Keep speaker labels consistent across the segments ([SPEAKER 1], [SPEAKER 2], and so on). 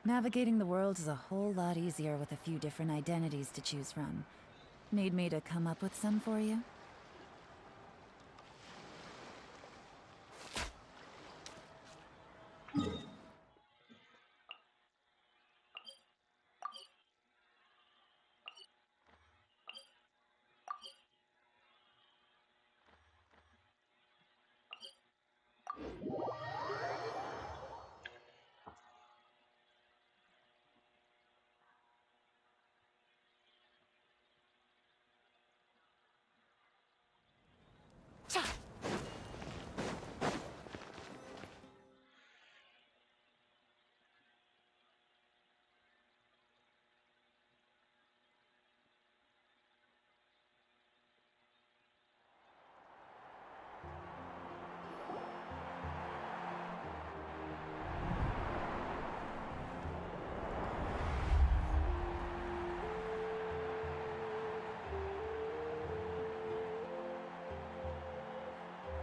[SPEAKER 1] Navigating the world is a whole lot easier with a few different identities to choose from. Need me to come up with some for you?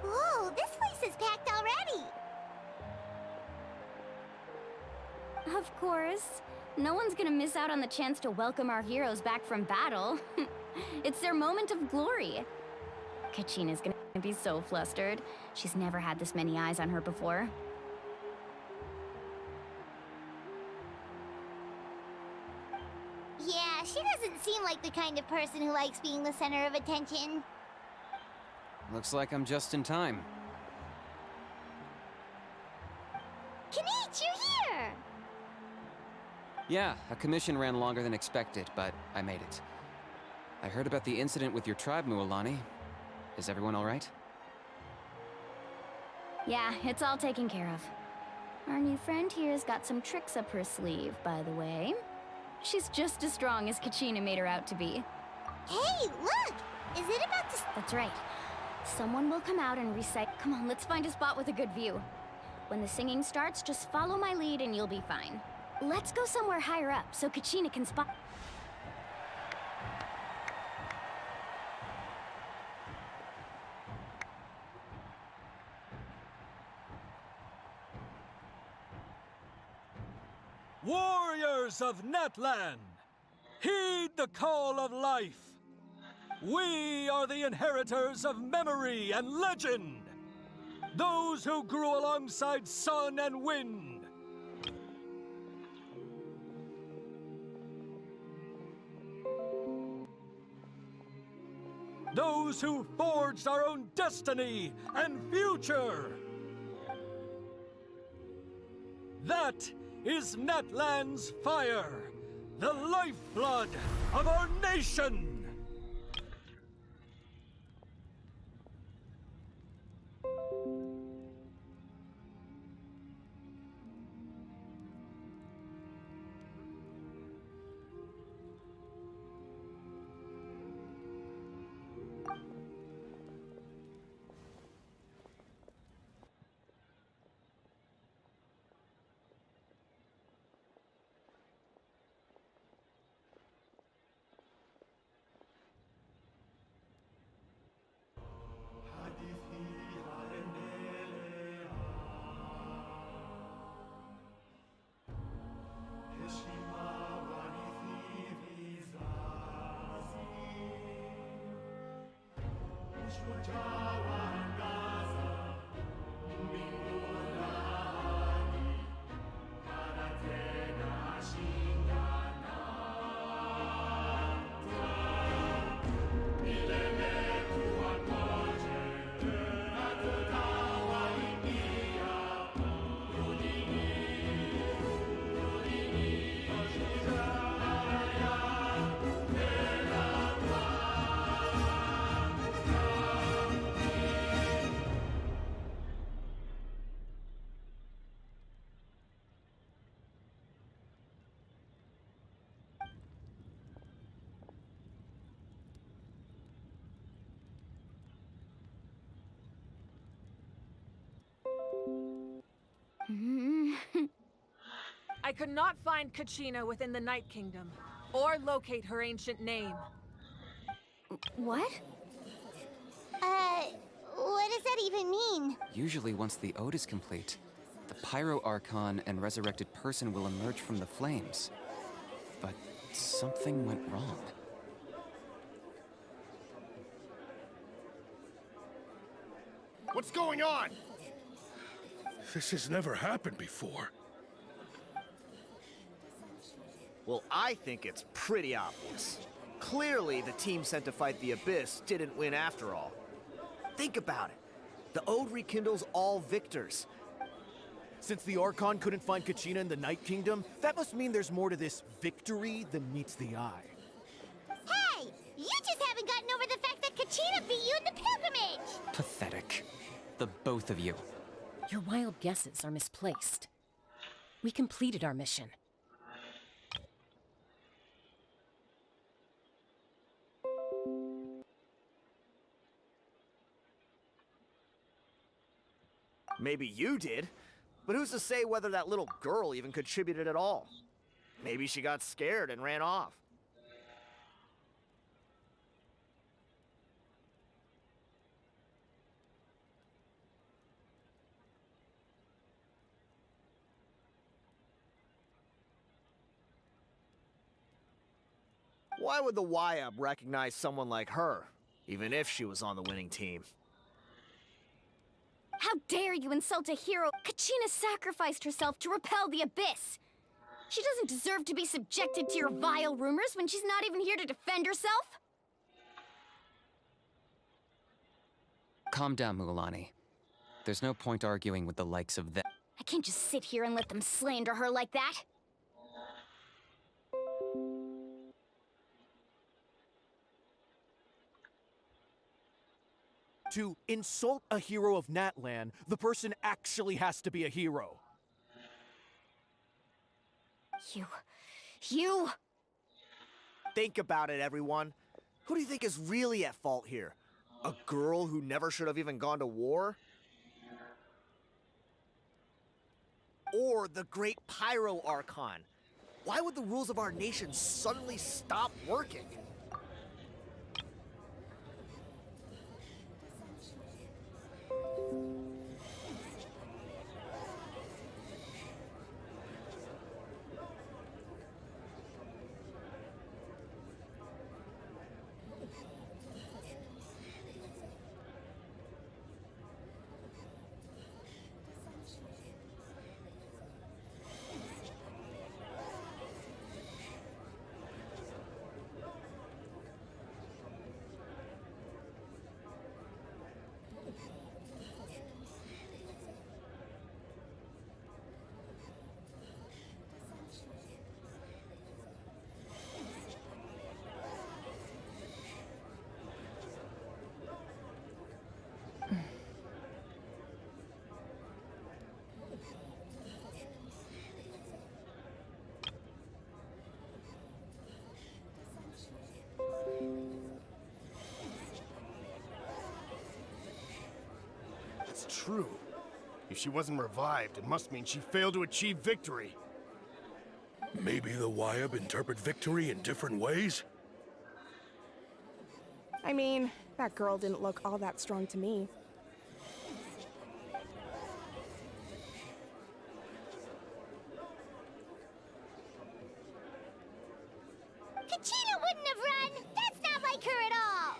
[SPEAKER 2] Whoa, this place is packed already!
[SPEAKER 3] Of course. No one's gonna miss out on the chance to welcome our heroes back from battle. It's their moment of glory. Kachina's gonna be so flustered. She's never had this many eyes on her before.
[SPEAKER 2] Yeah, she doesn't seem like the kind of person who likes being the center of attention.
[SPEAKER 4] Looks like I'm just in time.
[SPEAKER 2] Kanich, you're here!
[SPEAKER 4] Yeah, a commission ran longer than expected, but I made it. I heard about the incident with your tribe, Mualani. Is everyone all right?
[SPEAKER 3] Yeah, it's all taken care of. Our new friend here's got some tricks up her sleeve, by the way. She's just as strong as Kachina made her out to be.
[SPEAKER 2] Hey, look! Is it about to...
[SPEAKER 3] That's right. Someone will come out and recite. Come on, let's find a spot with a good view. When the singing starts, just follow my lead and you'll be fine. Let's go somewhere higher up so Kachina can spot.
[SPEAKER 5] Warriors of Natlan, heed the call of life. We are the inheritors of memory and legend. Those who grew alongside sun and wind. Those who forged our own destiny and future. That is Natlan's fire, the lifeblood of our nation!
[SPEAKER 6] I could not find Kachina within the Night Kingdom, or locate her ancient name.
[SPEAKER 3] What?
[SPEAKER 2] What does that even mean?
[SPEAKER 4] Usually once the ode is complete, the Pyro Archon and resurrected person will emerge from the flames. But something went wrong.
[SPEAKER 7] What's going on?
[SPEAKER 8] This has never happened before.
[SPEAKER 9] Well, I think it's pretty obvious. Clearly, the team sent to fight the Abyss didn't win after all. Think about it. The Ode rekindles all victors. Since the Archon couldn't find Kachina in the Night Kingdom, that must mean there's more to this victory than meets the eye.
[SPEAKER 2] Hey! You just haven't gotten over the fact that Kachina beat you in the pilgrimage!
[SPEAKER 4] Pathetic. The both of you.
[SPEAKER 10] Your wild guesses are misplaced. We completed our mission.
[SPEAKER 9] Maybe you did, but who's to say whether that little girl even contributed at all? Maybe she got scared and ran off. Why would the YUB recognize someone like her, even if she was on the winning team?
[SPEAKER 3] How dare you insult a hero? Kachina sacrificed herself to repel the Abyss. She doesn't deserve to be subjected to your vile rumors when she's not even here to defend herself.
[SPEAKER 4] Calm down, Mualani. There's no point arguing with the likes of them.
[SPEAKER 3] I can't just sit here and let them slander her like that.
[SPEAKER 9] To insult a hero of Natlan, the person actually has to be a hero.
[SPEAKER 3] You...
[SPEAKER 9] Think about it, everyone. Who do you think is really at fault here? A girl who never should have even gone to war? Or the great Pyro Archon? Why would the rules of our nation suddenly stop working?
[SPEAKER 7] It's true. If she wasn't revived, it must mean she failed to achieve victory.
[SPEAKER 8] Maybe the YUB interpret victory in different ways?
[SPEAKER 11] I mean, that girl didn't look all that strong to me.
[SPEAKER 2] Kachina wouldn't have run! That's not like her at all!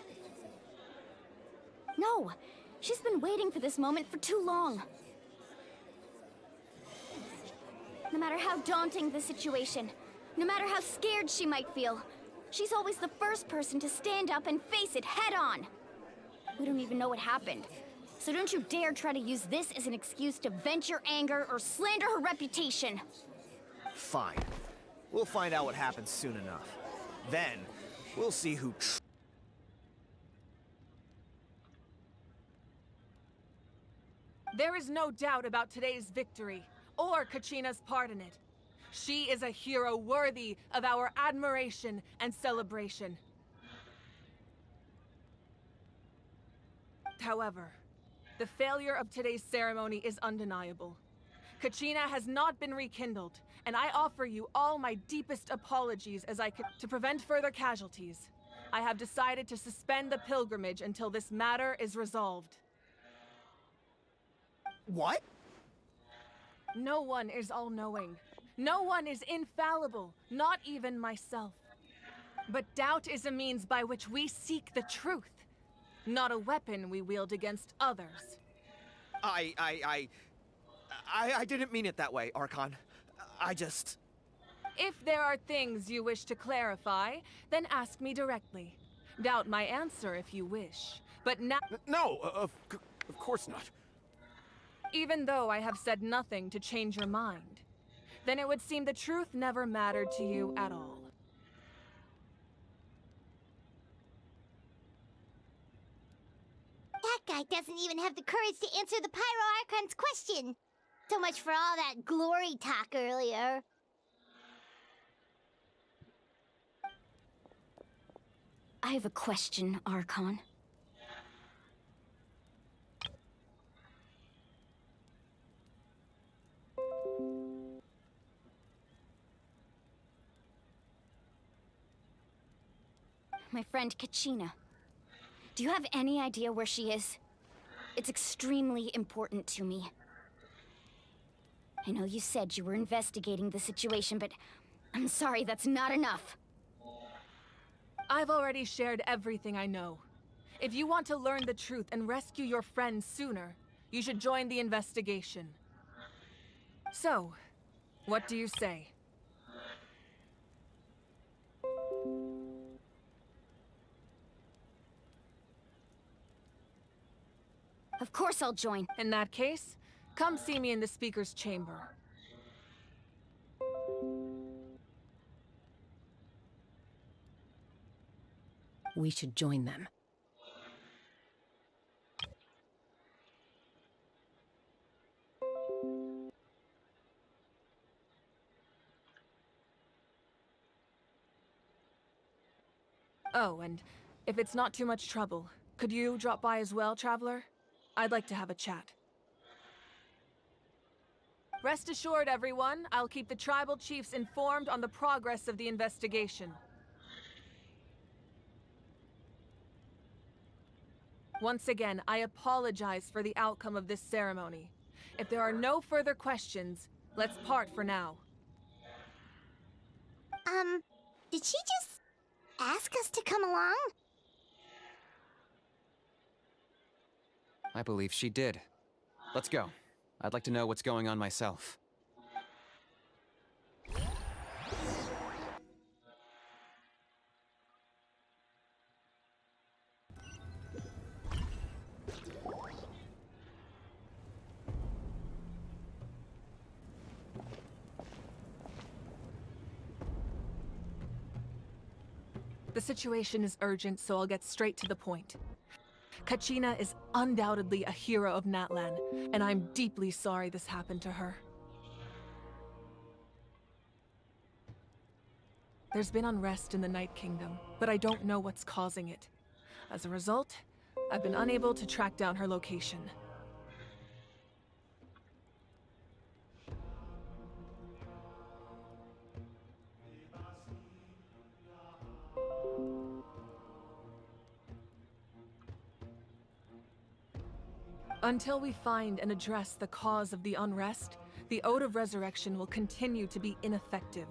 [SPEAKER 3] No, she's been waiting for this moment for too long. No matter how daunting the situation, no matter how scared she might feel, she's always the first person to stand up and face it head on. We don't even know what happened, so don't you dare try to use this as an excuse to vent your anger or slander her reputation.
[SPEAKER 9] Fine. We'll find out what happens soon enough. Then, we'll see who
[SPEAKER 6] There is no doubt about today's victory, or Kachina's part in it. She is a hero worthy of our admiration and celebration. However, the failure of today's ceremony is undeniable. Kachina has not been rekindled, and I offer you all my deepest apologies as I could to prevent further casualties. I have decided to suspend the pilgrimage until this matter is resolved.
[SPEAKER 9] What?
[SPEAKER 6] No one is all-knowing. No one is infallible, not even myself. But doubt is a means by which we seek the truth, not a weapon we wield against others.
[SPEAKER 9] I didn't mean it that way, Archon. I just...
[SPEAKER 6] If there are things you wish to clarify, then ask me directly. Doubt my answer if you wish. But now...
[SPEAKER 7] No, of course not.
[SPEAKER 6] Even though I have said nothing to change your mind, then it would seem the truth never mattered to you at all.
[SPEAKER 2] That guy doesn't even have the courage to answer the Pyro Archon's question. So much for all that glory talk earlier.
[SPEAKER 3] I have a question, Archon. My friend Kachina. Do you have any idea where she is? It's extremely important to me. I know you said you were investigating the situation, but I'm sorry, that's not enough.
[SPEAKER 6] I've already shared everything I know. If you want to learn the truth and rescue your friend sooner, you should join the investigation. So, what do you say?
[SPEAKER 3] Of course I'll join.
[SPEAKER 6] In that case, come see me in the speaker's chamber.
[SPEAKER 10] We should join them.
[SPEAKER 6] Oh, and if it's not too much trouble, could you drop by as well, Traveler? I'd like to have a chat. Rest assured, everyone, I'll keep the tribal chiefs informed on the progress of the investigation. Once again, I apologize for the outcome of this ceremony. If there are no further questions, let's part for now.
[SPEAKER 2] Did she just ask us to come along?
[SPEAKER 4] I believe she did. Let's go. I'd like to know what's going on myself.
[SPEAKER 6] The situation is urgent, so I'll get straight to the point. Kachina is undoubtedly a hero of Natlan, and I'm deeply sorry this happened to her. There's been unrest in the Night Kingdom, but I don't know what's causing it. As a result, I've been unable to track down her location. Until we find and address the cause of the unrest, the Ode of Resurrection will continue to be ineffective.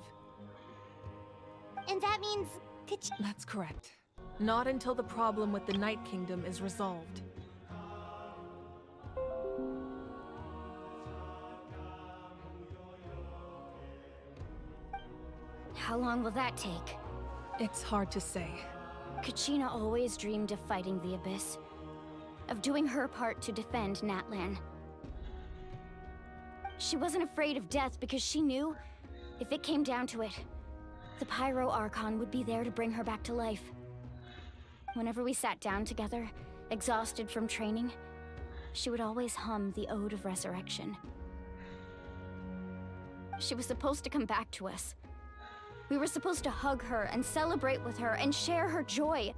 [SPEAKER 2] And that means...
[SPEAKER 6] That's correct. Not until the problem with the Night Kingdom is resolved.
[SPEAKER 3] How long will that take?
[SPEAKER 6] It's hard to say.
[SPEAKER 3] Kachina always dreamed of fighting the Abyss. Of doing her part to defend Natlan. She wasn't afraid of death because she knew, if it came down to it, the Pyro Archon would be there to bring her back to life. Whenever we sat down together, exhausted from training, she would always hum the Ode of Resurrection. She was supposed to come back to us. We were supposed to hug her and celebrate with her and share her joy.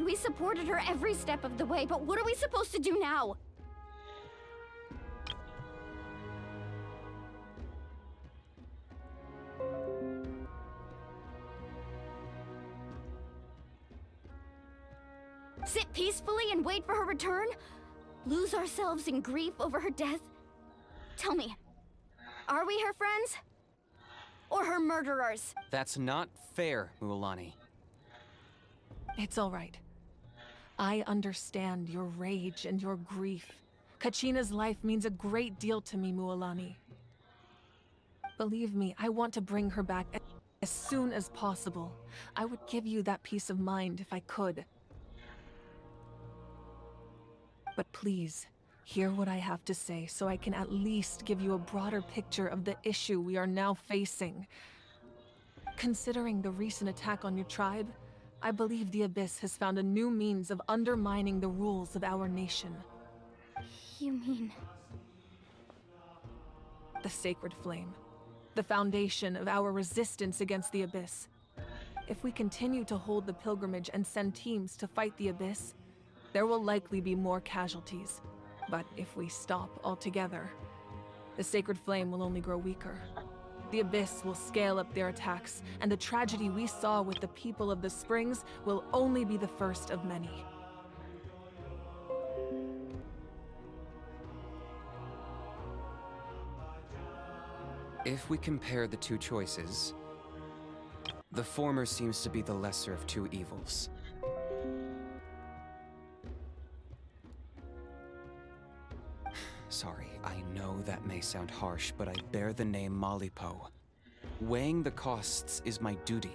[SPEAKER 3] We supported her every step of the way, but what are we supposed to do now? Sit peacefully and wait for her return? Lose ourselves in grief over her death? Tell me, are we her friends? Or her murderers?
[SPEAKER 4] That's not fair, Mualani.
[SPEAKER 6] It's all right. I understand your rage and your grief. Kachina's life means a great deal to me, Mualani. Believe me, I want to bring her back as soon as possible. I would give you that peace of mind if I could. But please, hear what I have to say so I can at least give you a broader picture of the issue we are now facing. Considering the recent attack on your tribe, I believe the Abyss has found a new means of undermining the rules of our nation.
[SPEAKER 3] You mean...
[SPEAKER 6] The Sacred Flame. The foundation of our resistance against the Abyss. If we continue to hold the pilgrimage and send teams to fight the Abyss, there will likely be more casualties. But if we stop altogether, the Sacred Flame will only grow weaker. The Abyss will scale up their attacks, and the tragedy we saw with the people of the Springs will only be the first of many.
[SPEAKER 4] If we compare the two choices, the former seems to be the lesser of two evils. Sorry, I know that may sound harsh, but I bear the name Malipo. Weighing the costs is my duty.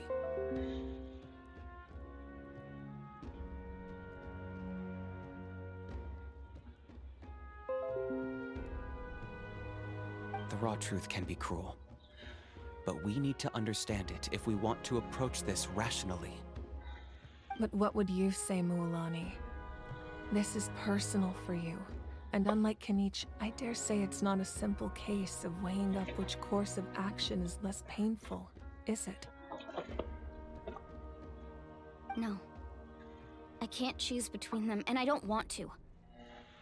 [SPEAKER 4] The raw truth can be cruel, but we need to understand it if we want to approach this rationally.
[SPEAKER 6] But what would you say, Mualani? This is personal for you. And unlike Kanich, I dare say it's not a simple case of weighing up which course of action is less painful, is it?
[SPEAKER 3] No. I can't choose between them, and I don't want to.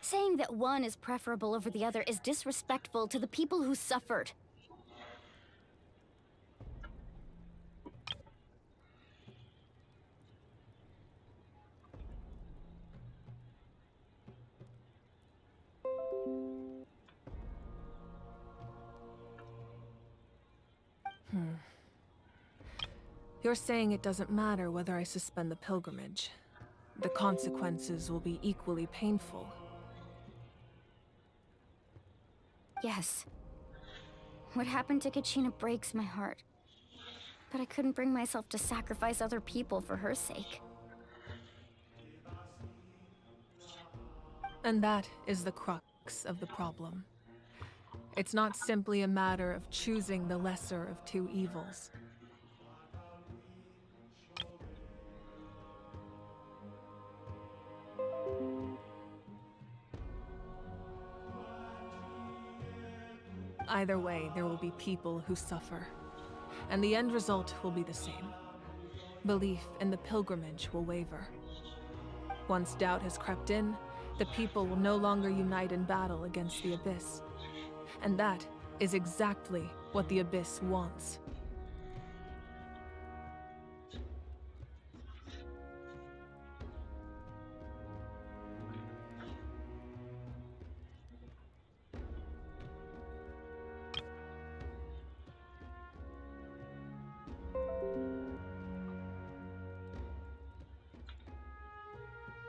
[SPEAKER 3] Saying that one is preferable over the other is disrespectful to the people who suffered.
[SPEAKER 6] You're saying it doesn't matter whether I suspend the pilgrimage. The consequences will be equally painful.
[SPEAKER 3] Yes. What happened to Kachina breaks my heart. But I couldn't bring myself to sacrifice other people for her sake.
[SPEAKER 6] And that is the crux of the problem. It's not simply a matter of choosing the lesser of two evils. Either way, there will be people who suffer, and the end result will be the same. Belief in the pilgrimage will waver. Once doubt has crept in, the people will no longer unite in battle against the Abyss. And that is exactly what the Abyss wants.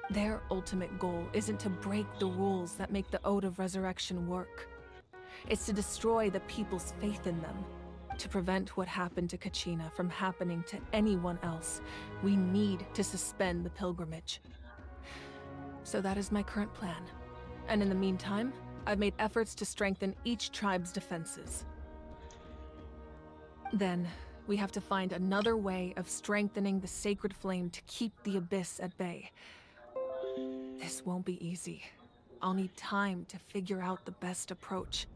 [SPEAKER 6] Their ultimate goal isn't to break the rules that make the Ode of Resurrection work. It's to destroy the people's faith in them. To prevent what happened to Kachina from happening to anyone else, we need to suspend the pilgrimage. So that is my current plan. And in the meantime, I've made efforts to strengthen each tribe's defenses. Then, we have to find another way of strengthening the Sacred Flame to keep the Abyss at bay. This won't be easy. I'll need time to figure out the best approach.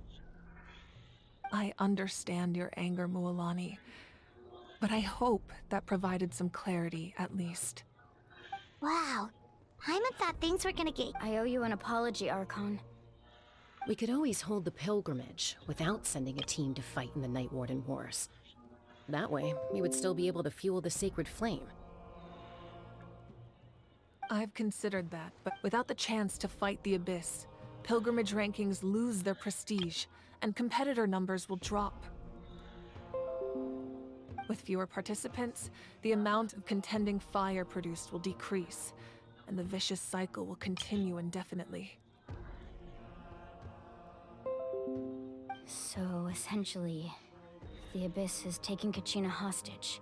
[SPEAKER 6] I understand your anger, Mualani, but I hope that provided some clarity, at least.
[SPEAKER 2] Wow. Hyman thought things were gonna get...
[SPEAKER 3] I owe you an apology, Archon.
[SPEAKER 10] We could always hold the pilgrimage without sending a team to fight in the Night Warden Wars. That way, we would still be able to fuel the Sacred Flame.
[SPEAKER 6] I've considered that, but without the chance to fight the Abyss, pilgrimage rankings lose their prestige, and competitor numbers will drop. With fewer participants, the amount of contending fire produced will decrease, and the vicious cycle will continue indefinitely.
[SPEAKER 3] So, essentially, the Abyss is taking Kachina hostage.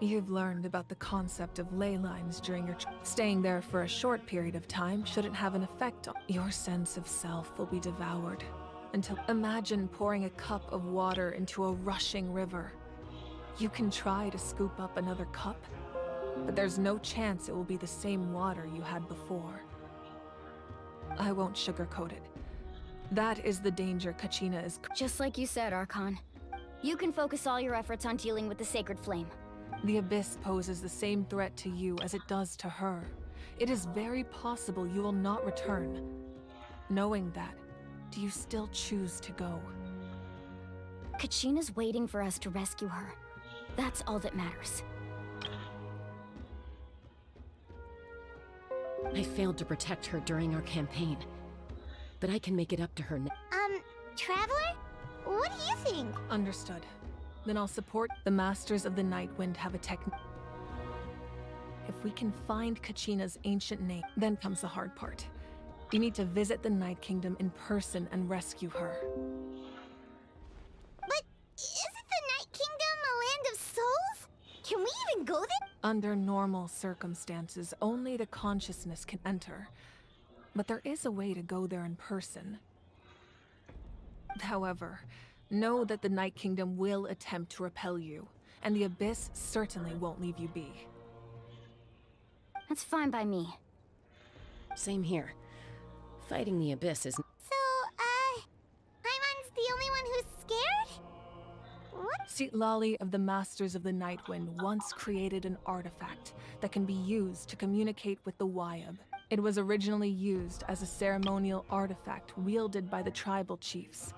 [SPEAKER 6] You've learned about the concept of ley lines during your staying there for a short period of time shouldn't have an effect on your sense of self will be devoured. Until imagine pouring a cup of water into a rushing river. You can try to scoop up another cup, but there's no chance it will be the same water you had before. I won't sugarcoat it. That is the danger Kachina is.
[SPEAKER 3] Just like you said, Archon. You can focus all your efforts on dealing with the Sacred Flame.
[SPEAKER 6] The Abyss poses the same threat to you as it does to her. It is very possible you will not return. Knowing that, do you still choose to go?
[SPEAKER 3] Kachina's waiting for us to rescue her. That's all that matters.
[SPEAKER 10] I failed to protect her during our campaign, but I can make it up to her now.
[SPEAKER 2] Traveler? What do you think?
[SPEAKER 6] Understood. Then I'll support the Masters of the Nightwind have a technique. If we can find Kachina's ancient name, then comes the hard part. You need to visit the Night Kingdom in person and rescue her.
[SPEAKER 2] But isn't the Night Kingdom a land of souls? Can we even go there?
[SPEAKER 6] Under normal circumstances, only the consciousness can enter. But there is a way to go there in person. However, know that the Night Kingdom will attempt to repel you, and the Abyss certainly won't leave you be.
[SPEAKER 3] That's fine by me.
[SPEAKER 10] Same here. Fighting the Abyss is...
[SPEAKER 2] So, Paimon's the only one who's scared? What?
[SPEAKER 6] Lali of the Masters of the Nightwind once created an artifact that can be used to communicate with the Wyab. It was originally used as a ceremonial artifact wielded by the tribal chiefs.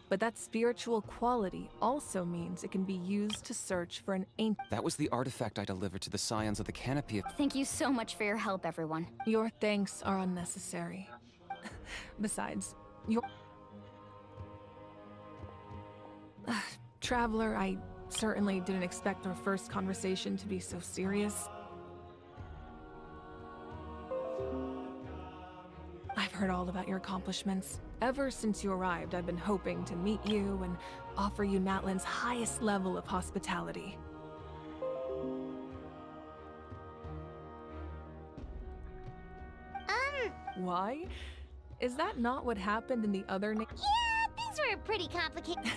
[SPEAKER 6] But that spiritual quality also means it can be used to search for an ancient...
[SPEAKER 4] That was the artifact I delivered to the Scions of the Canopy.
[SPEAKER 3] Thank you so much for your help, everyone.
[SPEAKER 6] Your thanks are unnecessary. Besides, your... Traveler, I certainly didn't expect our first conversation to be so serious. I've heard all about your accomplishments. Ever since you arrived, I've been hoping to meet you and offer you Natlan's highest level of hospitality. Why? Is that not what happened in the other
[SPEAKER 2] Yeah, things were pretty complicated.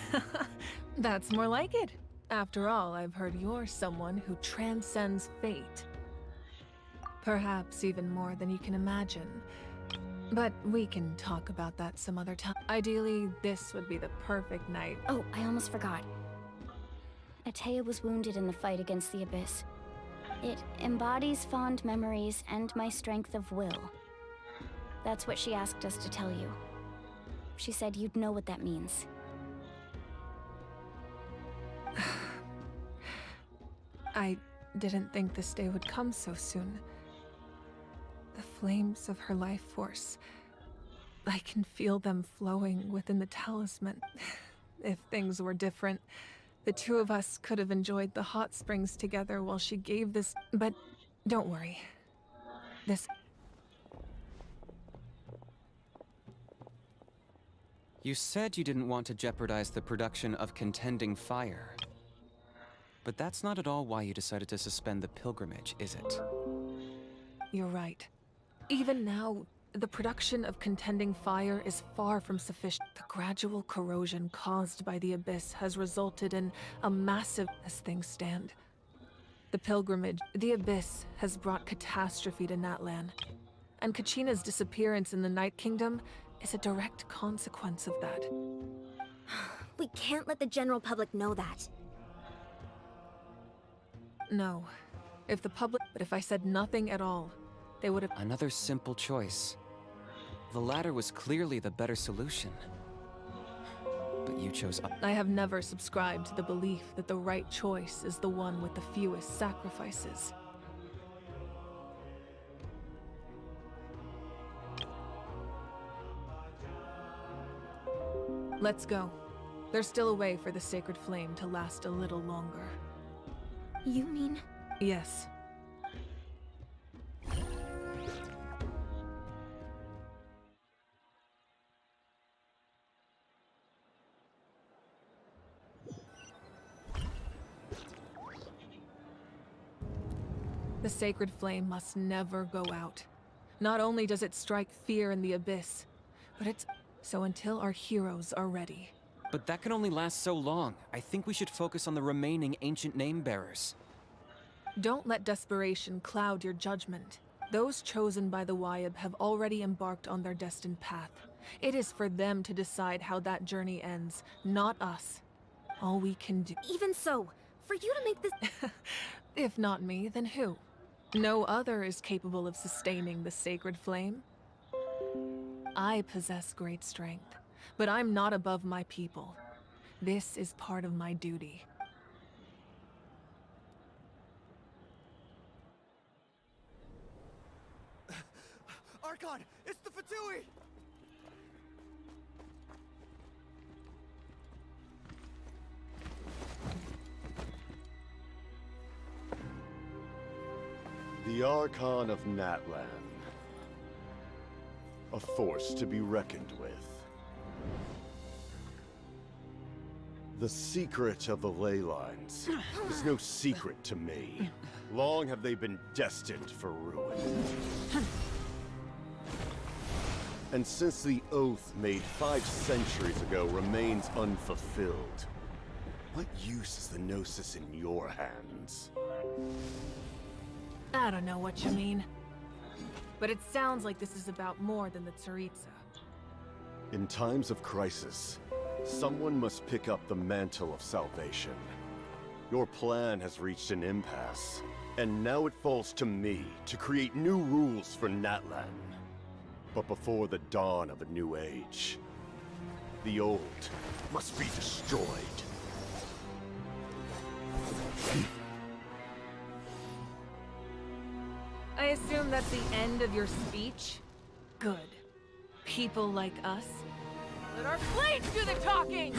[SPEAKER 6] That's more like it. After all, I've heard you're someone who transcends fate. Perhaps even more than you can imagine. But we can talk about that some other time. Ideally, this would be the perfect night.
[SPEAKER 3] Oh, I almost forgot. Ateya was wounded in the fight against the Abyss. It embodies fond memories and my strength of will. That's what she asked us to tell you. She said you'd know what that means.
[SPEAKER 6] I didn't think this day would come so soon. The flames of her life force. I can feel them flowing within the talisman. If things were different, the two of us could have enjoyed the hot springs together while she gave this... But don't worry. This...
[SPEAKER 4] You said you didn't want to jeopardize the production of contending fire. But that's not at all why you decided to suspend the pilgrimage, is it?
[SPEAKER 6] You're right. Even now, the production of contending fire is far from sufficient. The gradual corrosion caused by the Abyss has resulted in a massive... as things stand. The pilgrimage, the Abyss, has brought catastrophe to Natlan. And Kachina's disappearance in the Night Kingdom is a direct consequence of that.
[SPEAKER 2] We can't let the general public know that.
[SPEAKER 6] No. If the public... But if I said nothing at all, they would have...
[SPEAKER 4] Another simple choice. The latter was clearly the better solution. But you chose...
[SPEAKER 6] I have never subscribed to the belief that the right choice is the one with the fewest sacrifices. Let's go. There's still a way for the sacred flame to last a little longer.
[SPEAKER 3] You mean?
[SPEAKER 6] Yes. The sacred flame must never go out. Not only does it strike fear in the abyss, but it's so until our heroes are ready.
[SPEAKER 4] But that can only last so long. I think we should focus on the remaining ancient name-bearers.
[SPEAKER 6] Don't let desperation cloud your judgment. Those chosen by the Wyab have already embarked on their destined path. It is for them to decide how that journey ends, not us. All we can do—
[SPEAKER 3] Even so, for you to make this—
[SPEAKER 6] If not me, then who? No other is capable of sustaining the sacred flame. I possess great strength, but I'm not above my people. This is part of my duty.
[SPEAKER 9] Archon, it's the Fatui!
[SPEAKER 7] The Archon of Natlan. A force to be reckoned with. The secret of the ley lines is no secret to me. Long have they been destined for ruin. And since the oath made 5 centuries ago remains unfulfilled, what use is the Gnosis in your hands?
[SPEAKER 6] I don't know what you mean. But it sounds like this is about more than the Tsaritsa.
[SPEAKER 7] In times of crisis, someone must pick up the mantle of salvation. Your plan has reached an impasse, and now it falls to me to create new rules for Natlan. But before the dawn of a new age, the old must be destroyed.
[SPEAKER 6] I assume that's the end of your speech? Good. People like us. Let our blades do the talking!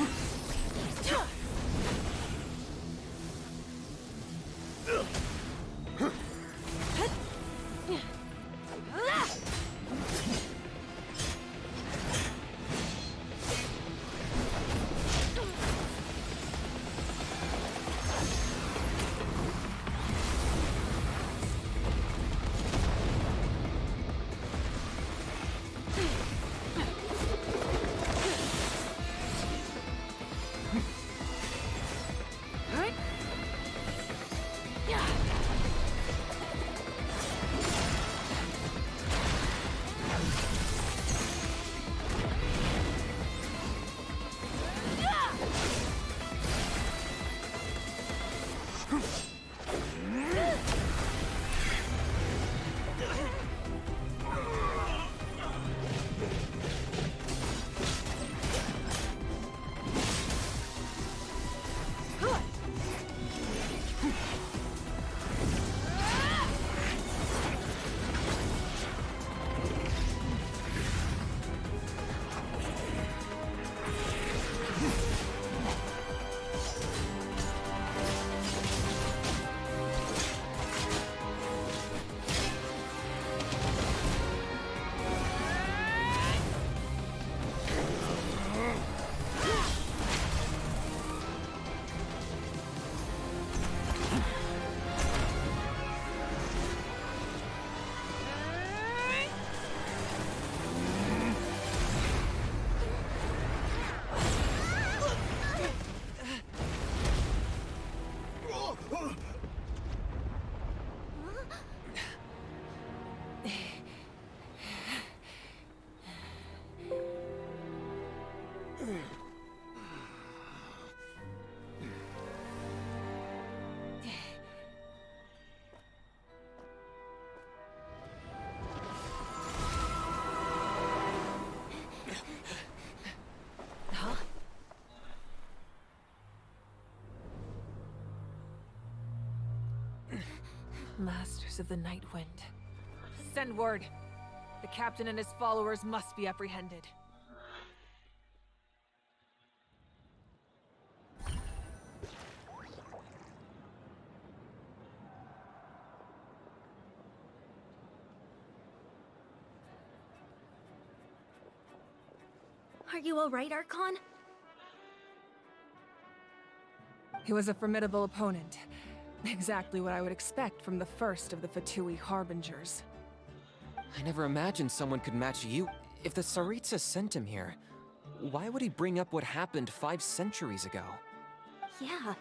[SPEAKER 6] Masters of the Night Wind. Send word. The captain and his followers must be apprehended.
[SPEAKER 3] Are you alright, Archon?
[SPEAKER 6] He was a formidable opponent. Exactly what I would expect from the first of the Fatui Harbingers.
[SPEAKER 4] I never imagined someone could match you. If the Tsaritsa sent him here, why would he bring up what happened 5 centuries ago?
[SPEAKER 3] Yeah.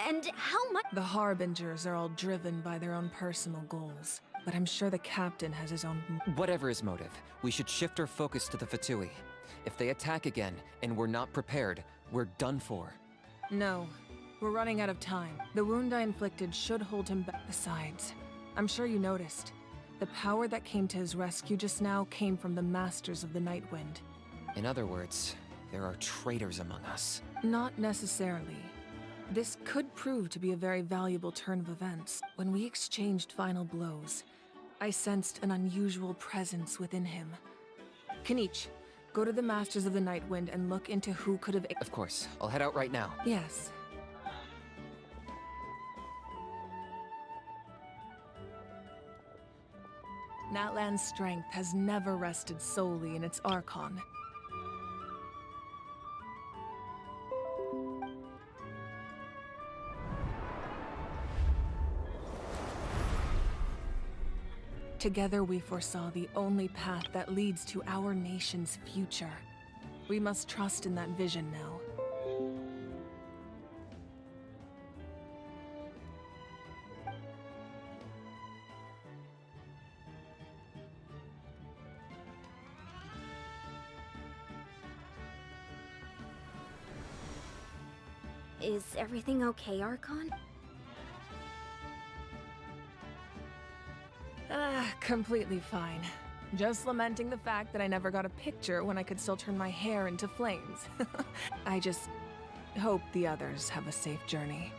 [SPEAKER 3] And how much—
[SPEAKER 6] The Harbingers are all driven by their own personal goals, but I'm sure the captain has his own—
[SPEAKER 4] Whatever his motive, we should shift our focus to the Fatui. If they attack again, and we're not prepared, we're done for.
[SPEAKER 6] No. We're running out of time. The wound I inflicted should hold him back. Besides, I'm sure you noticed. The power that came to his rescue just now came from the Masters of the Nightwind.
[SPEAKER 4] In other words, there are traitors among us.
[SPEAKER 6] Not necessarily. This could prove to be a very valuable turn of events. When we exchanged final blows, I sensed an unusual presence within him. Kenichi, go to the Masters of the Nightwind and look into who could have—
[SPEAKER 4] Of course, I'll head out right now.
[SPEAKER 6] Yes. Natlan's strength has never rested solely in its Archon. Together we foresaw the only path that leads to our nation's future. We must trust in that vision now.
[SPEAKER 3] Is everything okay, Archon?
[SPEAKER 6] Completely fine. Just lamenting the fact that I never got a picture when I could still turn my hair into flames. I just hope the others have a safe journey.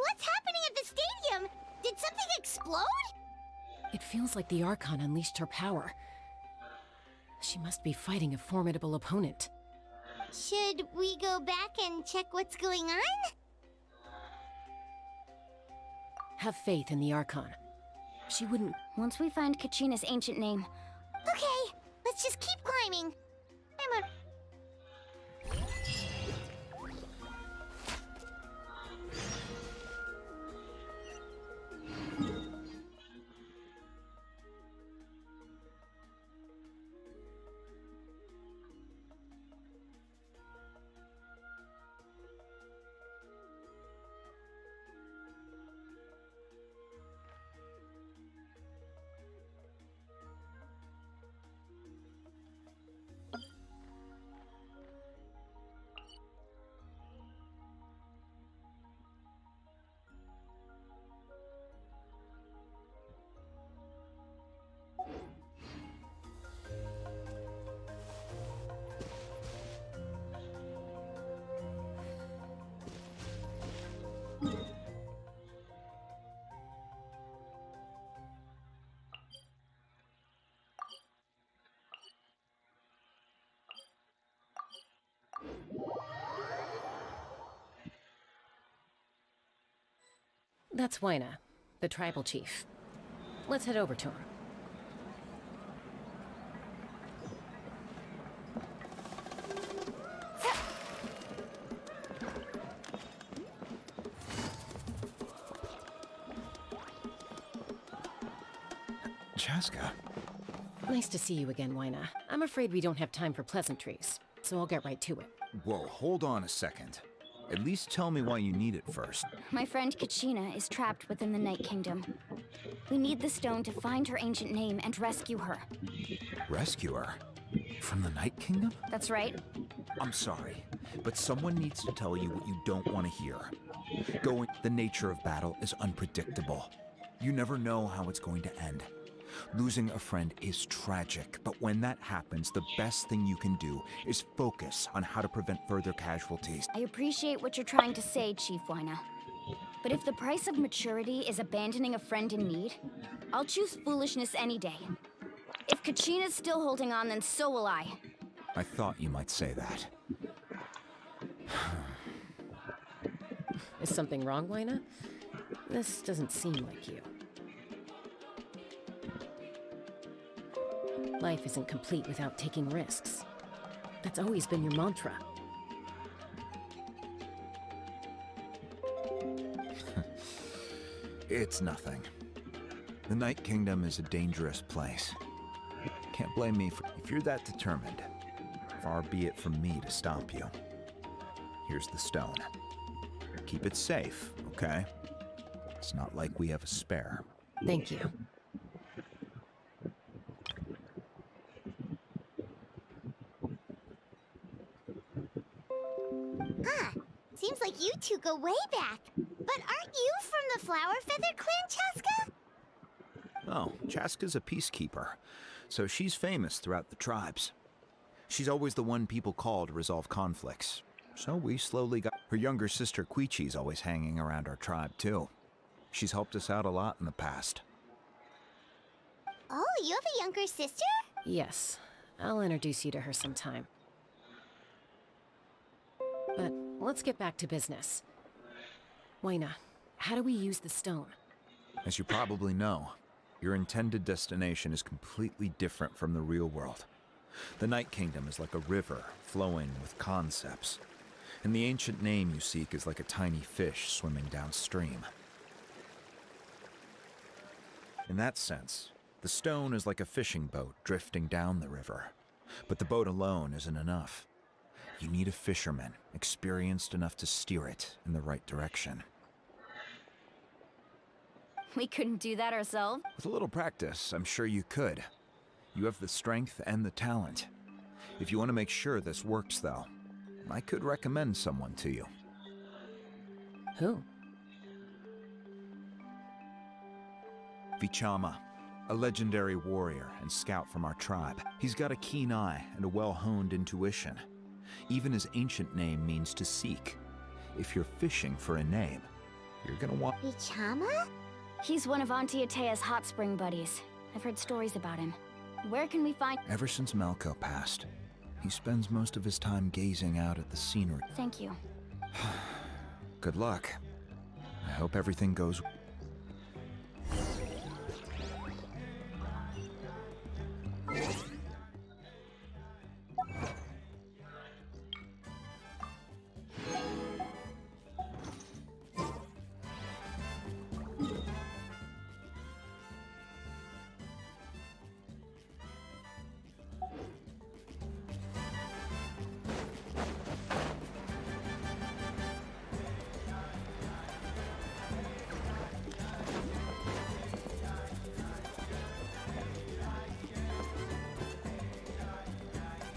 [SPEAKER 2] What's happening at the stadium? Did something explode?
[SPEAKER 10] It feels like the Archon unleashed her power. She must be fighting a formidable opponent.
[SPEAKER 2] Should we go back and check what's going on?
[SPEAKER 10] Have faith in the Archon. She wouldn't—
[SPEAKER 3] Once we find Kachina's ancient name.
[SPEAKER 2] Okay, let's just keep climbing. I'm a...
[SPEAKER 10] That's Wyna, the tribal chief. Let's head over to him.
[SPEAKER 12] Chaska.
[SPEAKER 10] Nice to see you again, Wyna. I'm afraid we don't have time for pleasantries, so I'll get right to it.
[SPEAKER 12] Whoa, hold on a second. At least tell me why you need it first.
[SPEAKER 3] My friend Kachina is trapped within the Night Kingdom. We need the stone to find her ancient name and rescue her.
[SPEAKER 12] Rescue her? From the Night Kingdom?
[SPEAKER 3] That's right.
[SPEAKER 12] I'm sorry, but someone needs to tell you what you don't want to hear. The nature of battle is unpredictable. You never know how it's going to end. Losing a friend is tragic, but when that happens, the best thing you can do is focus on how to prevent further casualties.
[SPEAKER 3] I appreciate what you're trying to say, Chief Wyna. But if the price of maturity is abandoning a friend in need, I'll choose foolishness any day. If Kachina's still holding on, then so will I.
[SPEAKER 12] I thought you might say that.
[SPEAKER 10] Is something wrong, Wyna? This doesn't seem like you. Life isn't complete without taking risks. That's always been your mantra.
[SPEAKER 12] It's nothing. The Night Kingdom is a dangerous place. Can't blame me if you're that determined. Far be it from me to stop you. Here's the stone. Keep it safe, okay? It's not like we have a spare.
[SPEAKER 10] Thank you.
[SPEAKER 2] Huh. Seems like you two go way back. But aren't you from the Flower Feather Clan, Chaska?
[SPEAKER 12] Oh, Chaska's a peacekeeper, so she's famous throughout the tribes. She's always the one people call to resolve conflicts. So we slowly got... Her younger sister Quichi's always hanging around our tribe, too. She's helped us out a lot in the past.
[SPEAKER 2] Oh, you have a younger sister?
[SPEAKER 10] Yes. I'll introduce you to her sometime. But let's get back to business. Wyna, how do we use the stone?
[SPEAKER 12] As you probably know, your intended destination is completely different from the real world. The Night Kingdom is like a river flowing with concepts, and the ancient name you seek is like a tiny fish swimming downstream. In that sense, the stone is like a fishing boat drifting down the river, but the boat alone isn't enough. You need a fisherman experienced enough to steer it in the right direction.
[SPEAKER 3] We couldn't do that ourselves?
[SPEAKER 12] With a little practice, I'm sure you could. You have the strength and the talent. If you want to make sure this works, though, I could recommend someone to you.
[SPEAKER 10] Who?
[SPEAKER 12] Vichama, a legendary warrior and scout from our tribe. He's got a keen eye and a well-honed intuition. Even his ancient name means to seek. If you're fishing for a name, you're gonna want...
[SPEAKER 2] Vichama?
[SPEAKER 3] He's one of Auntie Atea's hot spring buddies. I've heard stories about him. Where can we find...
[SPEAKER 12] Ever since Malco passed, he spends most of his time gazing out at the scenery.
[SPEAKER 3] Thank you.
[SPEAKER 12] Good luck. I hope everything goes...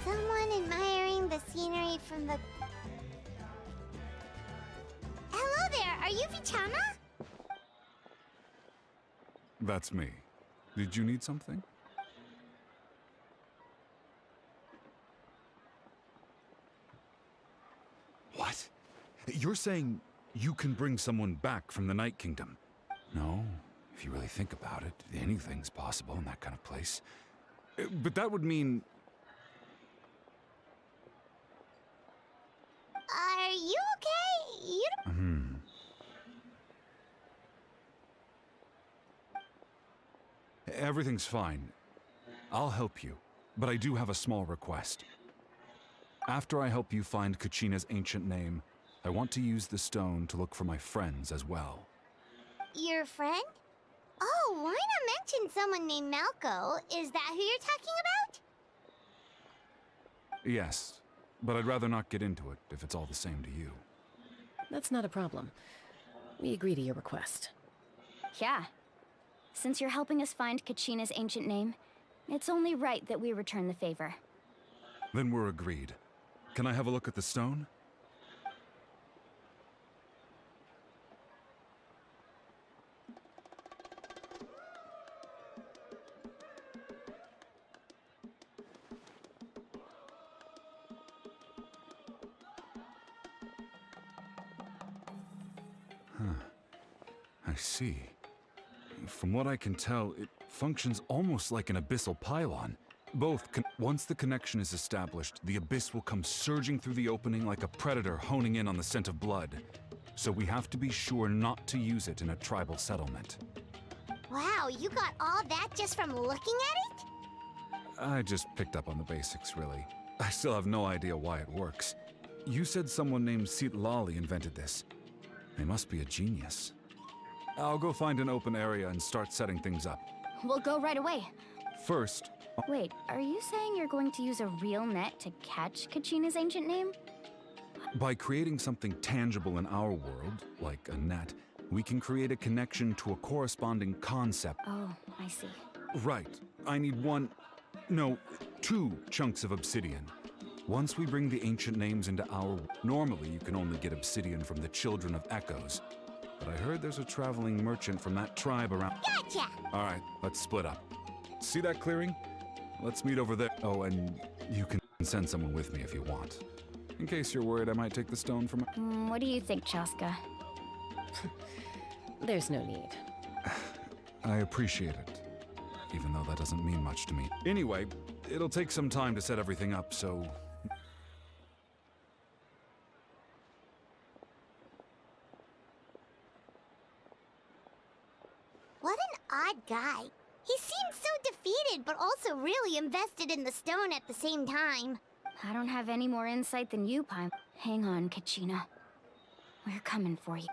[SPEAKER 2] Someone admiring the scenery from the... Hello there, are you Vichama?
[SPEAKER 13] That's me. Did you need something? What? You're saying you can bring someone back from the Night Kingdom? No, if you really think about it, anything's possible in that kind of place. But that would mean...
[SPEAKER 2] Are you okay? You don't...
[SPEAKER 13] Everything's fine. I'll help you, but I do have a small request. After I help you find Kachina's ancient name, I want to use the stone to look for my friends as well.
[SPEAKER 2] Your friend? Oh, why not mention someone named Malco? Is that who you're talking about?
[SPEAKER 13] Yes, but I'd rather not get into it if it's all the same to you.
[SPEAKER 10] That's not a problem. We agree to your request.
[SPEAKER 3] Yeah. Since you're helping us find Kachina's ancient name, it's only right that we return the favor.
[SPEAKER 13] Then we're agreed. Can I have a look at the stone? I see. From what I can tell, it functions almost like an abyssal pylon. Once the connection is established, the abyss will come surging through the opening like a predator honing in on the scent of blood. So we have to be sure not to use it in a tribal settlement.
[SPEAKER 2] Wow, you got all that just from looking at it?
[SPEAKER 13] I just picked up on the basics, really. I still have no idea why it works. You said someone named Lali invented this. They must be a genius. I'll go find an open area and start setting things up.
[SPEAKER 3] We'll go right away.
[SPEAKER 13] First...
[SPEAKER 3] Wait, are you saying you're going to use a real net to catch Kachina's ancient name?
[SPEAKER 13] By creating something tangible in our world, like a net, we can create a connection to a corresponding concept.
[SPEAKER 3] Oh, I see.
[SPEAKER 13] Right. I need two chunks of obsidian. Once we bring the ancient names into our... Normally, you can only get obsidian from the Children of Echoes. But I heard there's a traveling merchant from that tribe around...
[SPEAKER 2] Gotcha!
[SPEAKER 13] All right, let's split up. See that clearing? Let's meet over there. Oh, and you can send someone with me if you want. In case you're worried I might take the stone from...
[SPEAKER 3] What do you think, Chaska?
[SPEAKER 10] There's no need.
[SPEAKER 13] I appreciate it, even though that doesn't mean much to me. Anyway, it'll take some time to set everything up, so...
[SPEAKER 2] What an odd guy. He seems so defeated, but also really invested in the stone at the same time.
[SPEAKER 3] I don't have any more insight than you, Paimon. Hang on, Kachina. We're coming for you.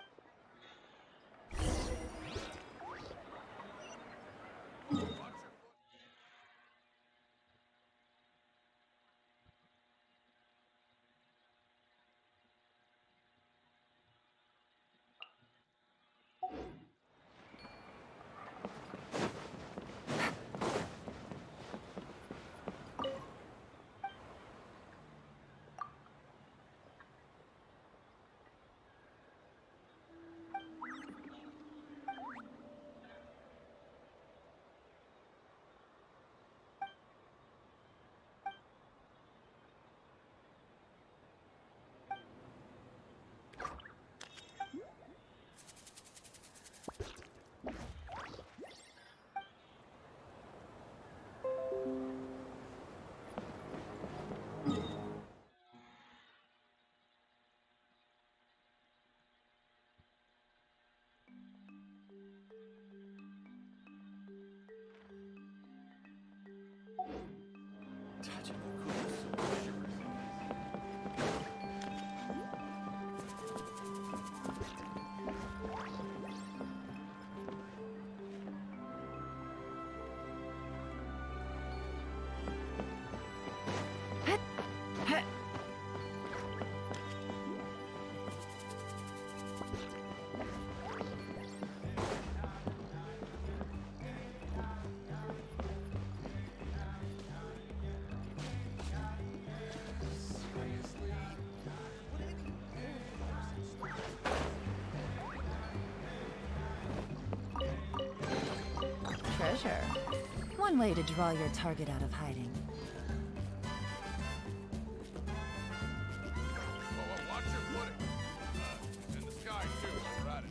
[SPEAKER 1] Treasure. One way to draw your target out of hiding.
[SPEAKER 8] Watch your footing. In the sky, too, while we're at it.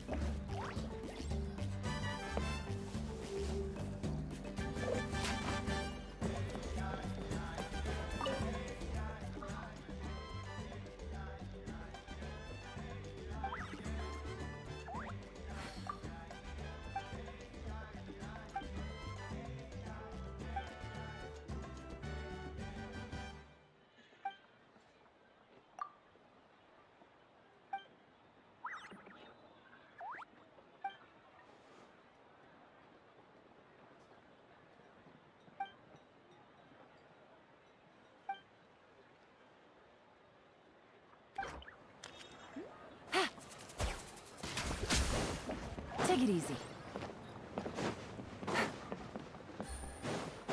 [SPEAKER 1] Take it easy.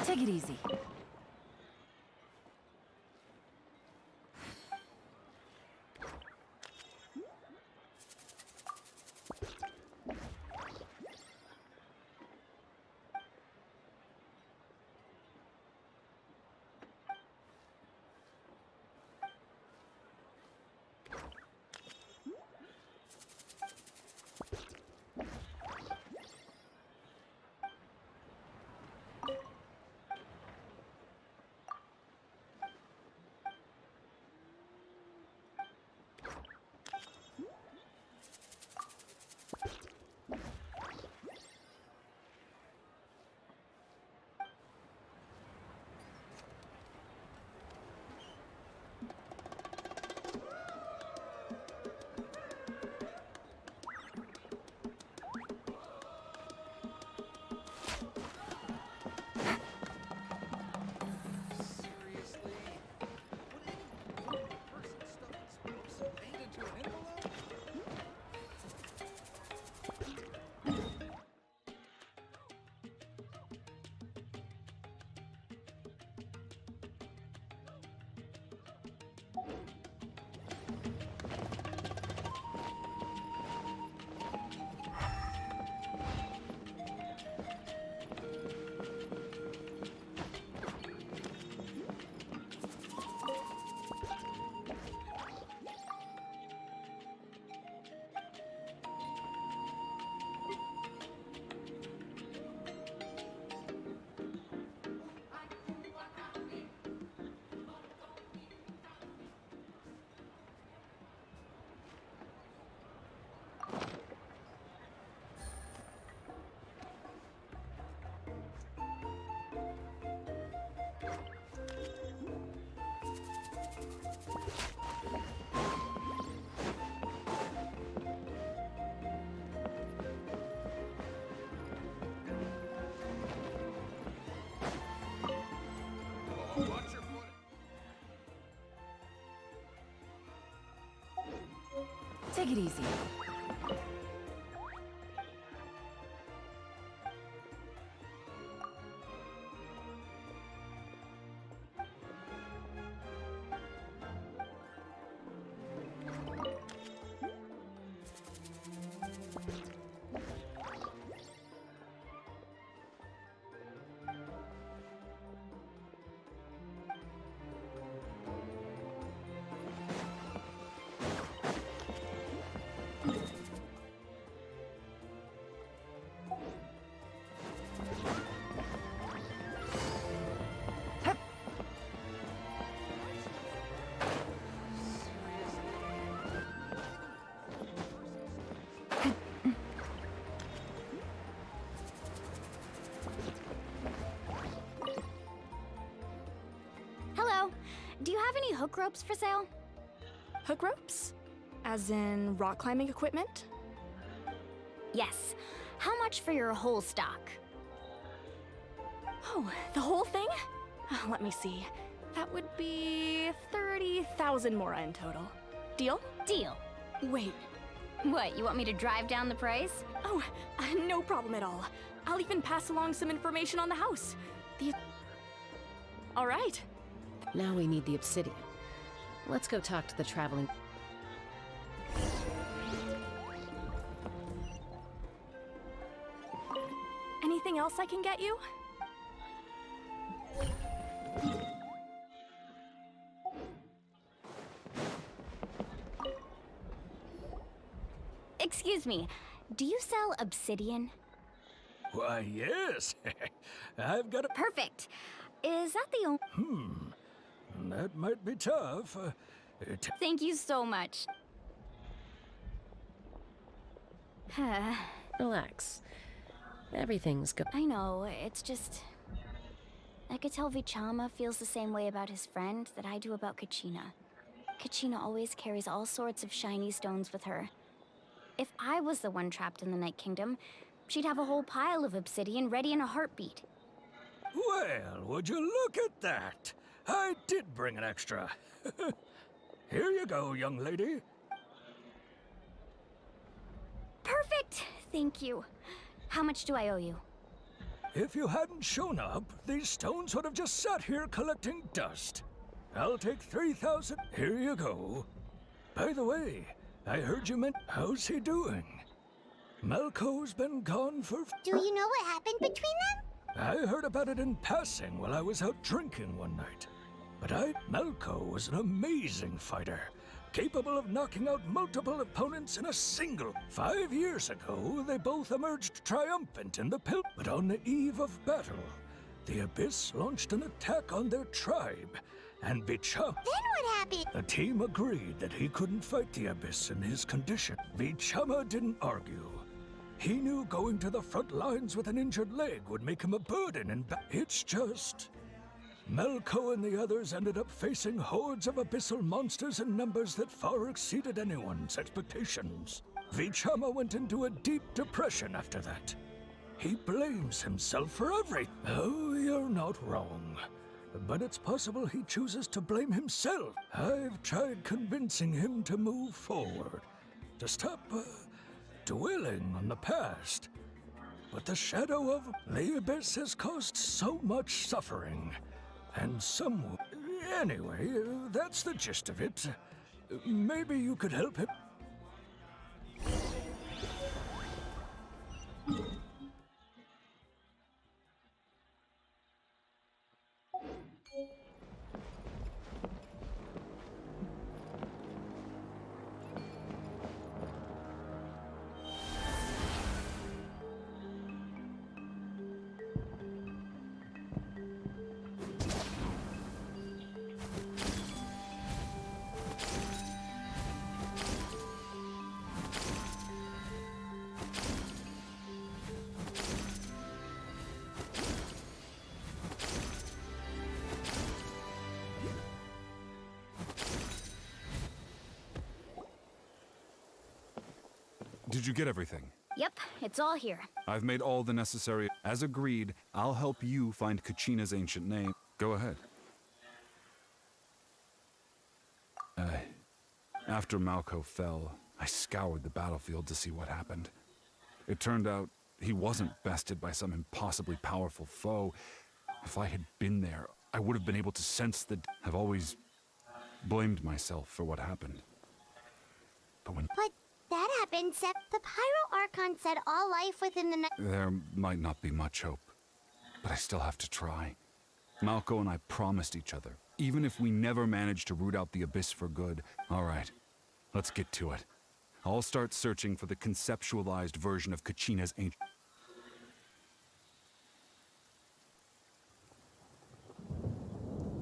[SPEAKER 1] Take it easy. Take it easy.
[SPEAKER 3] Hello. Do you have any hook ropes for sale?
[SPEAKER 11] Hook ropes? As in rock climbing equipment?
[SPEAKER 3] Yes. How much for your whole stock?
[SPEAKER 11] Oh, the whole thing? Let me see. That would be 30,000 mora in total. Deal?
[SPEAKER 3] Deal.
[SPEAKER 11] Wait.
[SPEAKER 3] What, you want me to drive down the price?
[SPEAKER 11] Oh, no problem at all. I'll even pass along some information on the house. All right.
[SPEAKER 10] Now we need the obsidian. Let's go talk to the traveling...
[SPEAKER 11] Anything else I can get you?
[SPEAKER 3] Excuse me, do you sell obsidian?
[SPEAKER 5] Why, yes. I've got a...
[SPEAKER 3] Perfect. Is that the only...
[SPEAKER 5] That might be tough.
[SPEAKER 3] Thank you so much.
[SPEAKER 10] Relax. Everything's good.
[SPEAKER 3] I know, it's just... I could tell Vichama feels the same way about his friend that I do about Kachina. Kachina always carries all sorts of shiny stones with her. If I was the one trapped in the Night Kingdom, she'd have a whole pile of obsidian ready in a heartbeat.
[SPEAKER 5] Well, would you look at that? I did bring an extra. Here you go, young lady.
[SPEAKER 3] Perfect! Thank you. How much do I owe you?
[SPEAKER 5] If you hadn't shown up, these stones would have just sat here collecting dust. I'll take 3,000. Here you go. By the way, I heard you meant... How's he doing? Malco's been gone for...
[SPEAKER 2] Do you know what happened between them?
[SPEAKER 5] I heard about it in passing while I was out drinking one night. But Malco was an amazing fighter, capable of knocking out multiple opponents in a single. 5 years ago, they both emerged triumphant in the pit. But on the eve of battle, the Abyss launched an attack on their tribe, and Vichama...
[SPEAKER 2] Then what happened?
[SPEAKER 5] The team agreed that he couldn't fight the Abyss in his condition. Vichama didn't argue. He knew going to the front lines with an injured leg would make him a burden in It's just... Malco and the others ended up facing hordes of abyssal monsters in numbers that far exceeded anyone's expectations. Vichama went into a deep depression after that. He blames himself for everything. Oh, you're not wrong. But it's possible he chooses to blame himself. I've tried convincing him to move forward, to stop dwelling on the past. But the shadow of the Abyss has caused so much suffering. And some... Anyway, that's the gist of it. Maybe you could help him.
[SPEAKER 13] Did you get everything?
[SPEAKER 3] Yep, it's all here.
[SPEAKER 13] I've made all the necessary... As agreed, I'll help you find Kachina's ancient name. Go ahead. After Malco fell, I scoured the battlefield to see what happened. It turned out he wasn't bested by some impossibly powerful foe. If I had been there, I would have been able to sense the... I've always blamed myself for what happened. But when...
[SPEAKER 2] But that happened, Seth. The Pyro Archon said all life within the...
[SPEAKER 13] There might not be much hope, but I still have to try. Malco and I promised each other, even if we never manage to root out the Abyss for good. All right, let's get to it. I'll start searching for the conceptualized version of Kachina's ancient...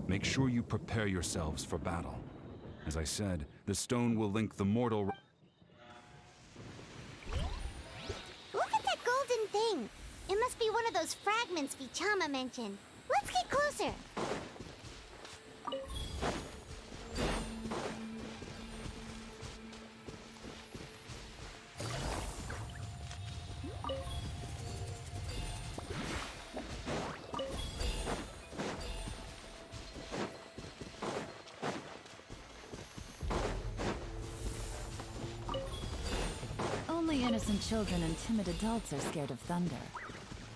[SPEAKER 13] Make sure you prepare yourselves for battle. As I said, the stone will link the mortal...
[SPEAKER 2] Look at that golden thing. It must be one of those fragments Vichama mentioned. Let's get closer.
[SPEAKER 1] Only innocent children and timid adults are scared of thunder.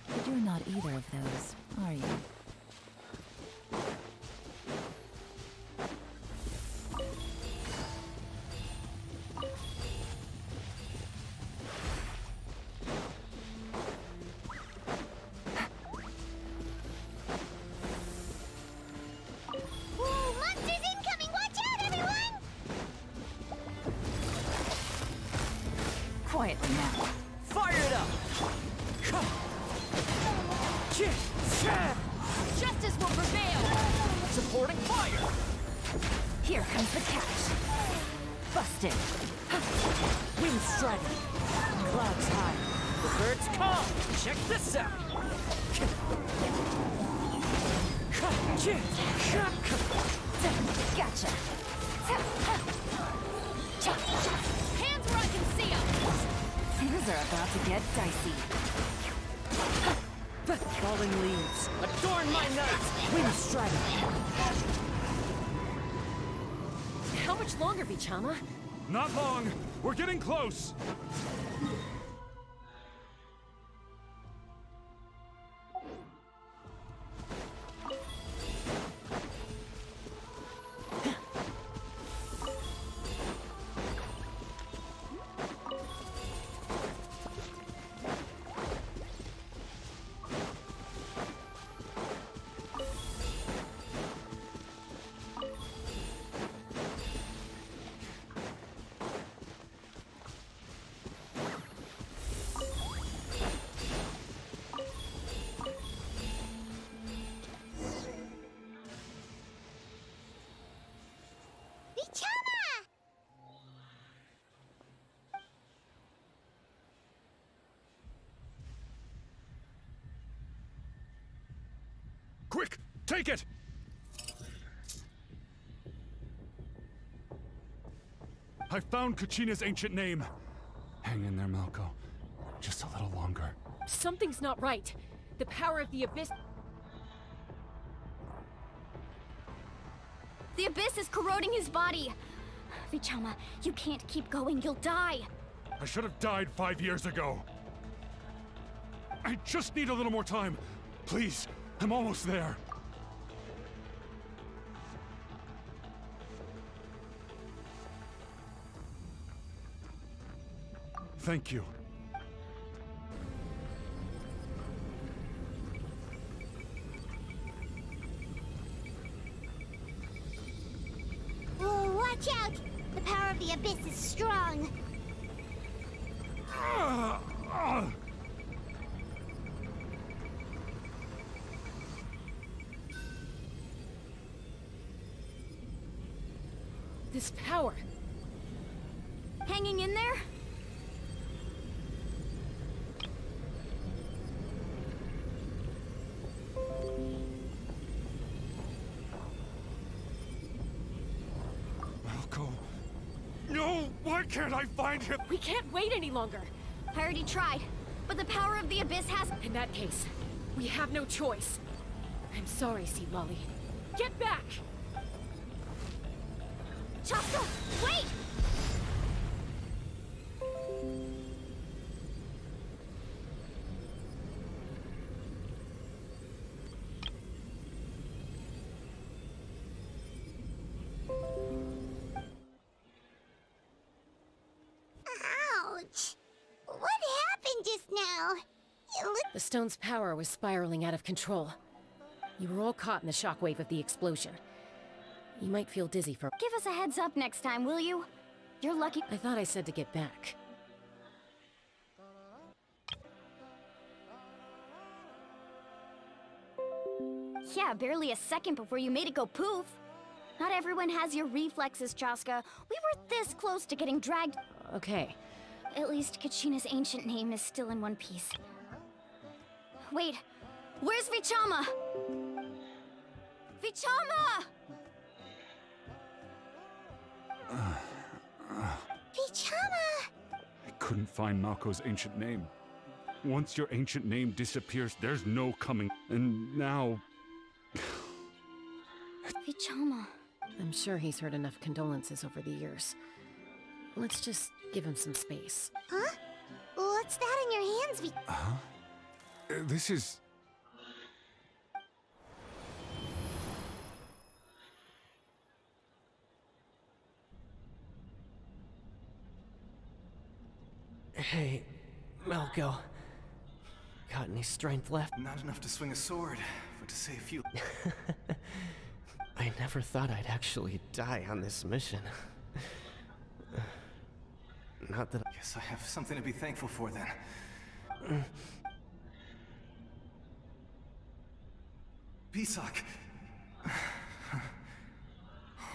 [SPEAKER 1] But you're not either of those, are you?
[SPEAKER 2] Whoa, monsters incoming! Watch out, everyone!
[SPEAKER 1] Quietly now.
[SPEAKER 9] Fire it up!
[SPEAKER 3] Justice will prevail!
[SPEAKER 9] Supporting fire!
[SPEAKER 1] Here comes the catch. Busted.
[SPEAKER 9] Wind striking. Clouds high. The birds come! Check this out!
[SPEAKER 1] Gotcha.
[SPEAKER 3] Hands where I can see them!
[SPEAKER 1] Things are about to get dicey.
[SPEAKER 9] Falling leaves. Adorn my night! Wind striking.
[SPEAKER 10] How much longer, Vichama?
[SPEAKER 13] Not long! We're getting close!
[SPEAKER 2] Vichama!
[SPEAKER 13] Quick! Take it! I found Kachina's ancient name. Hang in there, Malco. Just a little longer.
[SPEAKER 10] Something's not right. The power of the Abyss...
[SPEAKER 3] The Abyss is corroding his body! Vichama, you can't keep going, you'll die!
[SPEAKER 13] I should have died 5 years ago. I just need a little more time. Please, I'm almost there. Thank you.
[SPEAKER 2] Whoa, watch out! The power of the Abyss is strong.
[SPEAKER 10] This power...
[SPEAKER 3] Hanging in there?
[SPEAKER 13] Malco. No! Why can't I find him?
[SPEAKER 10] We can't wait any longer.
[SPEAKER 3] I already tried, but the power of the Abyss has...
[SPEAKER 10] In that case, we have no choice. I'm sorry, Sea Lolly. Get back!
[SPEAKER 3] Chaka, wait!
[SPEAKER 2] now. It looks
[SPEAKER 10] The stone's power was spiraling out of control. You were all caught in the shockwave of the explosion. You might feel dizzy for—
[SPEAKER 3] Give us a heads up next time, will you? You're lucky.
[SPEAKER 10] I thought I said to get back.
[SPEAKER 3] Yeah, barely a second before you made it go poof. Not everyone has your reflexes, Chaska. We were this close to getting dragged.
[SPEAKER 10] Okay.
[SPEAKER 3] At least Kachina's ancient name is still in one piece. Wait, where's Vichama? Vichama!
[SPEAKER 2] Vichama!
[SPEAKER 13] I couldn't find Malko's ancient name. Once your ancient name disappears, there's no coming. And now...
[SPEAKER 3] Vichama.
[SPEAKER 10] I'm sure he's heard enough condolences over the years. Let's just give him some space.
[SPEAKER 2] Huh? What's that in your hands,
[SPEAKER 13] Huh? This is...
[SPEAKER 14] Hey, Malko. Got any strength left?
[SPEAKER 15] Not enough to swing a sword, but to say a few...
[SPEAKER 14] I never thought I'd actually die on this mission. Not that
[SPEAKER 15] Guess I have something to be thankful for then. Pisak.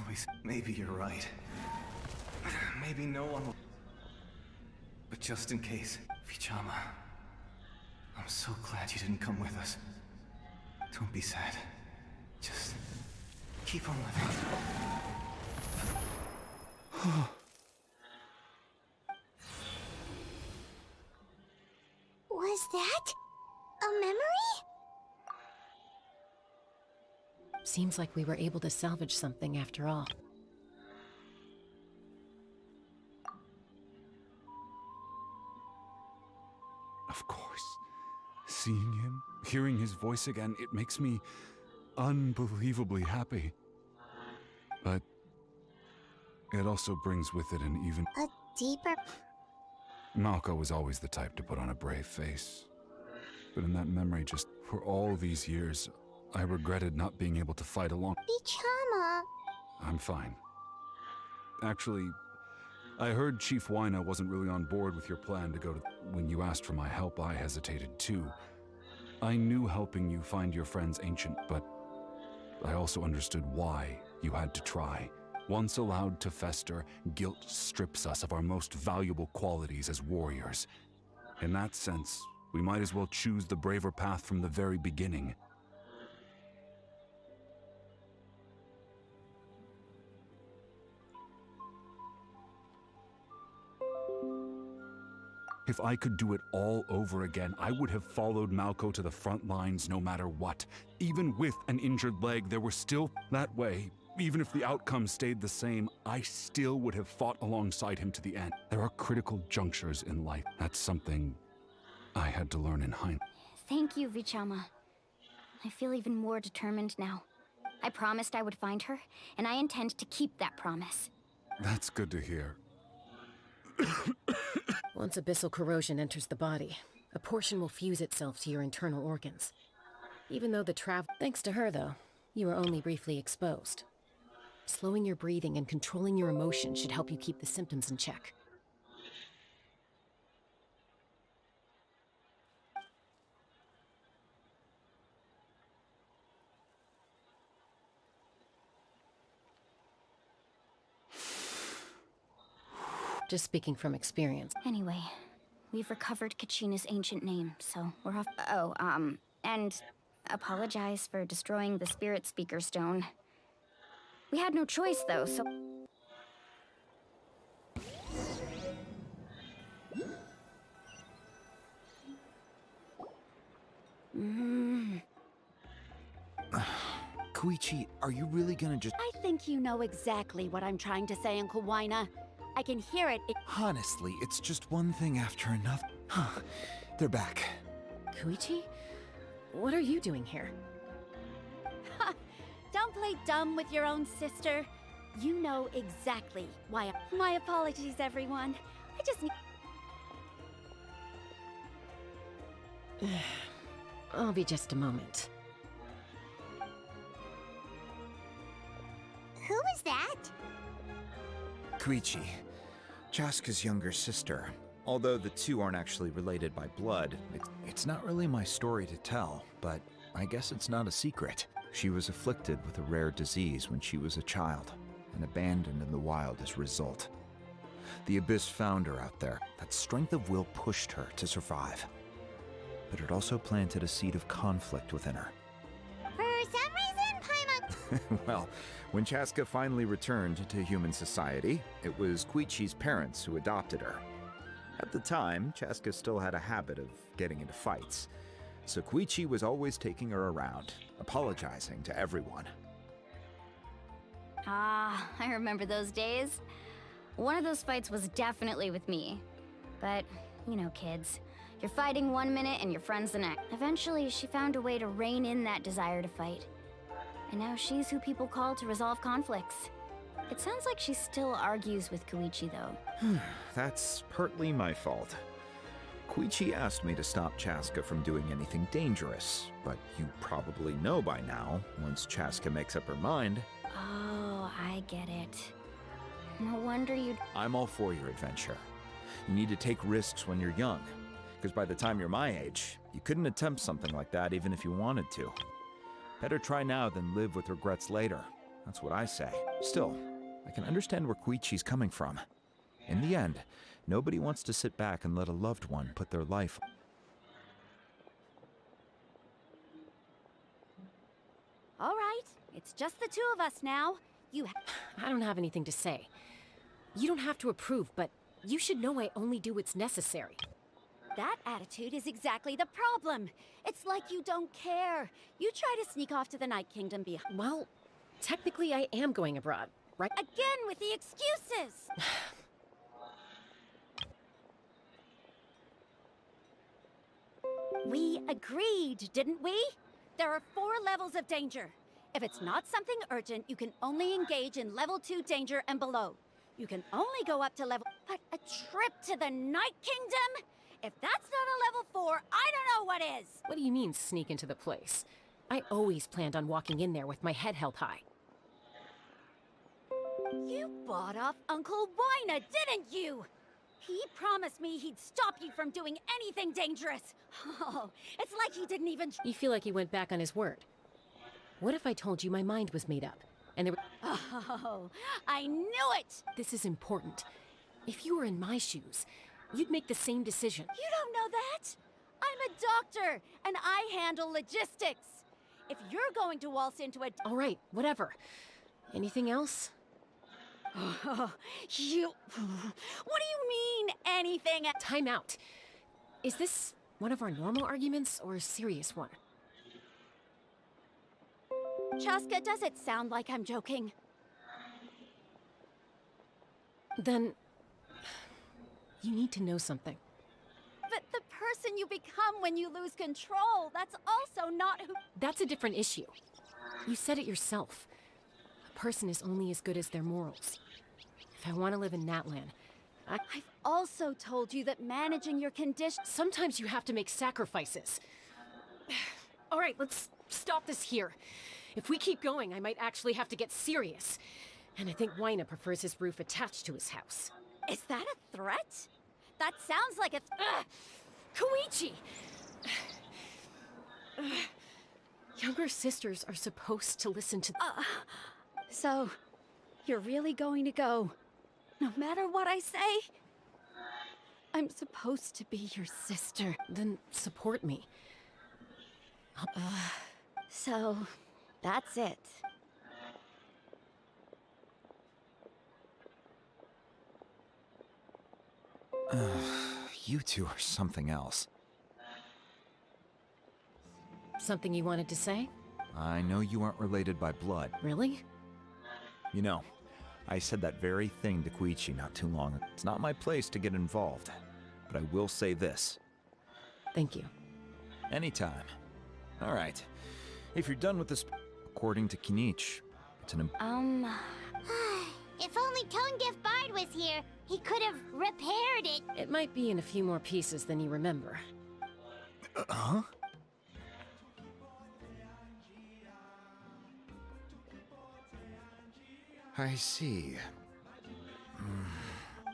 [SPEAKER 15] Always, maybe you're right. Maybe no one will... But just in case, Vichama, I'm so glad you didn't come with us. Don't be sad. Just keep on living.
[SPEAKER 2] Was that a memory?
[SPEAKER 10] Seems like we were able to salvage something after all.
[SPEAKER 13] Of course. Seeing him, hearing his voice again, it makes me unbelievably happy. But it also brings with it an even...
[SPEAKER 2] A deeper...
[SPEAKER 13] Malko was always the type to put on a brave face. But in that memory, just for all these years, I regretted not being able to fight along.
[SPEAKER 2] Vichama!
[SPEAKER 13] I'm fine. Actually, I heard Chief Wyna wasn't really on board with your plan to go to... When you asked for my help, I hesitated too. I knew helping you find your friend's ancient, but I also understood why you had to try. Once allowed to fester, guilt strips us of our most valuable qualities as warriors. In that sense, we might as well choose the braver path from the very beginning. If I could do it all over again, I would have followed Malko to the front lines no matter what. Even with an injured leg, there were still that way. Even if the outcome stayed the same, I still would have fought alongside him to the end. There are critical junctures in life. That's something I had to learn in hindsight.
[SPEAKER 3] Thank you, Vichama. I feel even more determined now. I promised I would find her, and I intend to keep that promise.
[SPEAKER 13] That's good to hear.
[SPEAKER 10] Once abyssal corrosion enters the body, a portion will fuse itself to your internal organs. Even though the Thanks to her, though, you were only briefly exposed. Slowing your breathing and controlling your emotions should help you keep the symptoms in check. Just speaking from experience.
[SPEAKER 3] Anyway, we've recovered Kachina's ancient name, so we're off. Oh, and apologize for destroying the Spirit Speaker Stone. We had no choice, though, so...
[SPEAKER 12] Koichi, are you really gonna just...
[SPEAKER 16] I think you know exactly what I'm trying to say, Uncle Wyna. I can hear it.
[SPEAKER 12] Honestly, it's just one thing after another. They're back.
[SPEAKER 10] Koichi? What are you doing here?
[SPEAKER 16] Don't play dumb with your own sister. You know exactly why. My apologies, everyone. I just need...
[SPEAKER 10] I'll be just a moment.
[SPEAKER 2] Who was that?
[SPEAKER 12] Koichi, Chaska's younger sister. Although the two aren't actually related by blood, it's not really my story to tell, but I guess it's not a secret. She was afflicted with a rare disease when she was a child, and abandoned in the wild as a result. The Abyss found her out there. That strength of will pushed her to survive. But it also planted a seed of conflict within her.
[SPEAKER 2] For some reason, Paimon...
[SPEAKER 12] Well, when Chaska finally returned to human society, it was Koichi's parents who adopted her. At the time, Chaska still had a habit of getting into fights, so Koichi was always taking her around, apologizing to everyone.
[SPEAKER 3] Ah, I remember those days. One of those fights was definitely with me. But, you know, kids. You're fighting one minute and your friend's the next. Eventually, she found a way to rein in that desire to fight. And now she's who people call to resolve conflicts. It sounds like she still argues with Koichi, though.
[SPEAKER 12] That's partly my fault. Koichi asked me to stop Chaska from doing anything dangerous, but you probably know by now, once Chaska makes up her mind.
[SPEAKER 3] Oh, I get it. No wonder you'd...
[SPEAKER 12] I'm all for your adventure. You need to take risks when you're young, because by the time you're my age, you couldn't attempt something like that even if you wanted to. Better try now than live with regrets later. That's what I say. Still, I can understand where Koichi's coming from. In the end, nobody wants to sit back and let a loved one put their life.
[SPEAKER 16] All right, it's just the two of us now.
[SPEAKER 10] I don't have anything to say. You don't have to approve, but you should know I only do what's necessary.
[SPEAKER 16] That attitude is exactly the problem. It's like you don't care. You try to sneak off to the Night Kingdom behind.
[SPEAKER 10] Well, technically I am going abroad, right?
[SPEAKER 16] Again with the excuses! We agreed, didn't we? There are 4 levels of danger. If it's not something urgent, you can only engage in level 2 danger and below. You can only go up to level... But a trip to the Night Kingdom? If that's not a level 4, I don't know what is!
[SPEAKER 10] What do you mean, sneak into the place? I always planned on walking in there with my head held high.
[SPEAKER 16] You bought off Uncle Wina, didn't you? He promised me he'd stop you from doing anything dangerous. Oh, it's like he didn't even...
[SPEAKER 10] You feel like he went back on his word. What if I told you my mind was made up, and there were...
[SPEAKER 16] Oh, I knew it!
[SPEAKER 10] This is important. If you were in my shoes, you'd make the same decision.
[SPEAKER 16] You don't know that? I'm a doctor, and I handle logistics. If you're going to waltz into a...
[SPEAKER 10] All right, whatever. Anything else?
[SPEAKER 16] Oh, you... What do you mean, anything?
[SPEAKER 10] Time out. Is this one of our normal arguments, or a serious one?
[SPEAKER 16] Chaska, does it sound like I'm joking?
[SPEAKER 10] Then... you need to know something.
[SPEAKER 16] But the person you become when you lose control, that's also not who...
[SPEAKER 10] That's a different issue. You said it yourself. A person is only as good as their morals. If I want to live in Natlan, I've
[SPEAKER 16] also told you that managing your condition...
[SPEAKER 10] Sometimes you have to make sacrifices. All right, let's stop this here. If we keep going, I might actually have to get serious. And I think Wina prefers his roof attached to his house.
[SPEAKER 16] Is that a threat? That sounds like a...
[SPEAKER 10] Koichi! Younger sisters are supposed to listen to...
[SPEAKER 16] So, you're really going to go, no matter what I say? I'm supposed to be your sister.
[SPEAKER 10] Then support me.
[SPEAKER 16] So, that's it.
[SPEAKER 12] You two are something else.
[SPEAKER 10] Something you wanted to say?
[SPEAKER 12] I know you aren't related by blood.
[SPEAKER 10] Really?
[SPEAKER 12] You know, I said that very thing to Koichi not too long ago. It's not my place to get involved, but I will say this.
[SPEAKER 10] Thank you.
[SPEAKER 12] Anytime. All right. If you're done with this, according to Kinich, it's an...
[SPEAKER 2] If only Tonegif Bard was here, he could have repaired it.
[SPEAKER 10] It might be in a few more pieces than you remember.
[SPEAKER 12] Huh? I see.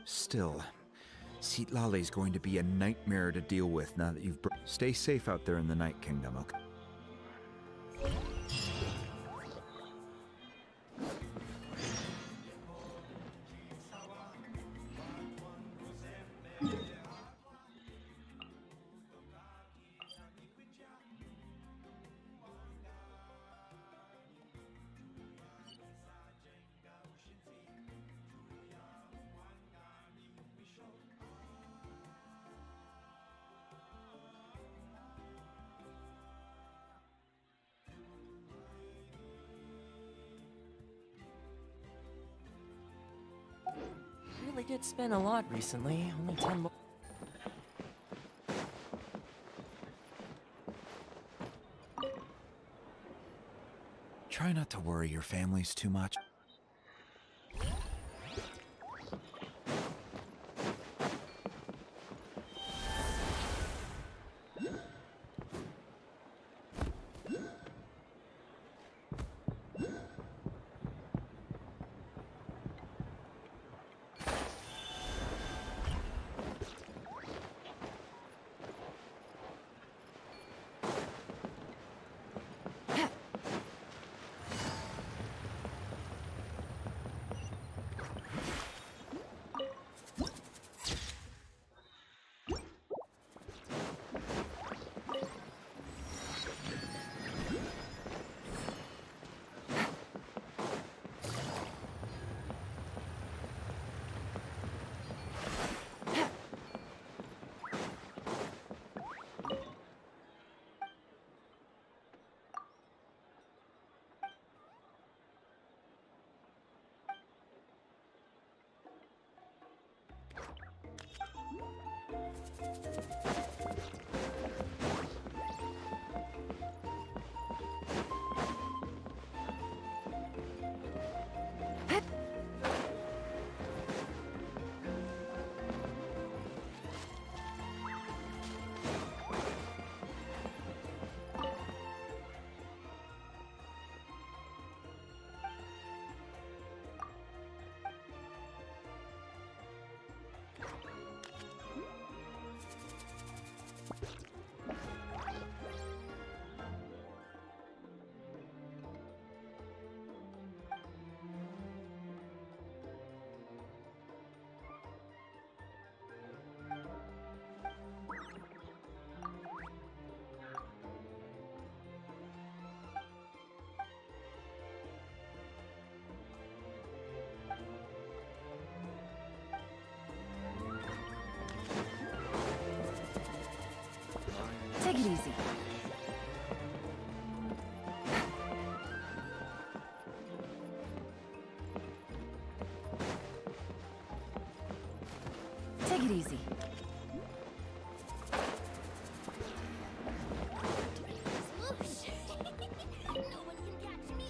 [SPEAKER 12] Still, Citlali's going to be a nightmare to deal with now that you've... Stay safe out there in the Night Kingdom, okay?
[SPEAKER 14] Really did spend a lot recently. Only 10 more.
[SPEAKER 12] Try not to worry your families too much.
[SPEAKER 1] Take it easy. Take it easy.
[SPEAKER 2] No one can catch me.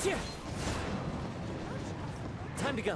[SPEAKER 17] Time to go.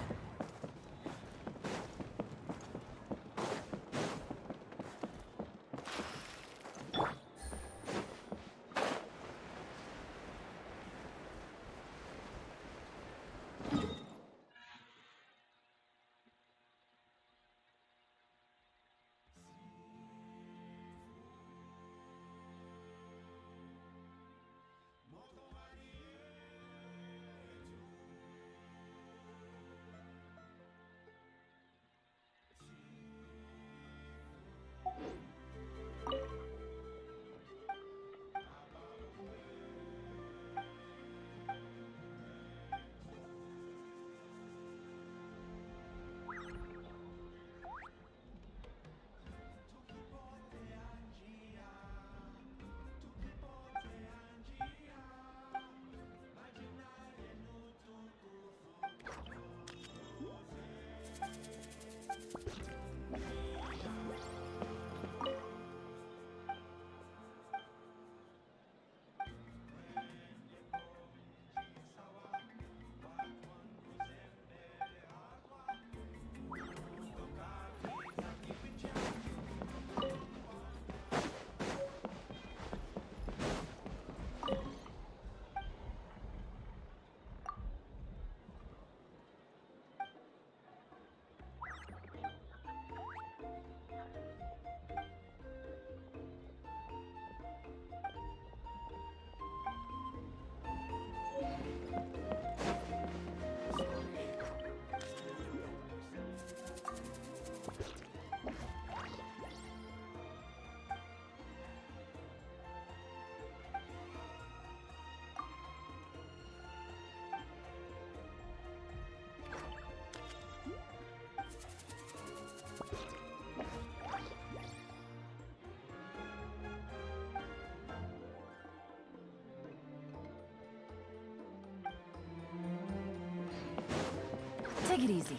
[SPEAKER 1] Take it easy.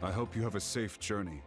[SPEAKER 13] I hope you have a safe journey.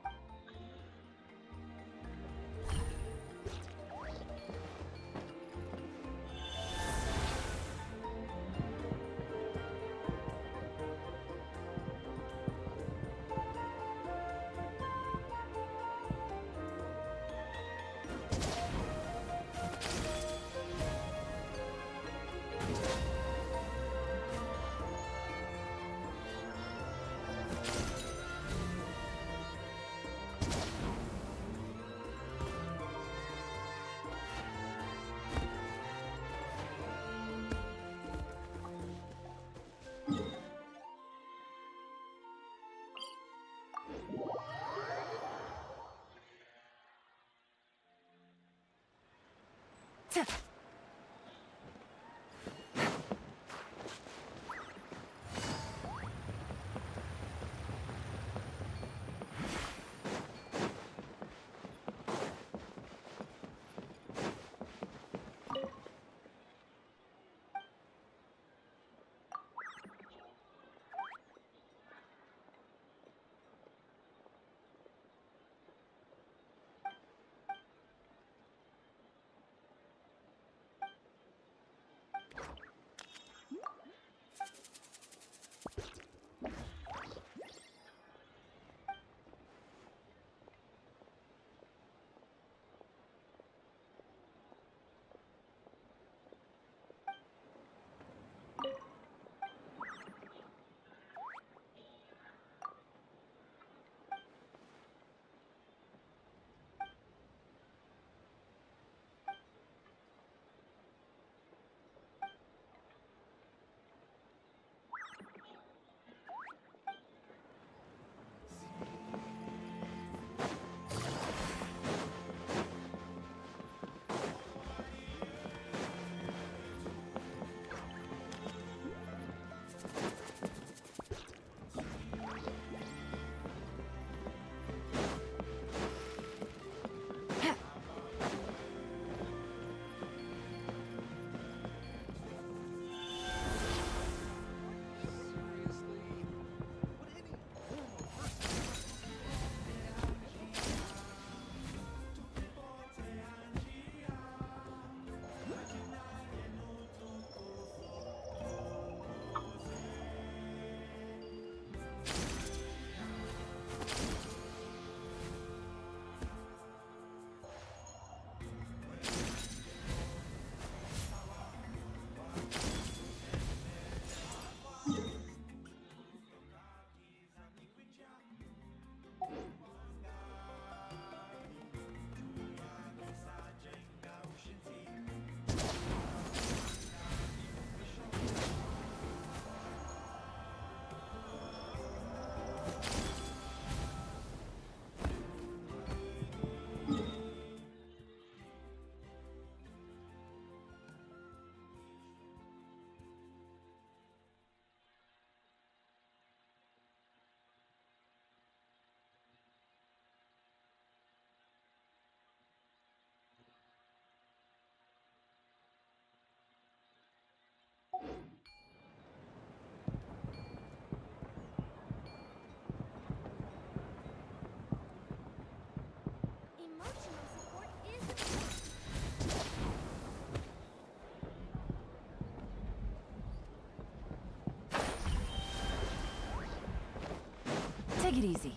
[SPEAKER 1] it easy.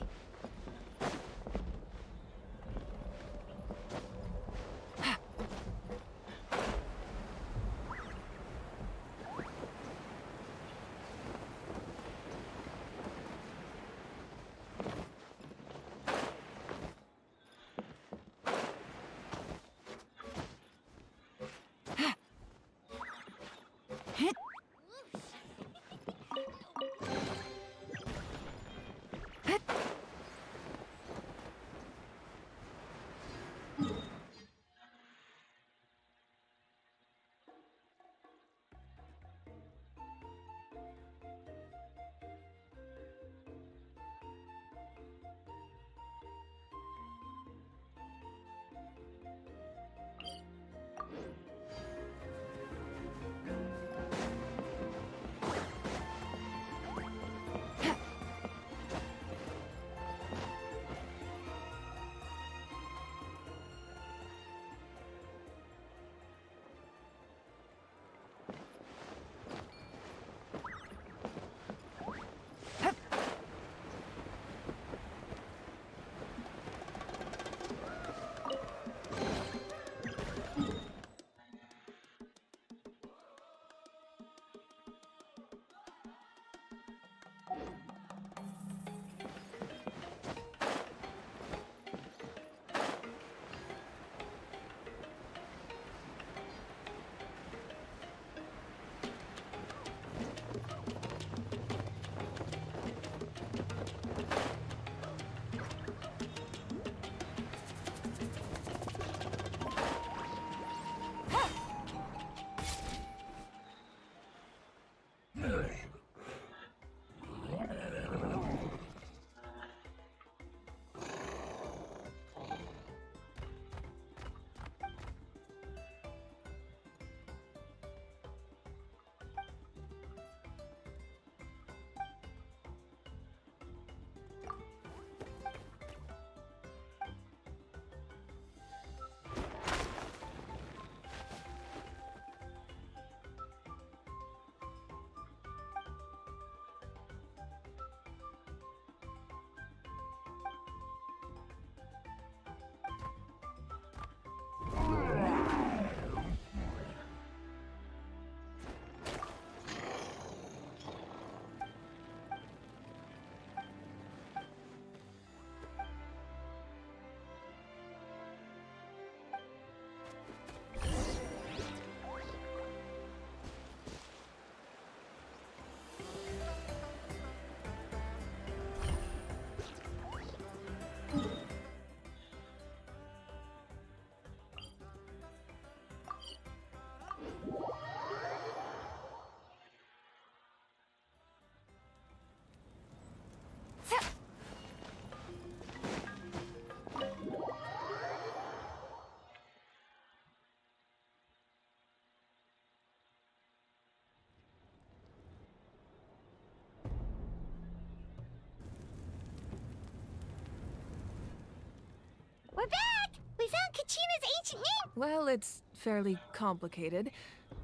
[SPEAKER 2] We're back! We found Kachina's ancient name!
[SPEAKER 6] Well, it's fairly complicated.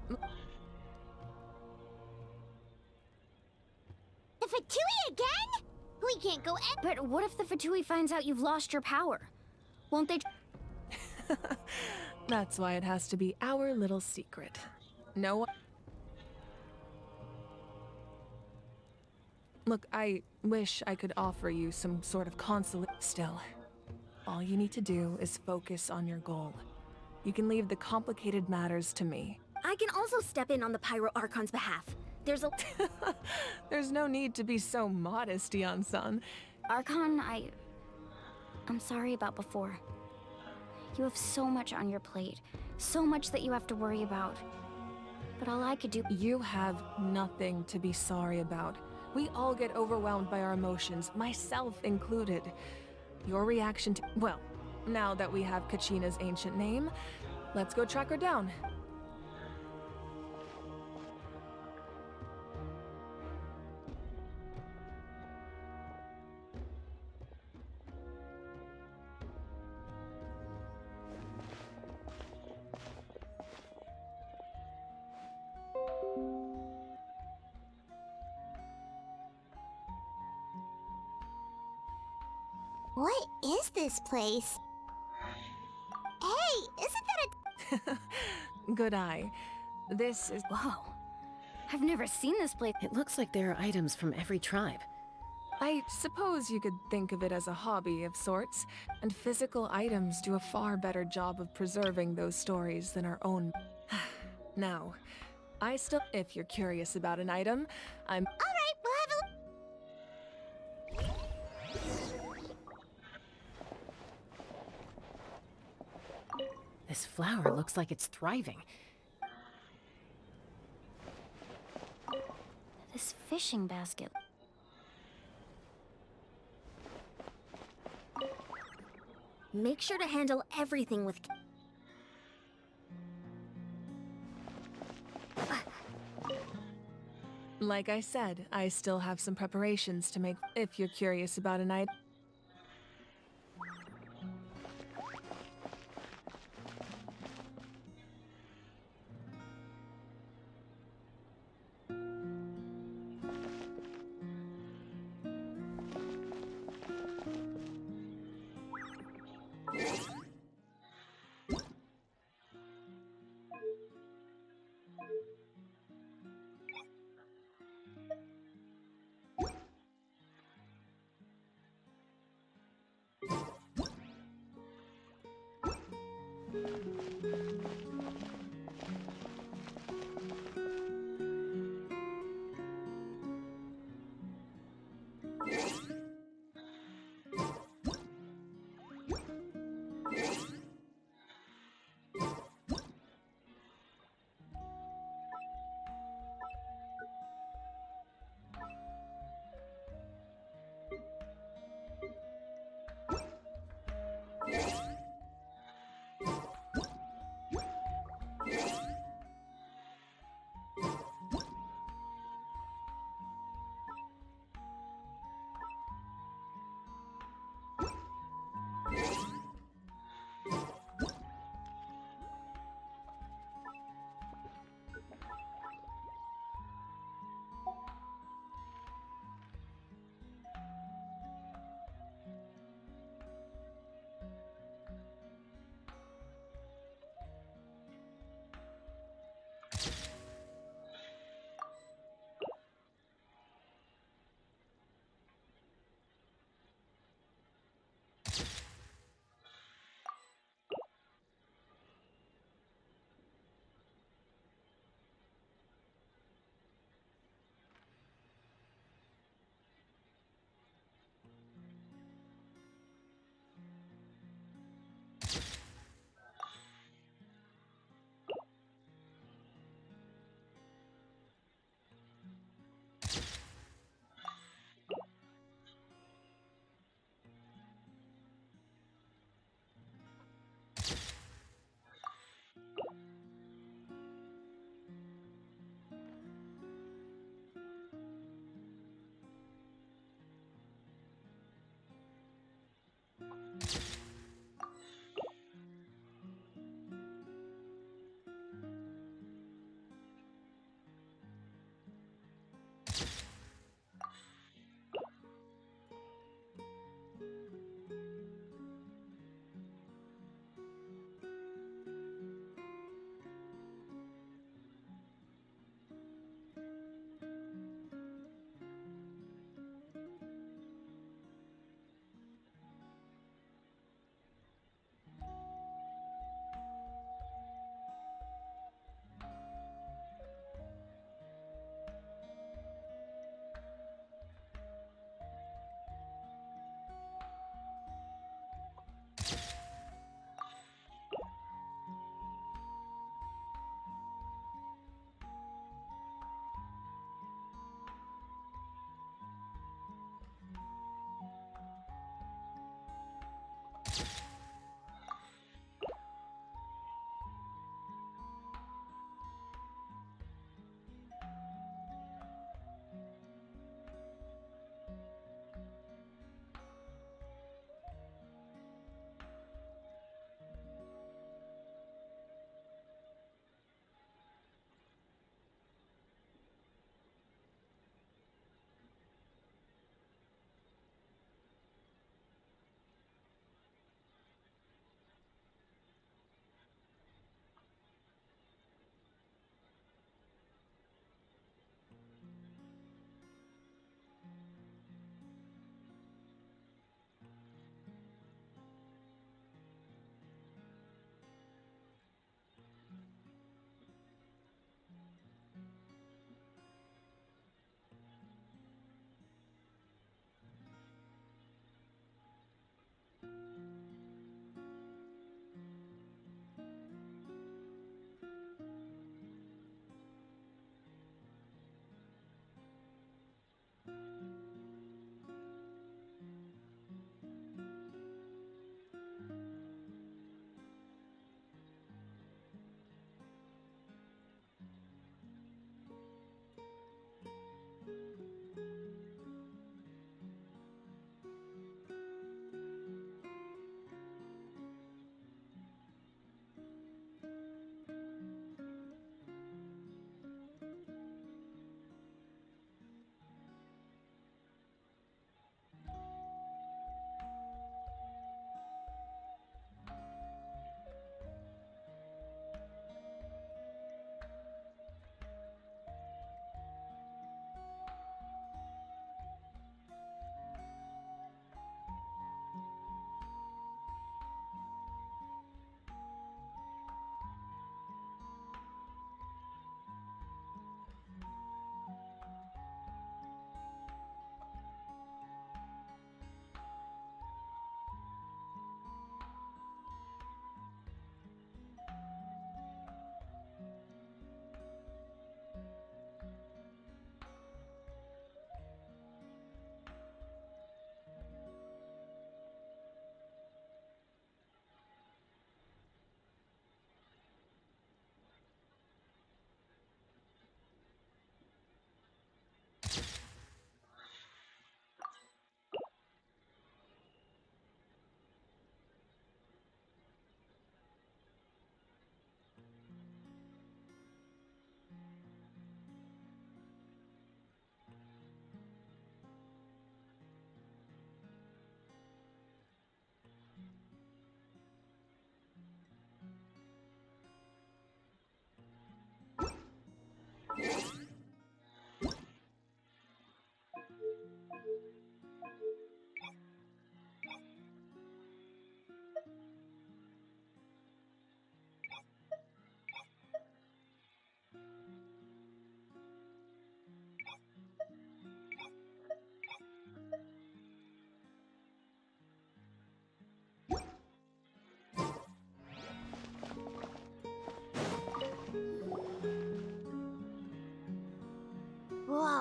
[SPEAKER 2] The Fatui again? We can't go
[SPEAKER 3] But what if the Fatui finds out you've lost your power? Won't they...
[SPEAKER 6] That's why it has to be our little secret. No one... Look, I wish I could offer you some sort of consolation. Still, all you need to do is focus on your goal. You can leave the complicated matters to me.
[SPEAKER 3] I can also step in on the Pyro Archon's behalf. There's a...
[SPEAKER 6] There's no need to be so modest, Yan-san.
[SPEAKER 3] Archon, I'm sorry about before. You have so much on your plate. So much that you have to worry about. But all I could do...
[SPEAKER 6] You have nothing to be sorry about. We all get overwhelmed by our emotions, myself included. Your reaction to... Well, now that we have Kachina's ancient name, let's go track her down.
[SPEAKER 2] is this place? Hey, isn't that a...
[SPEAKER 6] Good eye. This is...
[SPEAKER 3] Whoa. I've never seen this place.
[SPEAKER 10] It looks like there are items from every tribe.
[SPEAKER 6] I suppose you could think of it as a hobby of sorts, and physical items do a far better job of preserving those stories than our own. Now, if you're curious about an item, I'm...
[SPEAKER 2] Alright, we'll have a...
[SPEAKER 10] This flower looks like it's thriving.
[SPEAKER 3] This fishing basket.
[SPEAKER 16] Make sure to handle everything with...
[SPEAKER 6] Like I said, I still have some preparations to make if you're curious about an item.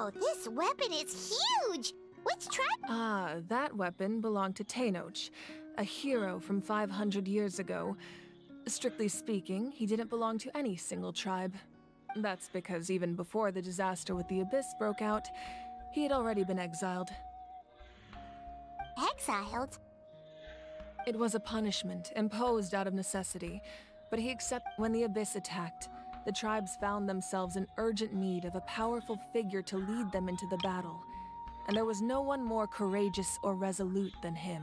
[SPEAKER 2] Whoa, this weapon is huge! Which tribe?
[SPEAKER 6] Ah, that weapon belonged to Tenoch, a hero from 500 years ago. Strictly speaking, he didn't belong to any single tribe. That's because even before the disaster with the Abyss broke out, he had already been exiled.
[SPEAKER 2] Exiled?
[SPEAKER 6] It was a punishment imposed out of necessity, but he accepted. When the Abyss attacked, the tribes found themselves in urgent need of a powerful figure to lead them into the battle, and there was no one more courageous or resolute than him.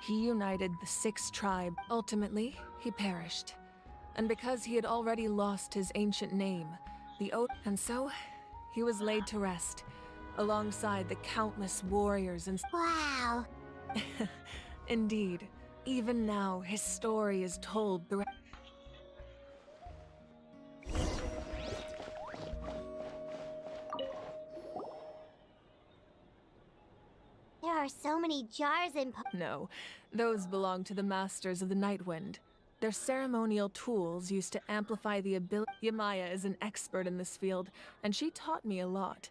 [SPEAKER 6] He united the 6 tribes. Ultimately, he perished. And because he had already lost his ancient name, and so he was laid to rest, alongside the countless warriors and—
[SPEAKER 2] Wow!
[SPEAKER 6] Indeed. Even now, his story is told through—
[SPEAKER 2] There are so many jars in—
[SPEAKER 6] No, those belong to the Masters of the Nightwind. They're ceremonial tools used to amplify the ability. Yamaya is an expert in this field, and she taught me a lot.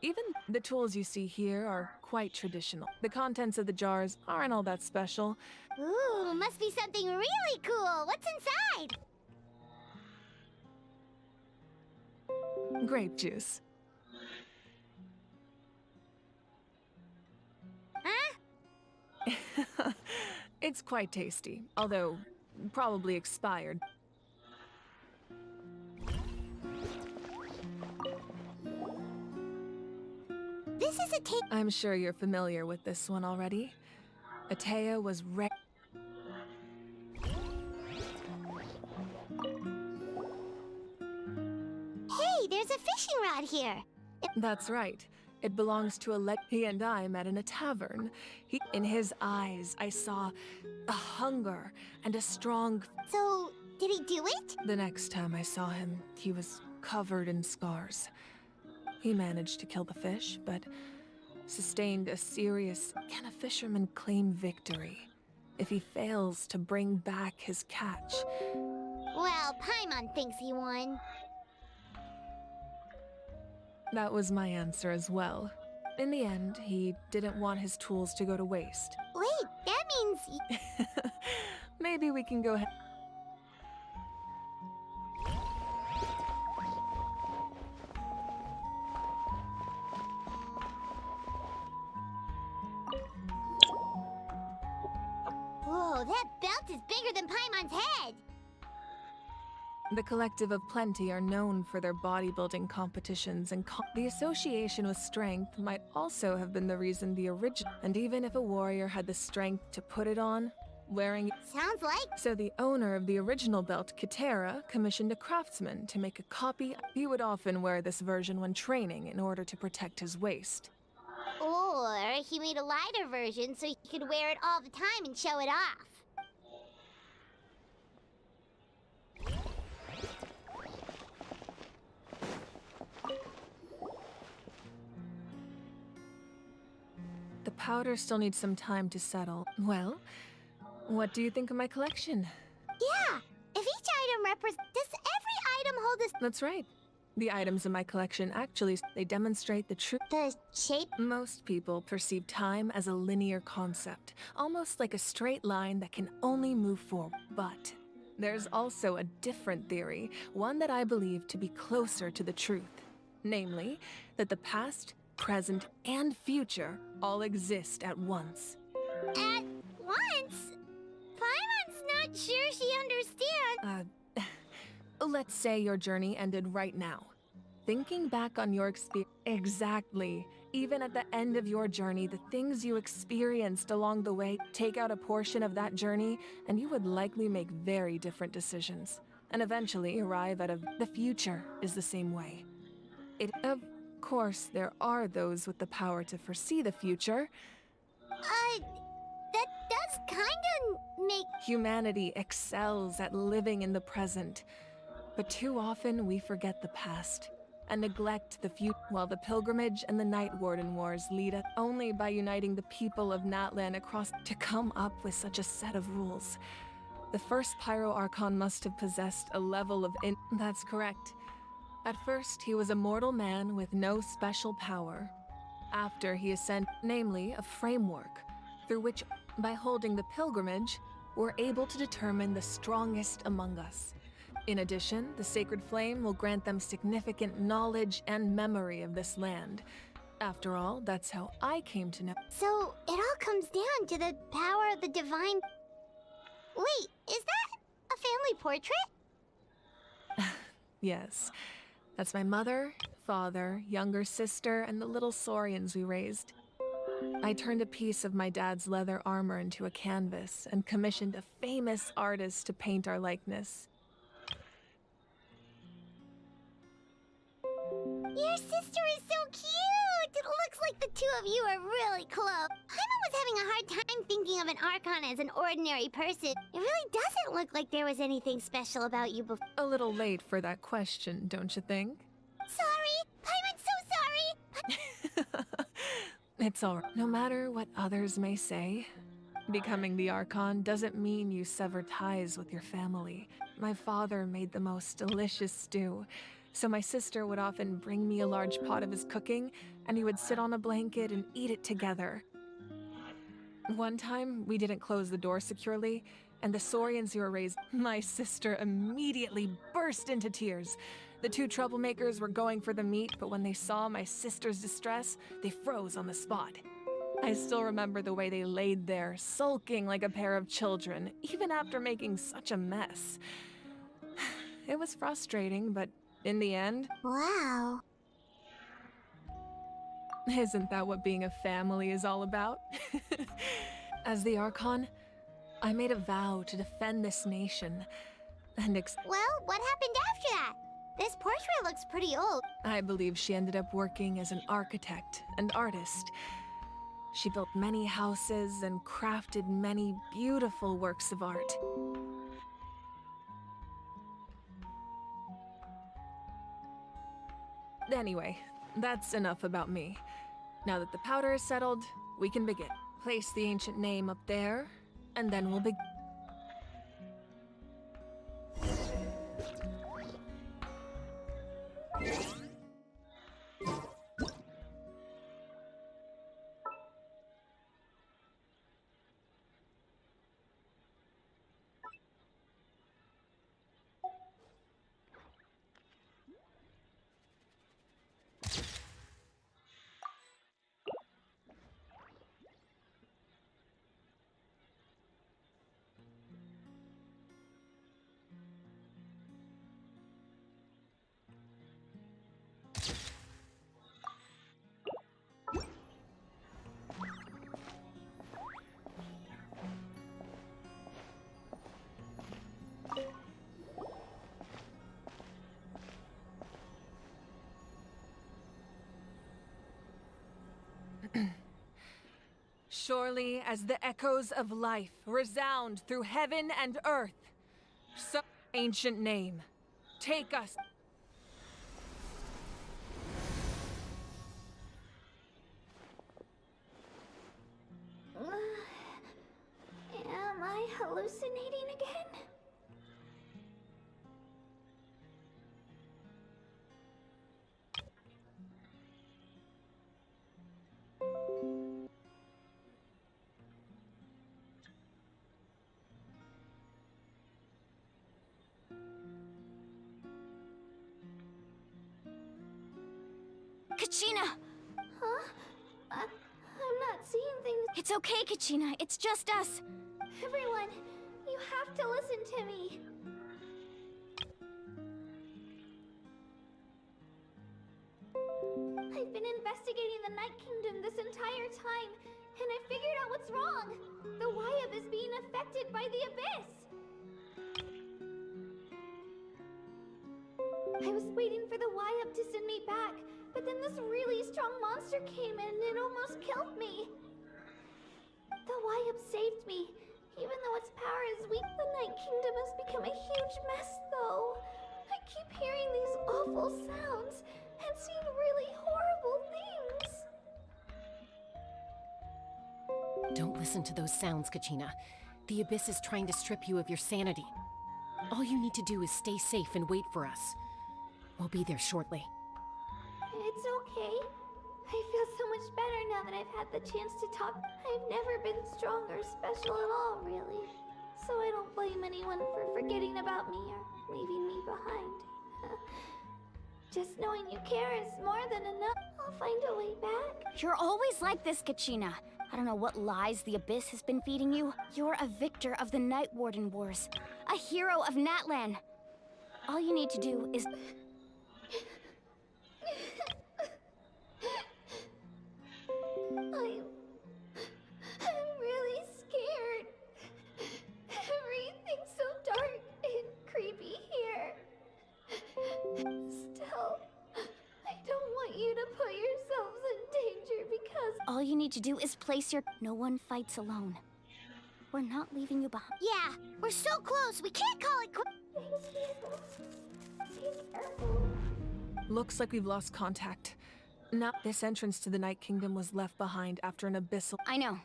[SPEAKER 6] Even the tools you see here are quite traditional. The contents of the jars aren't all that special.
[SPEAKER 2] Ooh, must be something really cool! What's inside?
[SPEAKER 6] Grape juice.
[SPEAKER 2] Huh?
[SPEAKER 6] It's quite tasty, although probably expired.
[SPEAKER 2] This is a tape.
[SPEAKER 6] I'm sure you're familiar with this one already. Atea was
[SPEAKER 2] Hey, there's a fishing rod here.
[SPEAKER 6] That's right. It belongs to a he and I met in a tavern. In his eyes, I saw a hunger and a strong—
[SPEAKER 2] So, did he do it?
[SPEAKER 6] The next time I saw him, he was covered in scars. He managed to kill the fish, but sustained a serious— Can a fisherman claim victory if he fails to bring back his catch?
[SPEAKER 2] Well, Paimon thinks he won.
[SPEAKER 6] That was my answer as well. In the end, he didn't want his tools to go to waste.
[SPEAKER 2] Wait, that means—
[SPEAKER 6] Maybe we can go ahead.
[SPEAKER 2] Whoa, that belt is bigger than Paimon's head!
[SPEAKER 6] The Collective of Plenty are known for their bodybuilding competitions, and the association with strength might also have been the reason the original— And even if a warrior had the strength to put it on, wearing—
[SPEAKER 2] Sounds like—
[SPEAKER 6] So the owner of the original belt, Kitera, commissioned a craftsman to make a copy. He would often wear this version when training in order to protect his waist.
[SPEAKER 2] Or he made a lighter version so he could wear it all the time and show it off.
[SPEAKER 6] The powder still needs some time to settle. Well, what do you think of my collection?
[SPEAKER 2] Yeah! If each item represents— Does every item hold a—
[SPEAKER 6] That's right. The items in my collection actually, they demonstrate the true—
[SPEAKER 2] The shape—
[SPEAKER 6] Most people perceive time as a linear concept, almost like a straight line that can only move forward. But there's also a different theory, one that I believe to be closer to the truth. Namely, that the past, present, and future all exist at once.
[SPEAKER 2] At once? Paimon's not sure she understands.
[SPEAKER 6] Let's say your journey ended right now. Thinking back on your experience— Exactly. Even at the end of your journey, the things you experienced along the way, take out a portion of that journey, and you would likely make very different decisions, and eventually arrive at the future is the same way. Of course, there are those with the power to foresee the future.
[SPEAKER 2] That does kinda make—
[SPEAKER 6] Humanity excels at living in the present, but too often we forget the past and neglect the future, while the pilgrimage and the Night Warden Wars lead us only by uniting the people of Natlan across to come up with such a set of rules. The first Pyro Archon must have possessed a level of That's correct. At first, he was a mortal man with no special power. After he ascended, namely a framework, through which, by holding the pilgrimage, we're able to determine the strongest among us. In addition, the sacred flame will grant them significant knowledge and memory of this land. After all, that's how I came to know.
[SPEAKER 2] So, it all comes down to the power of the divine... Wait, is that a family portrait?
[SPEAKER 6] Yes. That's my mother, father, younger sister, and the little saurians we raised. I turned a piece of my dad's leather armor into a canvas and commissioned a famous artist to paint our likeness.
[SPEAKER 2] Your sister is so cute! It looks like the two of you are really close. Paimon was having a hard time thinking of an Archon as an ordinary person. It really doesn't look like there was anything special about you before.
[SPEAKER 6] A little late for that question, don't you think?
[SPEAKER 2] Sorry! Paimon's so sorry!
[SPEAKER 6] It's alright. No matter what others may say, becoming the Archon doesn't mean you sever ties with your family. My father made the most delicious stew, so my sister would often bring me a large pot of his cooking, and he would sit on a blanket and eat it together. One time, we didn't close the door securely, and the saurians who were raised, my sister immediately burst into tears. The two troublemakers were going for the meat, but when they saw my sister's distress, they froze on the spot. I still remember the way they laid there, sulking like a pair of children, even after making such a mess. It was frustrating, but in the end...
[SPEAKER 2] Wow.
[SPEAKER 6] Isn't that what being a family is all about? As the Archon, I made a vow to defend this nation, and
[SPEAKER 2] well, what happened after that? This portrait looks pretty old.
[SPEAKER 6] I believe she ended up working as an architect and artist. She built many houses and crafted many beautiful works of art. Anyway, that's enough about me. Now that the powder is settled, we can begin. Place the ancient name up there, and then we'll begin. Surely as the echoes of life resound through heaven and earth, so ancient name, take us.
[SPEAKER 2] Am I hallucinating again?
[SPEAKER 3] Kachina!
[SPEAKER 2] Huh? I'm not seeing things.
[SPEAKER 3] It's okay, Kachina. It's just us.
[SPEAKER 2] Everyone, you have to listen to me. I've been investigating the Night Kingdom this entire time, and I figured out what's wrong. The Wyab is being affected by the Abyss. I was waiting for the Wyab to send me back, but then this really strong monster came in and it almost killed me. The Wyab saved me, even though its power is weak. The Night Kingdom has become a huge mess, though. I keep hearing these awful sounds and seeing really horrible things.
[SPEAKER 10] Don't listen to those sounds, Kachina. The Abyss is trying to strip you of your sanity. All you need to do is stay safe and wait for us. We'll be there shortly.
[SPEAKER 2] It's okay. I feel so much better now that I've had the chance to talk. I've never been strong or special at all, really. So I don't blame anyone for forgetting about me or leaving me behind. Just knowing you care is more than enough. I'll find a way back.
[SPEAKER 3] You're always like this, Kachina. I don't know what lies the Abyss has been feeding you. You're a victor of the Night Warden Wars. A hero of Natlan. All you need to do is...
[SPEAKER 2] I'm really scared. Everything's so dark and creepy here. Still, I don't want you to put yourselves in danger because...
[SPEAKER 3] All you need to do is place your... No one fights alone. We're not leaving you behind.
[SPEAKER 16] Yeah, we're so close, we can't call it quits.
[SPEAKER 2] Thank you. Be careful.
[SPEAKER 6] Looks like we've lost contact. Now, this entrance to the Night Kingdom was left behind after an abyssal...
[SPEAKER 3] I know.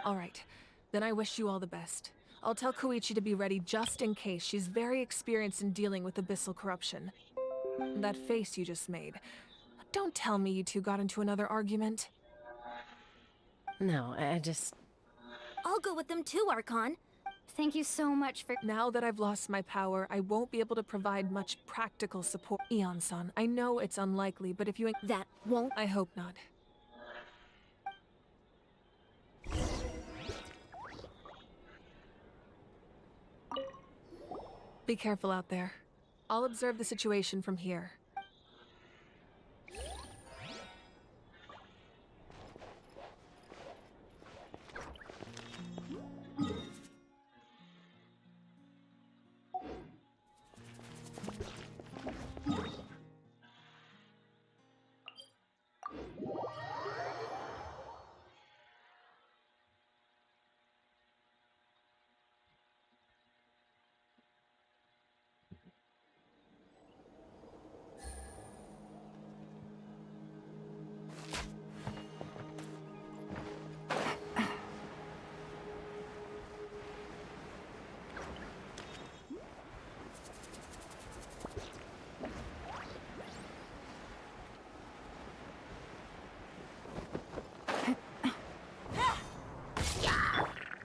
[SPEAKER 6] Alright, then I wish you all the best. I'll tell Koichi to be ready just in case. She's very experienced in dealing with abyssal corruption. That face you just made. Don't tell me you two got into another argument.
[SPEAKER 10] No, I just...
[SPEAKER 3] I'll go with them too, Archon. Thank you so much for...
[SPEAKER 6] Now that I've lost my power, I won't be able to provide much practical support. Eon-san, I know it's unlikely, but if you...
[SPEAKER 3] That won't...
[SPEAKER 6] I hope not. Be careful out there. I'll observe the situation from here.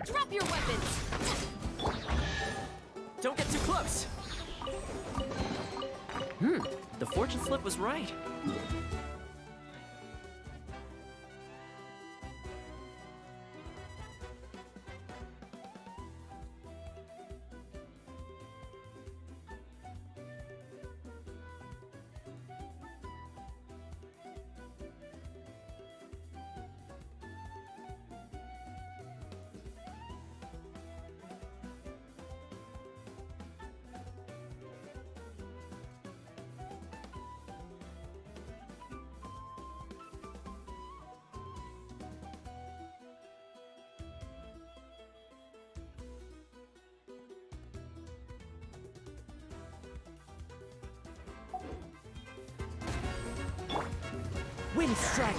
[SPEAKER 17] Drop your weapons! Don't get too close! The fortune slip was right. Wind strike!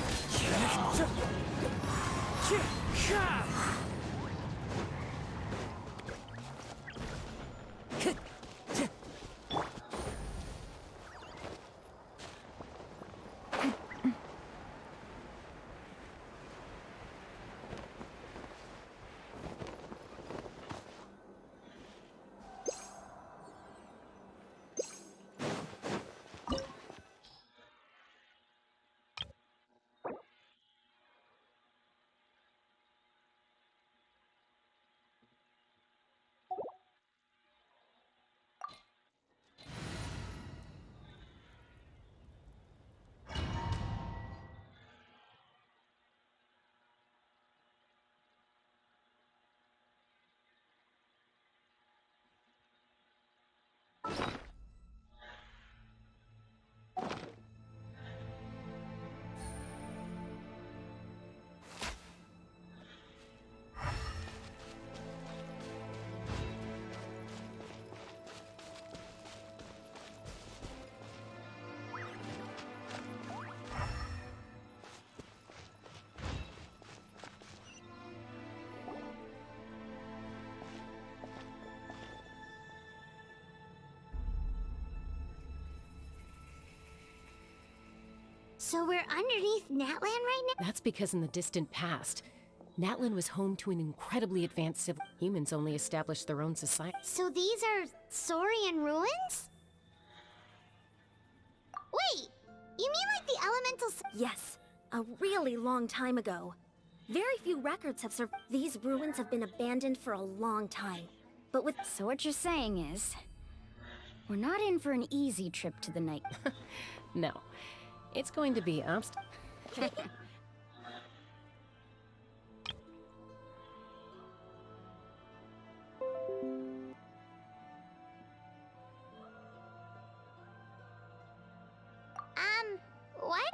[SPEAKER 2] So we're underneath Natlan right now?
[SPEAKER 10] That's because in the distant past, Natlan was home to an incredibly advanced civil. Humans only established their own society.
[SPEAKER 2] So these are Saurian ruins? Wait! You mean like the elementals?
[SPEAKER 18] Yes, a really long time ago. Very few records have survived. These ruins have been abandoned for a long time. But with—
[SPEAKER 3] So what you're saying is, we're not in for an easy trip to the night.
[SPEAKER 10] No. It's going to be
[SPEAKER 2] what?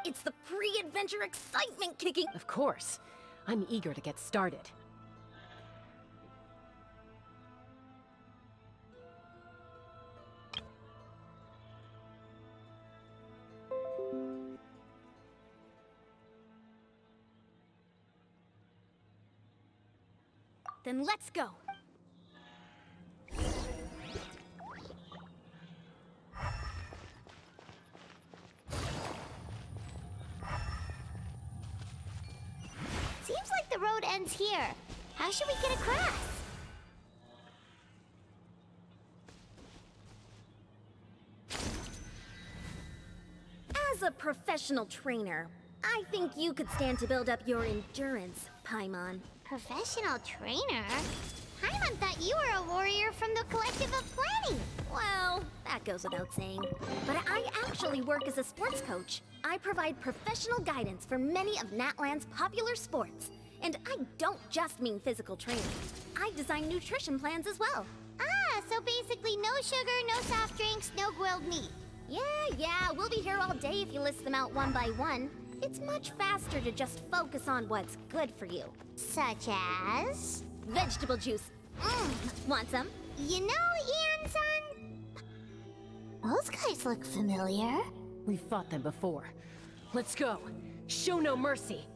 [SPEAKER 18] It's the pre-adventure excitement kicking.
[SPEAKER 10] Of course. I'm eager to get started.
[SPEAKER 18] Then let's go.
[SPEAKER 2] Seems like the road ends here. How should we get across?
[SPEAKER 18] As a professional trainer, I think you could stand to build up your endurance, Paimon.
[SPEAKER 2] Professional trainer? Paimon thought you were a warrior from the Collective of Planning.
[SPEAKER 18] Well, that goes without saying. But I actually work as a sports coach. I provide professional guidance for many of Natlan's popular sports. And I don't just mean physical training. I design nutrition plans as well.
[SPEAKER 2] Ah, so basically no sugar, no soft drinks, no grilled meat.
[SPEAKER 18] Yeah, we'll be here all day if you list them out one by one. It's much faster to just focus on what's good for you.
[SPEAKER 2] Such as?
[SPEAKER 18] Vegetable juice. Want some?
[SPEAKER 2] You know, Ian-san? Those guys look familiar.
[SPEAKER 10] We've fought them before. Let's go. Show no mercy.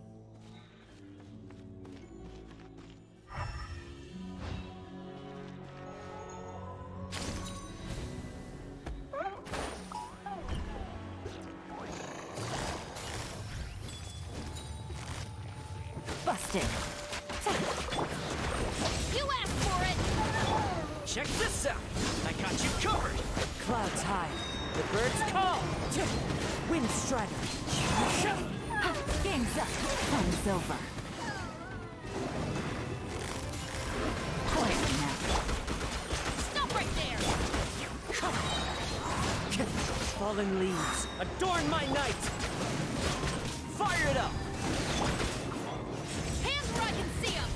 [SPEAKER 1] Busted.
[SPEAKER 17] You asked for it! Check this out! I got you covered!
[SPEAKER 1] Clouds high. The birds call. Wind strider. Game's up. Fun's over. Quiet now.
[SPEAKER 17] Stop right there! Fallen leaves, adorn my night! Fire it up! Hands where I can see 'em!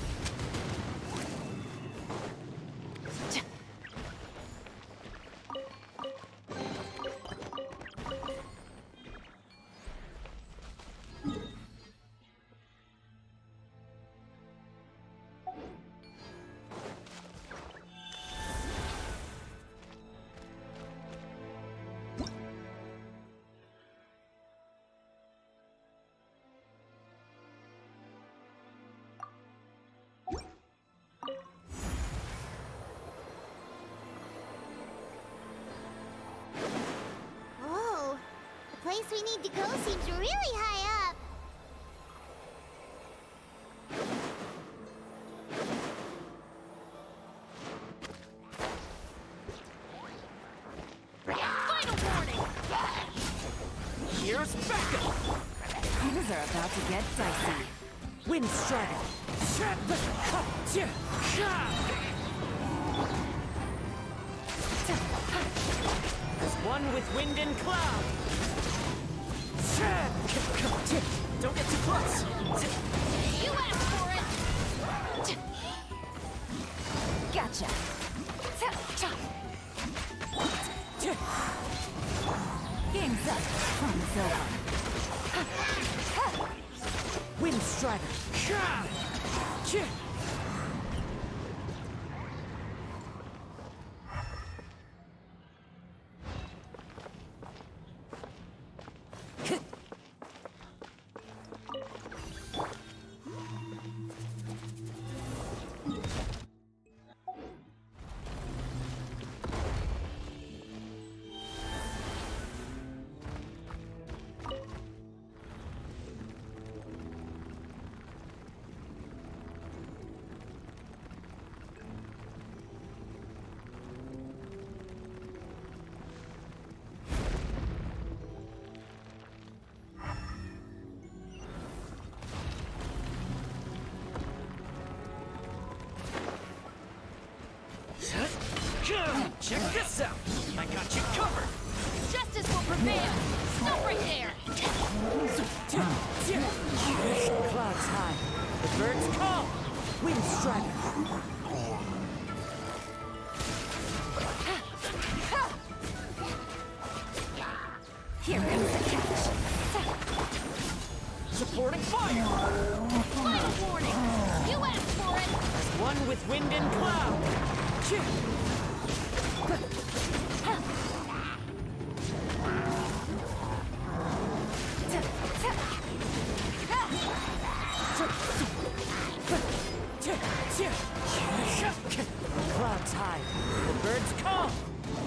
[SPEAKER 2] Whoa, the place we need to go seems really high up.
[SPEAKER 17] Final warning! Here's backup!
[SPEAKER 1] Things are about to get dicey. Wind strider.
[SPEAKER 17] There's one with wind and cloud! Don't get too close!
[SPEAKER 18] You asked for it!
[SPEAKER 1] Gotcha. Game's up. Fun's over. Wind strider.
[SPEAKER 17] Check this out! I got you covered!
[SPEAKER 3] Justice will prevail! Stop right there!
[SPEAKER 17] Clouds high. The birds call! Wind strider!
[SPEAKER 3] Here comes the catch!
[SPEAKER 17] Supporting fire!
[SPEAKER 3] Final warning! You asked for it!
[SPEAKER 17] As one with wind and cloud! Clouds high. The birds come!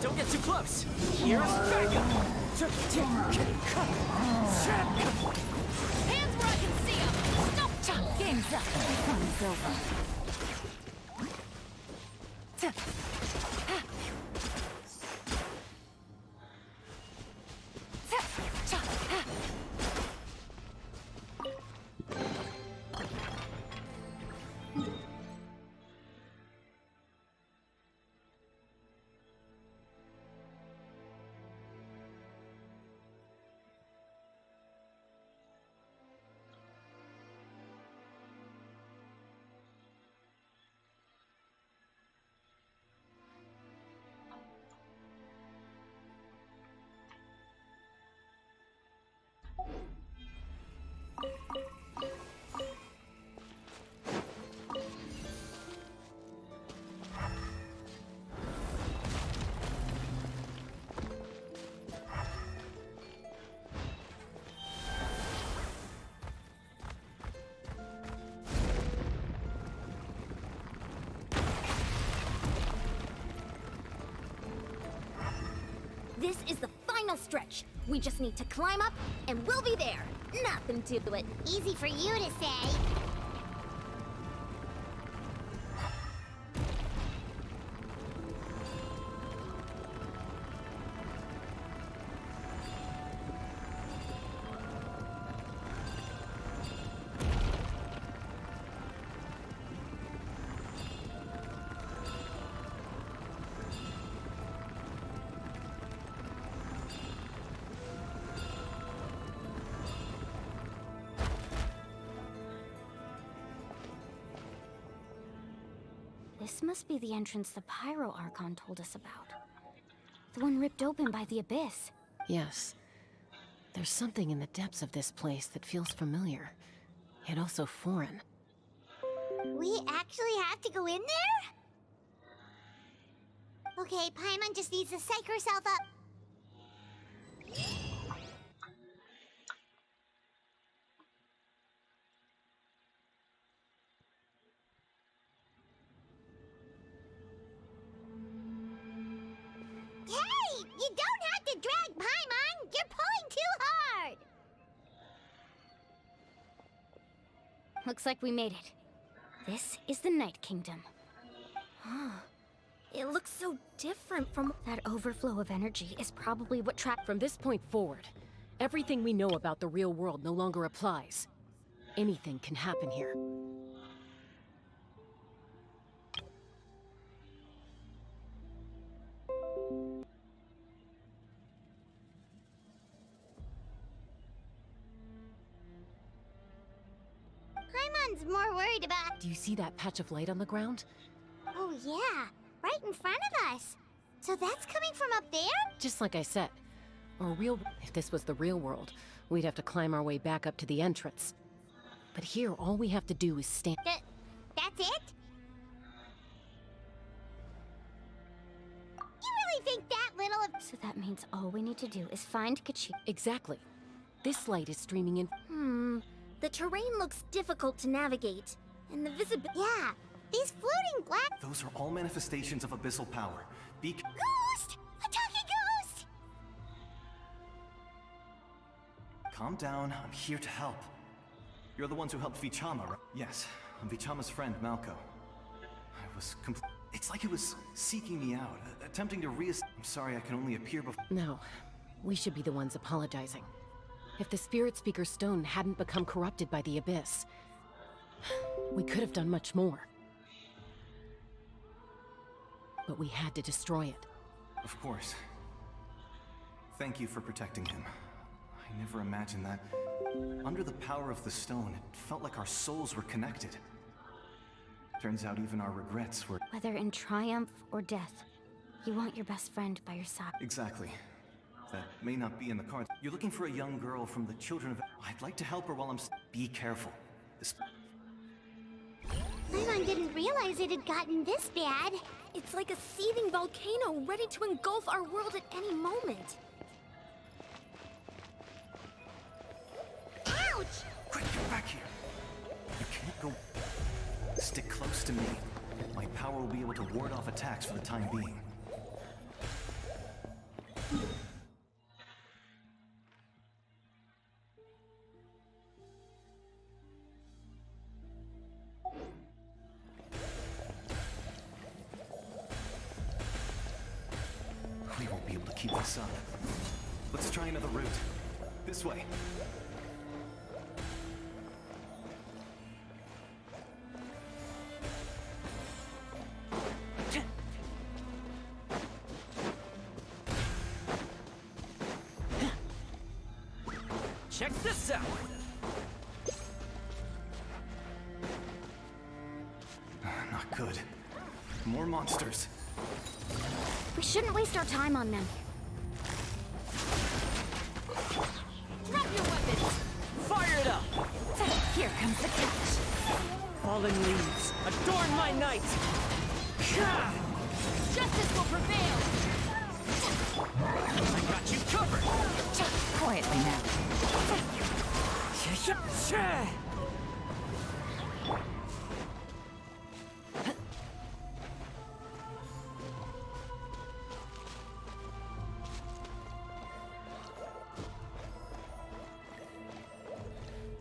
[SPEAKER 17] Don't get too close! Here's backup!
[SPEAKER 3] Hands where I can see them! Stop!
[SPEAKER 1] Game's up. Fun's over.
[SPEAKER 18] This is the final stretch. We just need to climb up, and we'll be there. Nothing to it. Easy for you to say.
[SPEAKER 3] This must be the entrance the Pyro Archon told us about. The one ripped open by the Abyss.
[SPEAKER 10] Yes. There's something in the depths of this place that feels familiar, yet also foreign.
[SPEAKER 18] We actually have to go in there? Okay, Paimon just needs to psych herself up. Hey! You don't have to drag Paimon! You're pulling too hard!
[SPEAKER 3] Looks like we made it. This is the Night Kingdom.
[SPEAKER 11] It looks so different from...
[SPEAKER 3] That overflow of energy is probably what trapped...
[SPEAKER 10] From this point forward, everything we know about the real world no longer applies. Anything can happen here.
[SPEAKER 18] Paimon's more worried about...
[SPEAKER 10] Do you see that patch of light on the ground?
[SPEAKER 18] Oh yeah, right in front of us. So that's coming from up there?
[SPEAKER 10] Just like I said, if this was the real world, we'd have to climb our way back up to the entrance. But here, all we have to do is stand...
[SPEAKER 18] That's it? You really think that little of...
[SPEAKER 3] So that means all we need to do is find Kachina.
[SPEAKER 10] Exactly. This light is streaming in...
[SPEAKER 18] The terrain looks difficult to navigate. And the visibility... Yeah, these floating black...
[SPEAKER 15] Those are all manifestations of abyssal power.
[SPEAKER 18] Ghost! A talking ghost!
[SPEAKER 15] Calm down, I'm here to help. You're the ones who helped Vichama, right? Yes, I'm Vichama's friend, Malco. I was It's like it was seeking me out, attempting to I'm sorry I can only appear before...
[SPEAKER 10] No, we should be the ones apologizing. If the Spirit Speaker Stone hadn't become corrupted by the Abyss, we could have done much more. but we had to destroy it.
[SPEAKER 15] Of course. Thank you for protecting him. I never imagined that. Under the power of the stone, it felt like our souls were connected. Turns out even our regrets were...
[SPEAKER 3] Whether in triumph or death, you want your best friend by your side.
[SPEAKER 15] Exactly. That may not be in the cards. You're looking for a young girl from the Children of... I'd like to help her while I'm... Be careful. This...
[SPEAKER 18] Paimon didn't realize it had gotten this bad. It's like a seething volcano ready to engulf our world at any moment. Ouch!
[SPEAKER 15] Quick, get back here. You can't go... Stick close to me. My power will be able to ward off attacks for the time being. We won't be able to keep this up. Let's try another route. This way.
[SPEAKER 17] Check this out!
[SPEAKER 15] Not good. More monsters.
[SPEAKER 3] We shouldn't waste our time on them.
[SPEAKER 17] Drop your weapons! Fire it up!
[SPEAKER 3] Here comes the catch.
[SPEAKER 17] Fallen leaves, adorn my night!
[SPEAKER 3] Justice will prevail!
[SPEAKER 17] I got you covered!
[SPEAKER 1] Quietly now.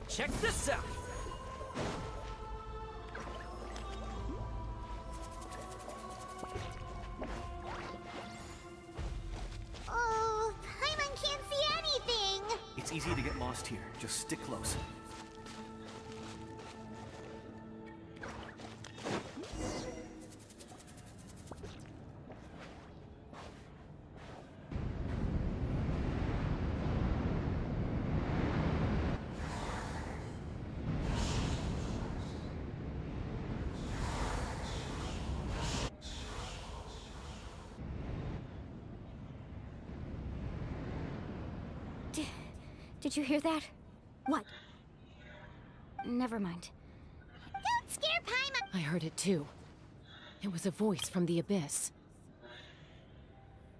[SPEAKER 17] Check this out!
[SPEAKER 18] Oh, Paimon can't see anything!
[SPEAKER 15] It's easy to get lost here. Just stick close.
[SPEAKER 3] Did you hear that?
[SPEAKER 18] What?
[SPEAKER 3] Never mind.
[SPEAKER 18] Don't scare Paimon!
[SPEAKER 10] I heard it too. It was a voice from the abyss.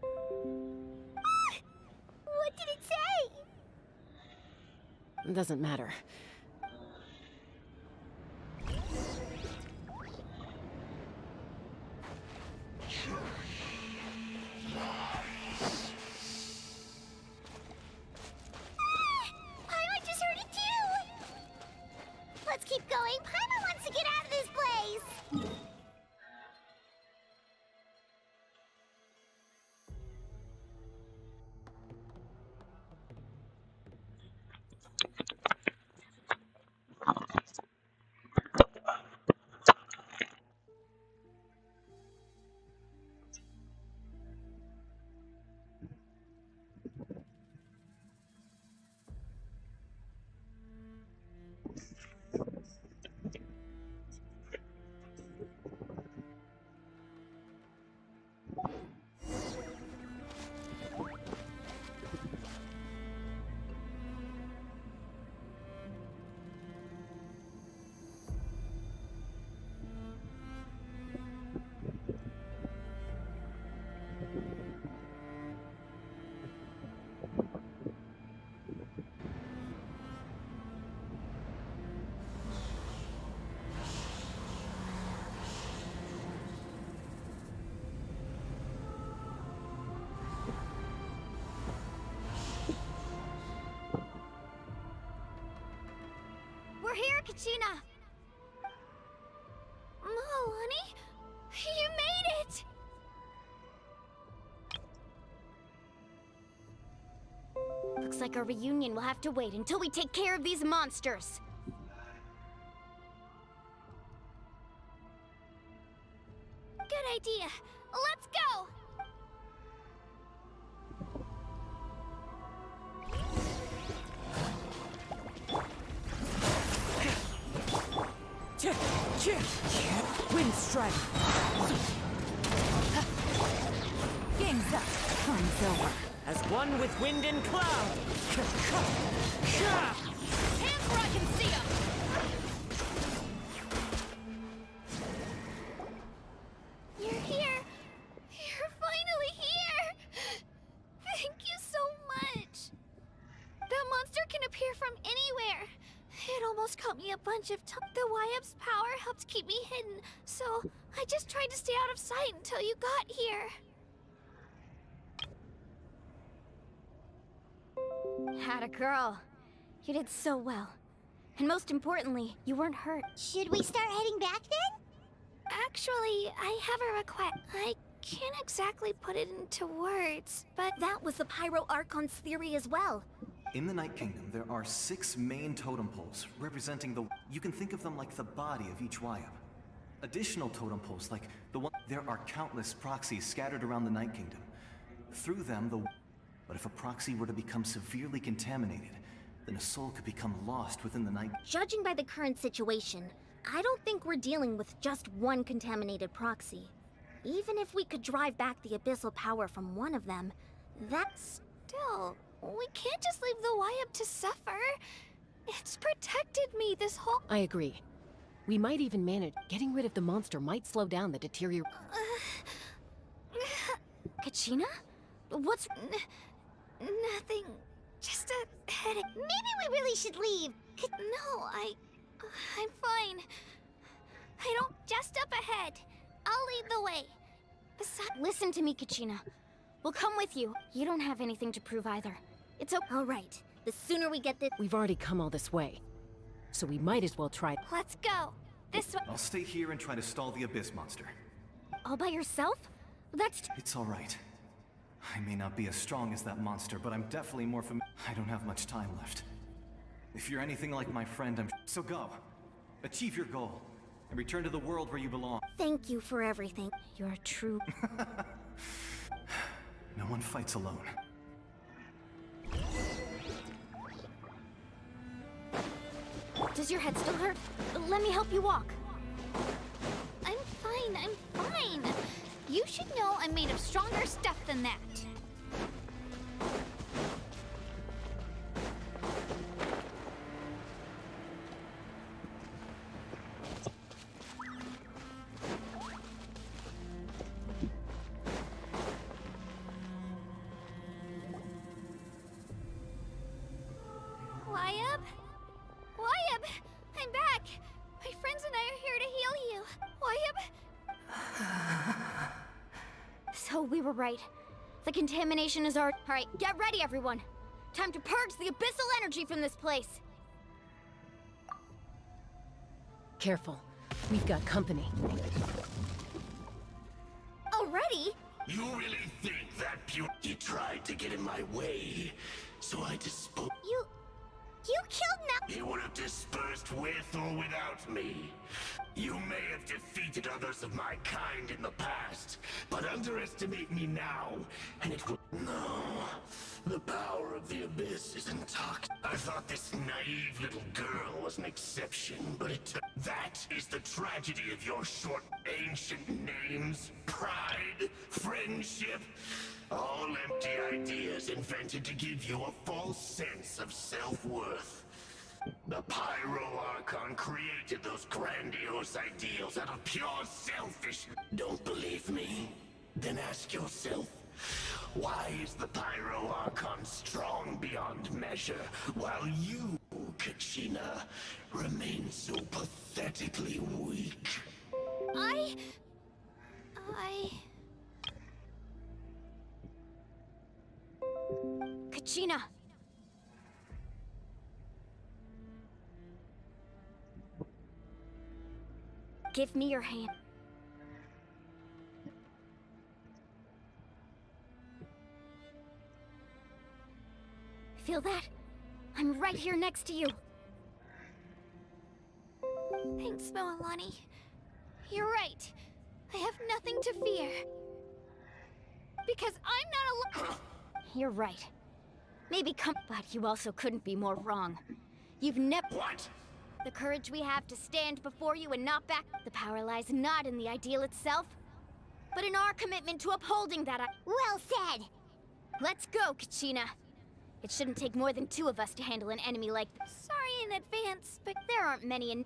[SPEAKER 18] What did it say?
[SPEAKER 10] Doesn't matter.
[SPEAKER 18] Paimon just heard it too! Let's keep going. Paimon wants to get out of this place! We're here, Kachina! Oh, honey? You made it!
[SPEAKER 3] Looks like our reunion will have to wait until we take care of these monsters.
[SPEAKER 18] Good idea.
[SPEAKER 2] Let's go!
[SPEAKER 1] Wind strike. Game's up. Time's over.
[SPEAKER 17] As one with wind and cloud.
[SPEAKER 2] Hands where I can see 'em! You're here! You're finally here! Thank you so much! That monster can appear from anywhere! It almost caught me a bunch of times. The YUP's power helped keep me hidden, so I just tried to stay out of sight until you got here.
[SPEAKER 3] Had a girl. You did so well. And most importantly, you weren't hurt.
[SPEAKER 18] Should we start heading back then?
[SPEAKER 2] Actually, I have a request. I can't exactly put it into words, but
[SPEAKER 18] That was the Pyro Archon's theory as well.
[SPEAKER 15] In the Night Kingdom, there are 6 main totem poles representing the... You can think of them like the body of each YUP. Additional totem poles, like the one... There are countless proxies scattered around the Night Kingdom. Through them, the... But if a proxy were to become severely contaminated, then a soul could become lost within the Night...
[SPEAKER 18] Judging by the current situation, I don't think we're dealing with just one contaminated proxy. Even if we could drive back the abyssal power from one of them, that's...
[SPEAKER 2] still, we can't just leave the YUP to suffer. It's protected me this whole...
[SPEAKER 10] I agree. We might even manage. Getting rid of the monster might slow down the deterioration.
[SPEAKER 3] Kachina? What's...
[SPEAKER 2] Nothing. Just a headache.
[SPEAKER 18] Maybe we really should leave.
[SPEAKER 2] No, I'm fine. I don't just up ahead. I'll lead the way. Besides...
[SPEAKER 3] Listen to me, Kachina. We'll come with you. You don't have anything to prove either. It's okay.
[SPEAKER 18] All right. The sooner we get this...
[SPEAKER 10] We've already come all this way, so we might as well try...
[SPEAKER 2] Let's go. This way.
[SPEAKER 15] I'll stay here and try to stall the Abyss monster.
[SPEAKER 3] All by yourself? That's...
[SPEAKER 15] It's all right. I may not be as strong as that monster, but I'm definitely more familiar. I don't have much time left. If you're anything like my friend, So go. Achieve your goal. And return to the world where you belong.
[SPEAKER 18] Thank you for everything.
[SPEAKER 3] You're true.
[SPEAKER 15] No one fights alone.
[SPEAKER 3] Does your head still hurt? Let me help you walk.
[SPEAKER 2] I'm fine. You should know I'm made of stronger stuff than that. YUP! I'm back! My friends and I are here to heal you. YUP!
[SPEAKER 3] So we were right. The contamination is already... Alright, get ready, everyone. Time to purge the abyssal energy from this place.
[SPEAKER 10] Careful. We've got company.
[SPEAKER 2] Already?
[SPEAKER 19] You really think that he tried to get in my way, so I disposed...
[SPEAKER 18] You killed Nat...
[SPEAKER 19] He would have dispersed with or without me. You may have defeated others of my kind in the past, but underestimate me now, and it will... No. The power of the Abyss is intoxicating. I thought this naive little girl was an exception, but that is the tragedy of your short ancient names. Pride, friendship, all empty ideas invented to give you a false sense of self-worth. The Pyro Archon created those grandiose ideals out of pure selfishness. Don't believe me? Then ask yourself, why is the Pyro Archon strong beyond measure, while you, Kachina, remain so pathetically weak?
[SPEAKER 3] Kachina! Give me your hand. Feel that? I'm right here next to you.
[SPEAKER 2] Thanks, Moalani. You're right. I have nothing to fear.
[SPEAKER 3] because I'm not alone. You're right. Maybe come, but you also couldn't be more wrong. You've never.
[SPEAKER 19] What?
[SPEAKER 3] The courage we have to stand before you and not back. The power lies not in the ideal itself, but in our commitment to upholding that.
[SPEAKER 18] Well said!
[SPEAKER 3] Let's go, Kachina. It shouldn't take more than 2 of us to handle an enemy like. Sorry in advance, but there aren't many in.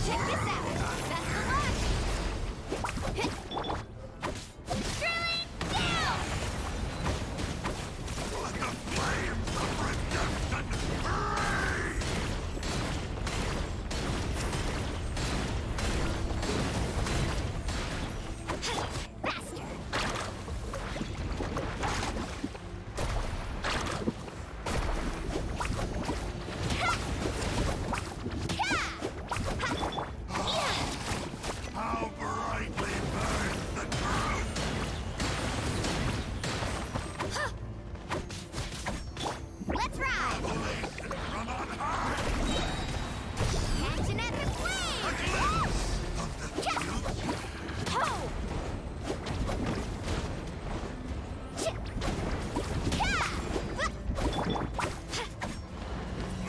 [SPEAKER 19] Check this out! That's the one!
[SPEAKER 3] Drilling down!
[SPEAKER 19] Let the flames of redemption burn!
[SPEAKER 3] Faster!
[SPEAKER 19] How brightly burns the truth!
[SPEAKER 3] Let's ride!
[SPEAKER 19] Revelation from on high!
[SPEAKER 3] Catching at the flame!
[SPEAKER 19] A glimpse of the future!
[SPEAKER 3] Ho!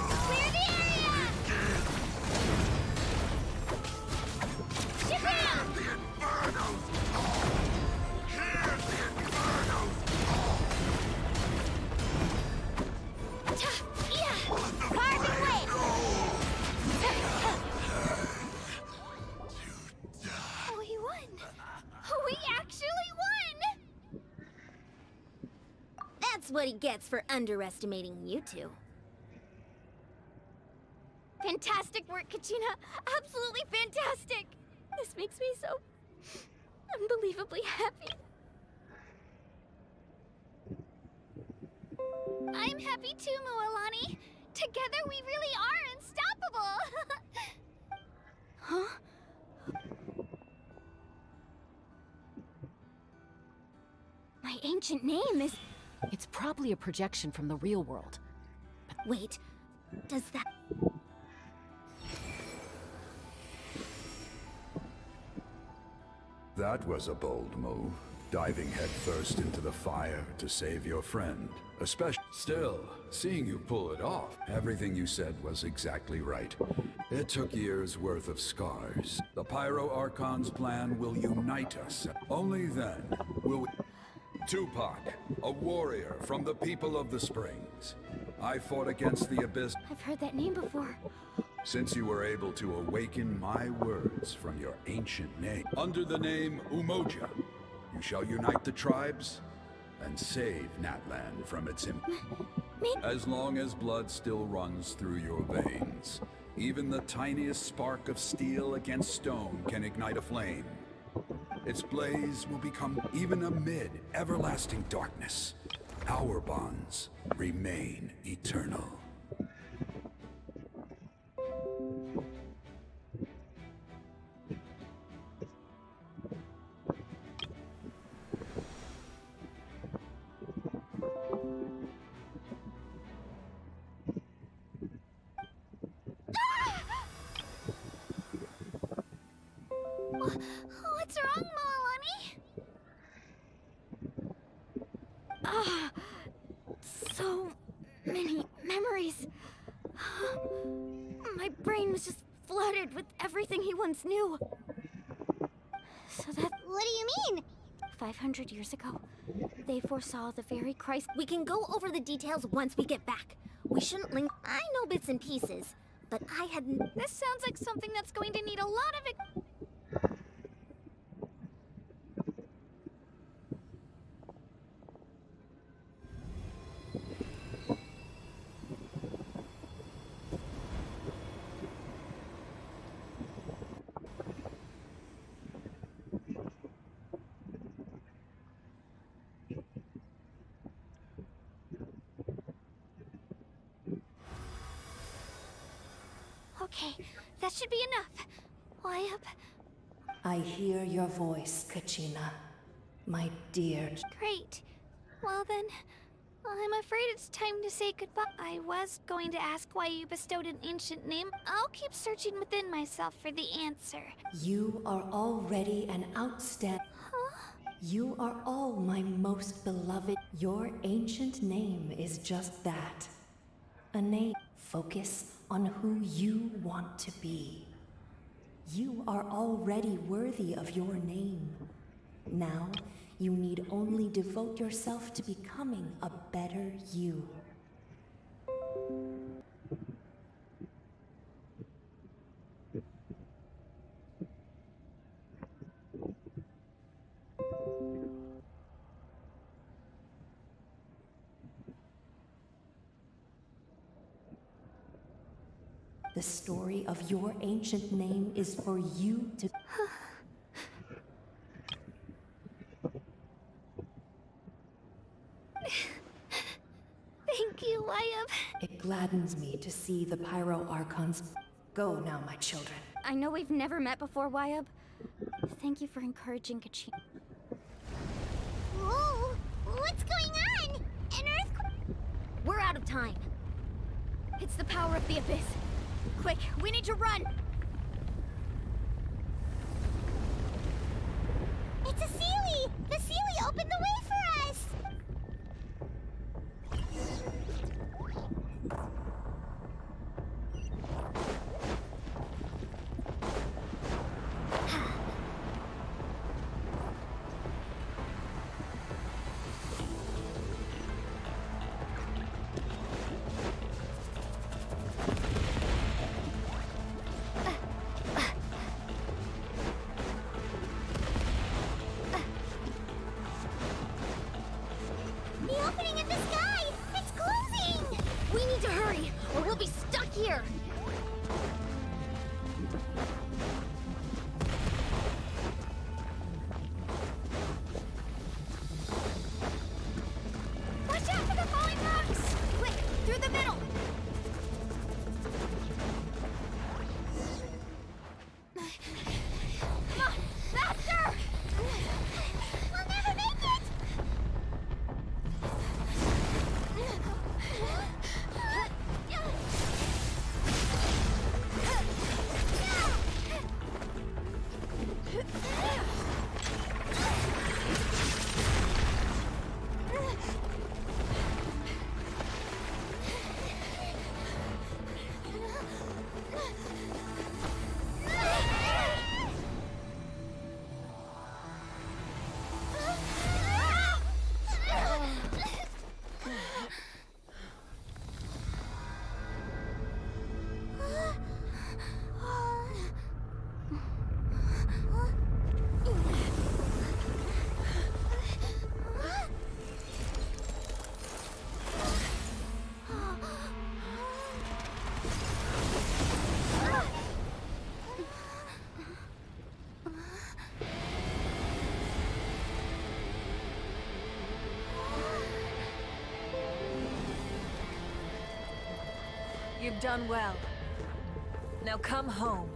[SPEAKER 3] Clear the area! Ship
[SPEAKER 19] Hear the infernos call! Hear the infernos
[SPEAKER 3] Carving way! We won! We actually won!
[SPEAKER 18] That's what he gets for underestimating you two.
[SPEAKER 3] Fantastic work, Kachina! Absolutely fantastic! This makes me so unbelievably happy. I'm happy too, Mualani. Together we really are unstoppable! Huh? My ancient name is...
[SPEAKER 10] It's probably a projection from the real world.
[SPEAKER 18] Wait, does that...
[SPEAKER 20] That was a bold move, diving headfirst into the fire to save your friend. Especially still, seeing you pull it off, everything you said was exactly right. It took years worth of scars. The Pyro Archon's plan will unite us. Only then will we... Tupac, a warrior from the people of the Springs. I fought against the Abyss.
[SPEAKER 3] I've heard that name before.
[SPEAKER 20] Since you were able to awaken my words from your ancient name. Under the name Umoja, you shall unite the tribes and save Natlan from its As long as blood still runs through your veins, even the tiniest spark of steel against stone can ignite a flame. Its blaze will become even amid everlasting darkness. Our bonds remain eternal.
[SPEAKER 3] What's wrong, Mualani? Ah, so many memories. My brain was just flooded with everything he once knew. So that...
[SPEAKER 18] What do you mean?
[SPEAKER 3] 500 years ago, they foresaw the very Christ...
[SPEAKER 18] We can go over the details once we get back. We shouldn't linger. I know bits and pieces, but I hadn't...
[SPEAKER 3] This sounds like something that's going to need a lot of...
[SPEAKER 2] Okay, that should be enough. Why up?
[SPEAKER 21] I hear your voice, Kachina. My dear.
[SPEAKER 2] Great. Well then, I'm afraid it's time to say goodbye. I was going to ask why you bestowed an ancient name. I'll keep searching within myself for the answer.
[SPEAKER 21] You are already an outstanding.
[SPEAKER 2] Huh?
[SPEAKER 21] You are all my most beloved. Your ancient name is just that. A name. Focus on who you want to be. You are already worthy of your name. Now, you need only devote yourself to becoming a better you. The story of your ancient name is for you to...
[SPEAKER 2] Thank you, Wyatt.
[SPEAKER 21] It gladdens me to see the Pyro Archons. Go now, my children.
[SPEAKER 3] I know we've never met before, Wyatt. Thank you for encouraging Kachina.
[SPEAKER 18] Whoa! What's going on? An earthquake?
[SPEAKER 3] We're out of time. It's the power of the Abyss. Quick, we need to run!
[SPEAKER 18] It's a Sealy! The Sealy opened the way for us! The opening in the sky! It's closing!
[SPEAKER 3] We need to hurry, or we'll be stuck here!
[SPEAKER 2] Watch out for the falling rocks!
[SPEAKER 3] Quick, through the middle! Come on, faster!
[SPEAKER 18] We'll never make it!
[SPEAKER 6] You've done well. Now come home.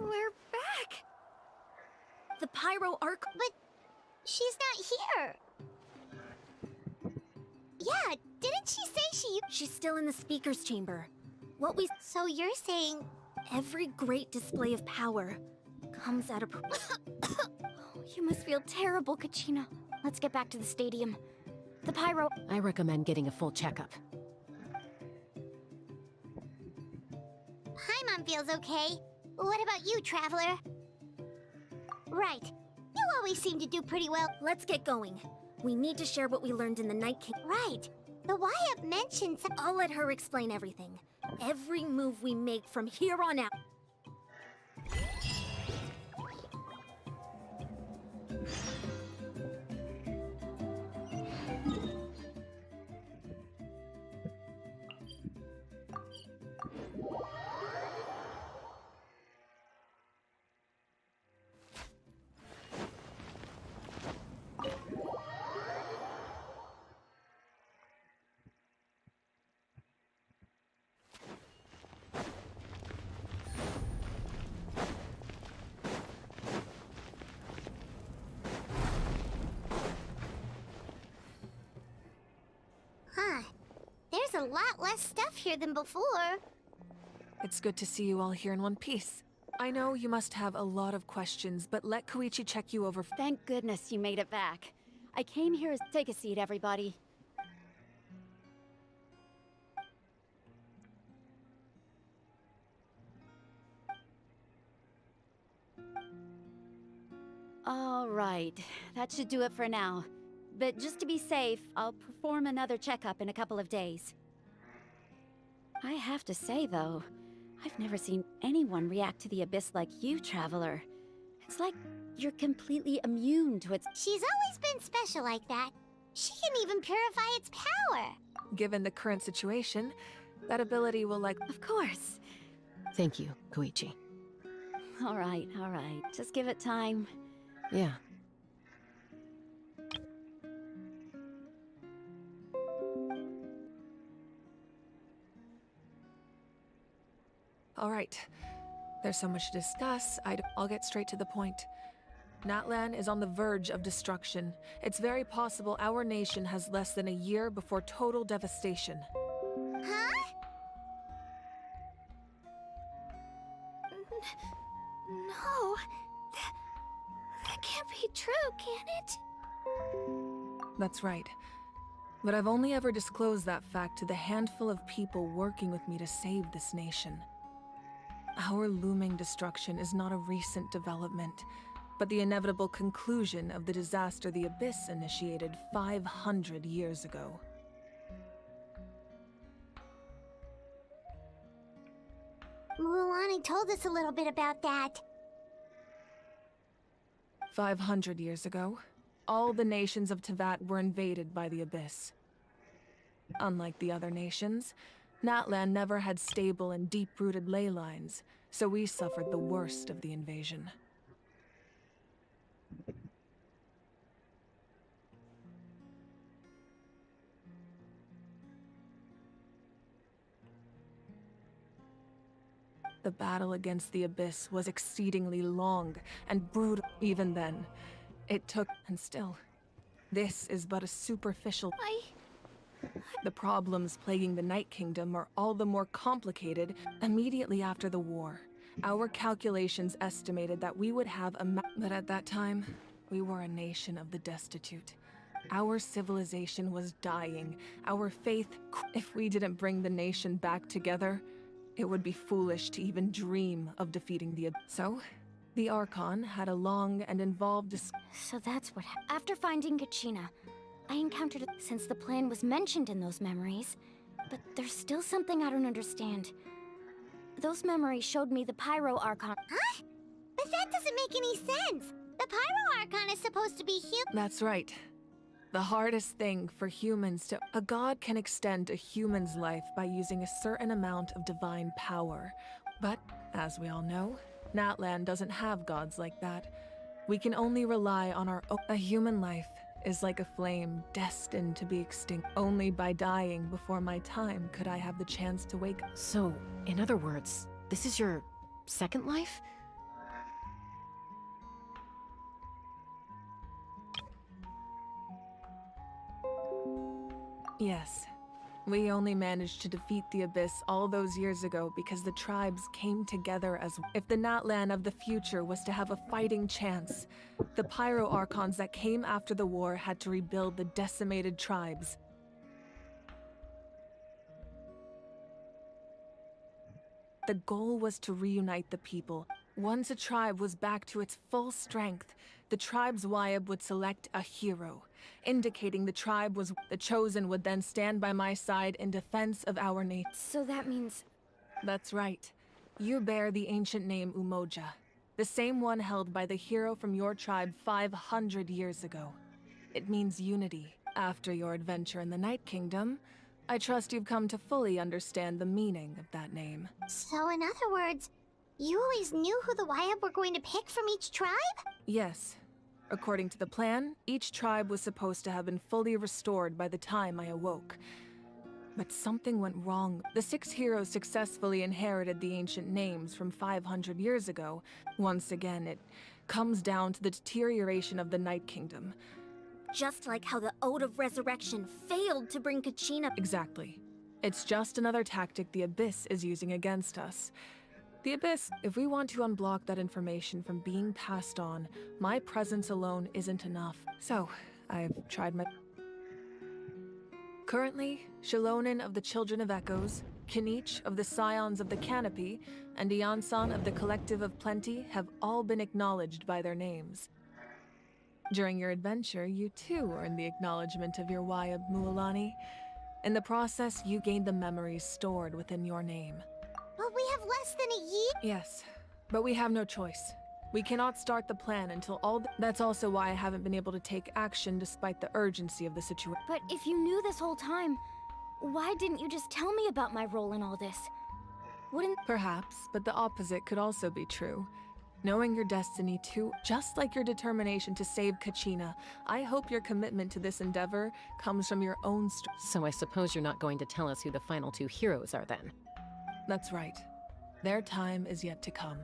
[SPEAKER 2] We're back!
[SPEAKER 3] The Pyro Arc...
[SPEAKER 18] But she's not here. Yeah, didn't she say she...
[SPEAKER 3] She's still in the speaker's chamber. What we...
[SPEAKER 18] So you're saying...
[SPEAKER 3] Every great display of power comes at a... You must feel terrible, Kachina. Let's get back to the stadium. The Pyro...
[SPEAKER 10] I recommend getting a full checkup.
[SPEAKER 18] Paimon feels okay. What about you, Traveler? Right. You always seem to do pretty well.
[SPEAKER 3] Let's get going. We need to share what we learned in the Night King.
[SPEAKER 18] Right. The Wyatt mentioned some...
[SPEAKER 3] I'll let her explain everything. Every move we make from here on out.
[SPEAKER 2] a lot less stuff here than before.
[SPEAKER 6] It's good to see you all here in one piece. I know you must have a lot of questions, but let Koichi check you over.
[SPEAKER 16] Thank goodness you made it back. I came here as... Take a seat, everybody. All right, that should do it for now. But just to be safe, I'll perform another checkup in a couple of days. I have to say, though, I've never seen anyone react to the Abyss like you, Traveler. It's like you're completely immune to its...
[SPEAKER 2] She's always been special like that. She can even purify its power.
[SPEAKER 6] Given the current situation, that ability will like...
[SPEAKER 16] Of course.
[SPEAKER 10] Thank you, Koichi.
[SPEAKER 16] All right, all right. Just give it time.
[SPEAKER 10] Yeah.
[SPEAKER 6] All right. There's so much to discuss. I'll get straight to the point. Natlan is on the verge of destruction. It's very possible our nation has less than a year before total devastation.
[SPEAKER 2] Huh? No. That can't be true, can it?
[SPEAKER 6] That's right. But I've only ever disclosed that fact to the handful of people working with me to save this nation. Our looming destruction is not a recent development, but the inevitable conclusion of the disaster the Abyss initiated 500 years ago.
[SPEAKER 2] Mualani told us a little bit about that.
[SPEAKER 6] 500 years ago, all the nations of TEYVAT were invaded by the Abyss. Unlike the other nations, Natlan never had stable and deep-rooted ley lines, so we suffered the worst of the invasion. The battle against the Abyss was exceedingly long and brutal. Even then, it took... and still, this is but a superficial... The problems plaguing the Night Kingdom are all the more complicated. Immediately after the war, our calculations estimated that we would have a but at that time, we were a nation of the destitute. Our civilization was dying. Our faith... If we didn't bring the nation back together, it would be foolish to even dream of defeating the... So, the Archon had a long and involved
[SPEAKER 3] So that's what happened. After finding Kachina, I encountered it since the plan was mentioned in those memories. But there's still something I don't understand. Those memories showed me the Pyro Archon.
[SPEAKER 2] Huh? But that doesn't make any sense. The Pyro Archon is supposed to be human.
[SPEAKER 6] That's right. The hardest thing for humans to... A god can extend a human's life by using a certain amount of divine power. But, as we all know, Natlan doesn't have gods like that. We can only rely on our own... A human life is like a flame destined to be extinct. Only by dying before my time could I have the chance to wake up.
[SPEAKER 10] So, in other words, this is your second life?
[SPEAKER 6] Yes. We only managed to defeat the Abyss all those years ago because the tribes came together as... If the Natlan of the future was to have a fighting chance, the Pyro Archons that came after the war had to rebuild the decimated tribes. The goal was to reunite the people. Once a tribe was back to its full strength, the tribe's Wyab would select a hero, indicating the tribe was... The Chosen would then stand by my side in defense of our nation.
[SPEAKER 3] So that means...
[SPEAKER 6] That's right. You bear the ancient name Umoja, the same one held by the hero from your tribe 500 years ago. It means unity. After your adventure in the Night Kingdom, I trust you've come to fully understand the meaning of that name.
[SPEAKER 2] So in other words, you always knew who the Wyab were going to pick from each tribe?
[SPEAKER 6] Yes. According to the plan, each tribe was supposed to have been fully restored by the time I awoke. But something went wrong. The 6 heroes successfully inherited the ancient names from 500 years ago. Once again, it comes down to the deterioration of the Night Kingdom.
[SPEAKER 18] Just like how the Ode of Resurrection failed to bring Kachina...
[SPEAKER 6] Exactly. It's just another tactic the Abyss is using against us. The Abyss, if we want to unblock that information from being passed on, my presence alone isn't enough. So, I've tried my... Currently, Shilonen of the Children of Echoes, Kinich of the Scions of the Canopy, and Iansan of the Collective of Plenty have all been acknowledged by their names. During your adventure, you too earned the acknowledgement of your Wayab Mualani. In the process, you gained the memories stored within your name.
[SPEAKER 2] But we have less than a year.
[SPEAKER 6] Yes, but we have no choice. We cannot start the plan until That's also why I haven't been able to take action despite the urgency of the situation.
[SPEAKER 3] But if you knew this whole time, why didn't you just tell me about my role in all this? Wouldn't...
[SPEAKER 6] Perhaps, but the opposite could also be true. Knowing your destiny too, just like your determination to save Kachina, I hope your commitment to this endeavor comes from your own
[SPEAKER 10] So I suppose you're not going to tell us who the final two heroes are then?
[SPEAKER 6] That's right. Their time is yet to come.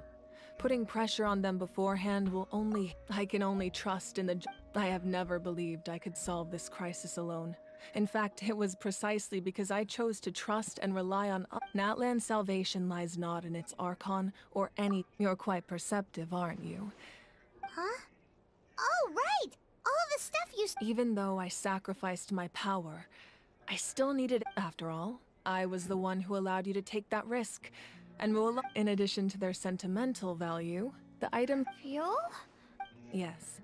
[SPEAKER 6] Putting pressure on them beforehand will only... I can only trust in the... I have never believed I could solve this crisis alone. In fact, it was precisely because I chose to trust and rely on... Natlan's salvation lies not in its Archon or any... You're quite perceptive, aren't you?
[SPEAKER 2] Huh? Oh, right! All the stuff you...
[SPEAKER 6] Even though I sacrificed my power, I still needed... After all, I was the one who allowed you to take that risk. And in addition to their sentimental value, the item...
[SPEAKER 2] Fuel?
[SPEAKER 6] Yes.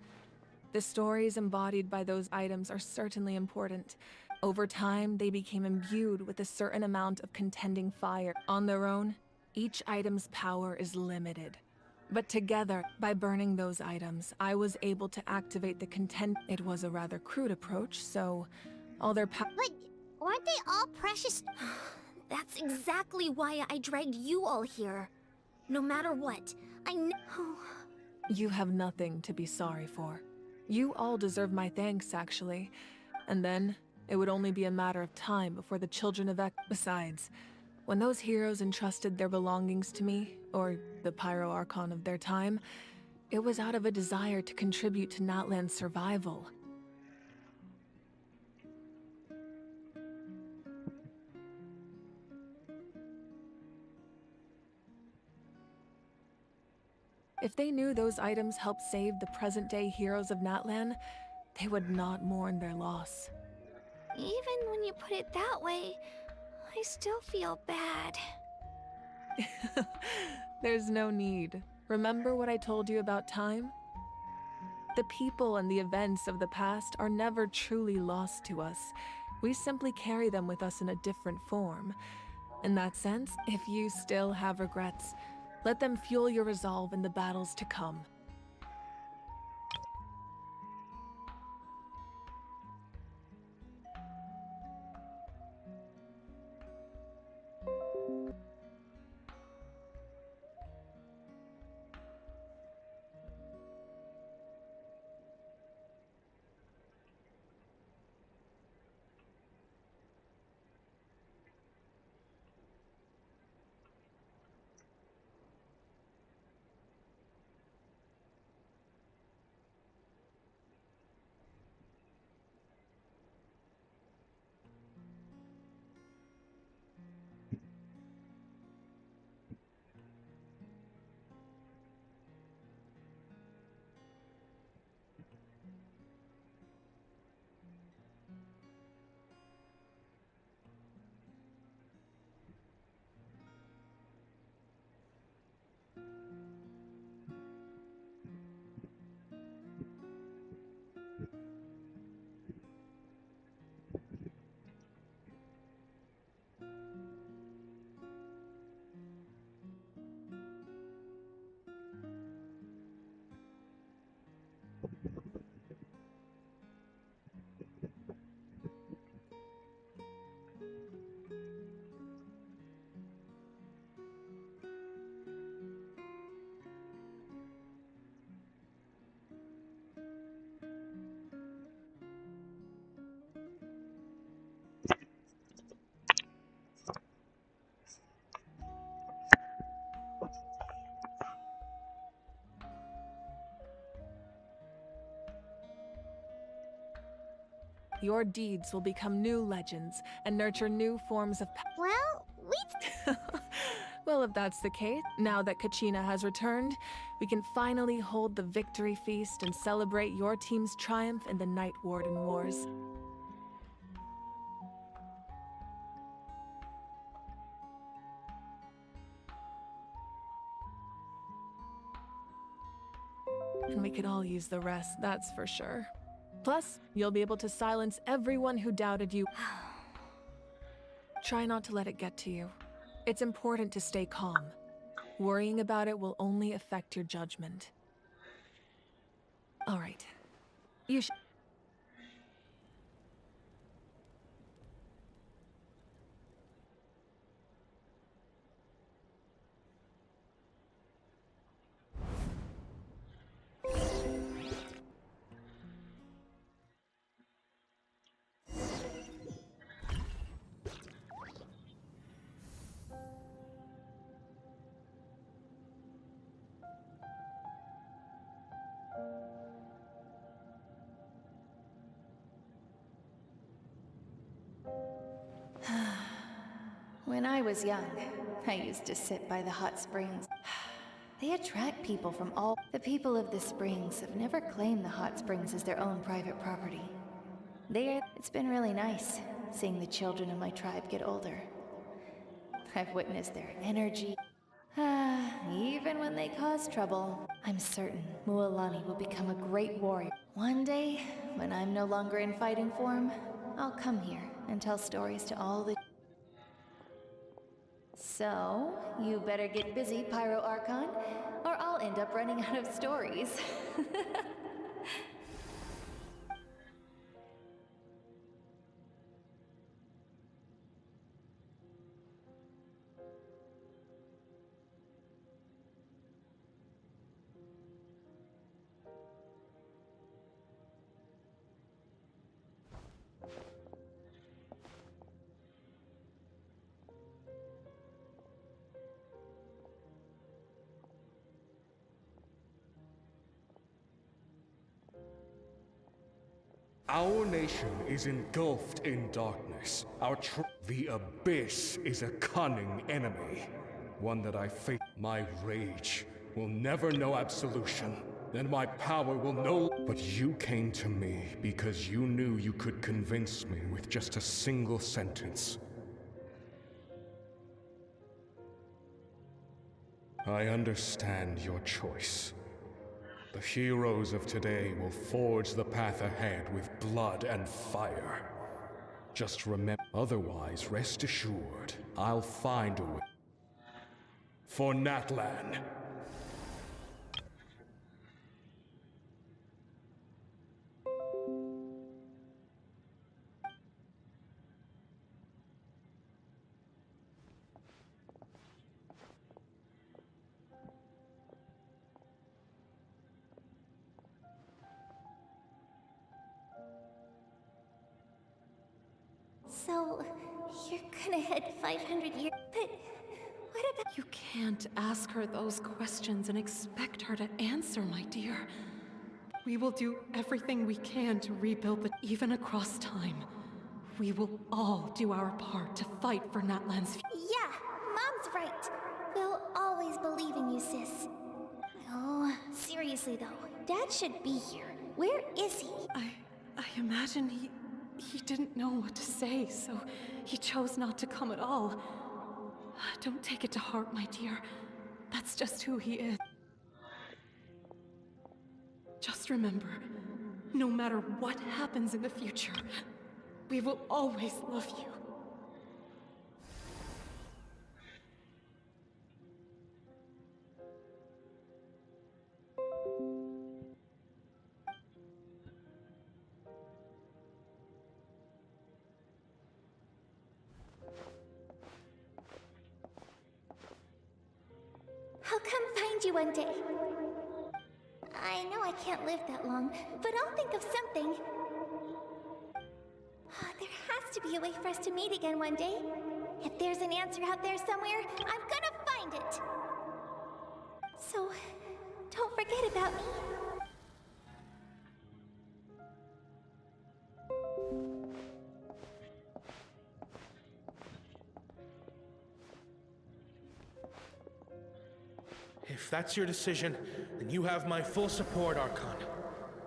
[SPEAKER 6] The stories embodied by those items are certainly important. Over time, they became imbued with a certain amount of contending fire. On their own, each item's power is limited. But together, by burning those items, I was able to activate the contend... It was a rather crude approach, so... all their
[SPEAKER 2] But aren't they all precious?
[SPEAKER 18] That's exactly why I dragged you all here. No matter what, I know...
[SPEAKER 6] You have nothing to be sorry for. You all deserve my thanks, actually. And then, it would only be a matter of time before the Children of Besides, when those heroes entrusted their belongings to me, or the Pyro Archon of their time, it was out of a desire to contribute to Natlan's survival. If they knew those items helped save the present-day heroes of Natlan, they would not mourn their loss.
[SPEAKER 2] Even when you put it that way, I still feel bad.
[SPEAKER 6] There's no need. Remember what I told you about time? The people and the events of the past are never truly lost to us. We simply carry them with us in a different form. In that sense, if you still have regrets, let them fuel your resolve in the battles to come. Your deeds will become new legends and nurture new forms of
[SPEAKER 2] Well, we...
[SPEAKER 6] Well, if that's the case, now that Kachina has returned, we can finally hold the victory feast and celebrate your team's triumph in the Night Warden Wars. And we could all use the rest, that's for sure. Plus, you'll be able to silence everyone who doubted you. Try not to let it get to you. It's important to stay calm. Worrying about it will only affect your judgment. All right. You should...
[SPEAKER 21] When I was young, I used to sit by the hot springs. They attract people from all... The people of the springs have never claimed the hot springs as their own private property. It's been really nice, seeing the children of my tribe get older. I've witnessed their energy. Even when they cause trouble, I'm certain Mualani will become a great warrior. One day, when I'm no longer in fighting form, I'll come here and tell stories to all the... So, you better get busy, Pyro Archon, or I'll end up running out of stories.
[SPEAKER 7] Our nation is engulfed in darkness. The Abyss is a cunning enemy. One that I face. My rage will never know absolution, and my power will know. But you came to me because you knew you could convince me with just a single sentence. I understand your choice. The heroes of today will forge the path ahead with blood and fire. Just remember, otherwise, rest assured, I'll find a way. For Natlan.
[SPEAKER 21] So, you're gonna head 500 years, but what about—
[SPEAKER 11] You can't ask her those questions and expect her to answer, my dear. We will do everything we can to rebuild the— even across time. We will all do our part to fight for Natlan's future.
[SPEAKER 2] Yeah, Mom's right. We'll always believe in you, sis. Oh, seriously though, Dad should be here. Where is he?
[SPEAKER 11] I imagine he didn't know what to say, so he chose not to come at all. Don't take it to heart, my dear. That's just who he is. Just remember, no matter what happens in the future, we will always love you.
[SPEAKER 2] I'll come find you one day. I know I can't live that long, but I'll think of something. There has to be a way for us to meet again one day. If there's an answer out there somewhere, I'm gonna find it. So, don't forget about me.
[SPEAKER 4] If that's your decision, then you have my full support, Archon.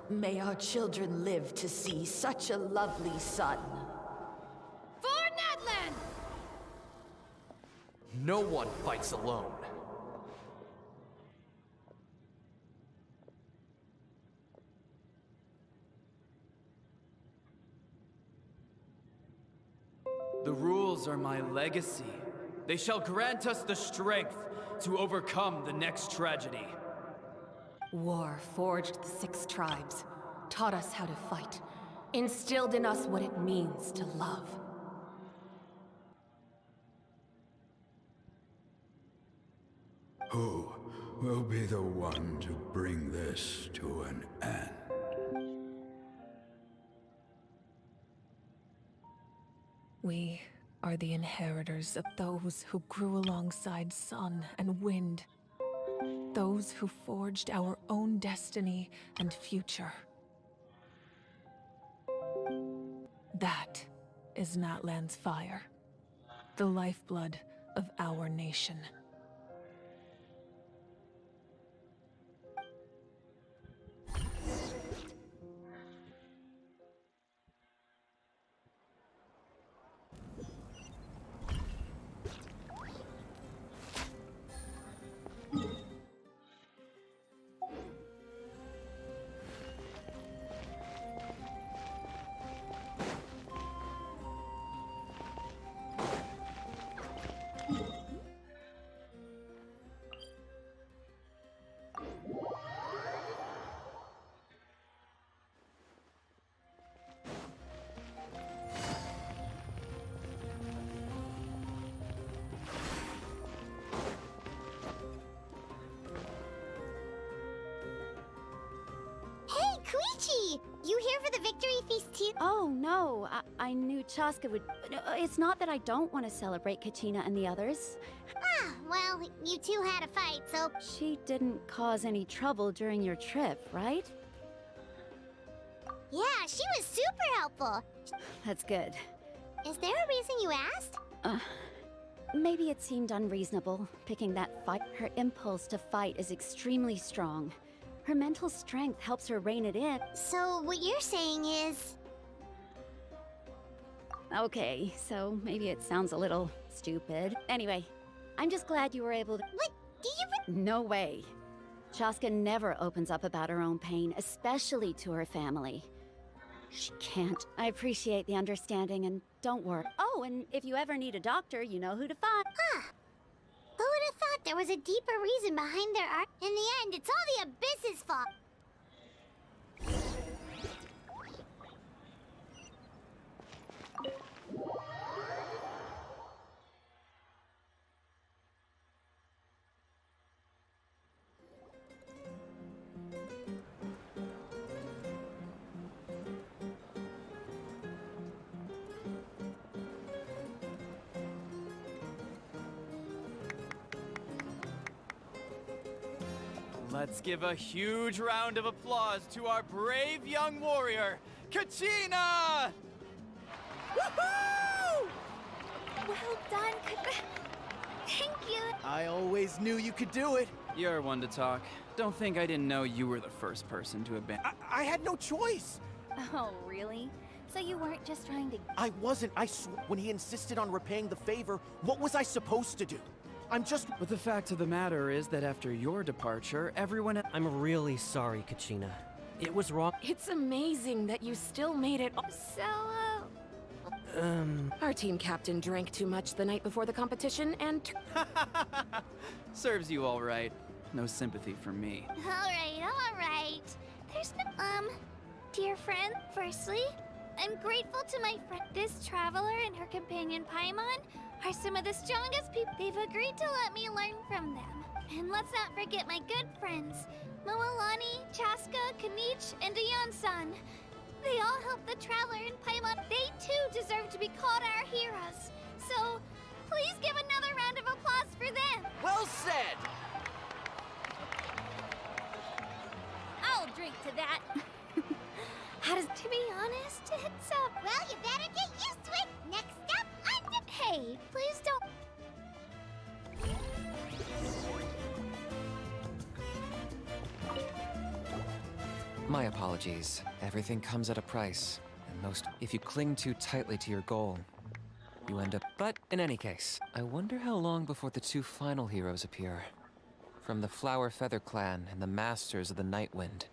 [SPEAKER 21] May our children live to see such a lovely son.
[SPEAKER 16] For Natlan!
[SPEAKER 17] No one fights alone. The rules are my legacy. They shall grant us the strength to overcome the next tragedy.
[SPEAKER 11] War forged the 6 tribes, taught us how to fight, instilled in us what it means to love.
[SPEAKER 20] Who will be the one to bring this to an end?
[SPEAKER 6] We are the inheritors of those who grew alongside sun and wind. Those who forged our own destiny and future. That is Natlan's fire, the lifeblood of our nation.
[SPEAKER 18] You here for the victory feast too?
[SPEAKER 3] Oh, no. I knew Chaska would... It's not that I don't want to celebrate Kachina and the others.
[SPEAKER 18] Ah, well, you two had a fight, so...
[SPEAKER 3] She didn't cause any trouble during your trip, right?
[SPEAKER 18] Yeah, she was super helpful.
[SPEAKER 3] That's good.
[SPEAKER 18] Is there a reason you asked?
[SPEAKER 3] Maybe it seemed unreasonable, picking that fight. Her impulse to fight is extremely strong. Her mental strength helps her rein it in.
[SPEAKER 18] So what you're saying is...
[SPEAKER 3] Okay, so maybe it sounds a little stupid. Anyway, I'm just glad you were able to...
[SPEAKER 18] What? Do you...
[SPEAKER 3] No way. Chaska never opens up about her own pain, especially to her family. She can't. I appreciate the understanding, and don't worry. Oh, and if you ever need a doctor, you know who to find.
[SPEAKER 18] Huh. Who would have thought there was a deeper reason behind their art? In the end, it's all the Abyss's fault.
[SPEAKER 17] Let's give a huge round of applause to our brave young warrior, Kachina!
[SPEAKER 2] Woohoo! Well done, Thank you.
[SPEAKER 9] I always knew you could do it.
[SPEAKER 17] You're one to talk. Don't think I didn't know you were the first person to abandon.
[SPEAKER 9] I had no choice.
[SPEAKER 16] Oh, really? So you weren't just trying to...
[SPEAKER 9] I wasn't. When he insisted on repaying the favor, what was I supposed to do? I'm just...
[SPEAKER 17] But the fact of the matter is that after your departure, everyone...
[SPEAKER 14] I'm really sorry, Kachina. It was wrong.
[SPEAKER 11] It's amazing that you still made it.
[SPEAKER 2] So,
[SPEAKER 11] Our team captain drank too much the night before the competition and...
[SPEAKER 17] Serves you all right. No sympathy from me.
[SPEAKER 2] all right. There's no... Dear friend, firstly, I'm grateful to my friend. This traveler and her companion Paimon are some of the strongest people. They've agreed to let me learn from them. And let's not forget my good friends, Moalani, Chaska, Kanich, and Ayan-san. They all helped the traveler and Paimon. They too deserve to be called our heroes. So, please give another round of applause for them.
[SPEAKER 17] Well said!
[SPEAKER 2] I'll drink to that. To be honest, it's
[SPEAKER 18] Well, you better get used to it. Next up,
[SPEAKER 2] Hey, please don't...
[SPEAKER 8] My apologies. Everything comes at a price, and if you cling too tightly to your goal, you end up. But in any case, I wonder how long before the two final heroes appear. From the Flower Feather Clan and the Masters of the Night Wind.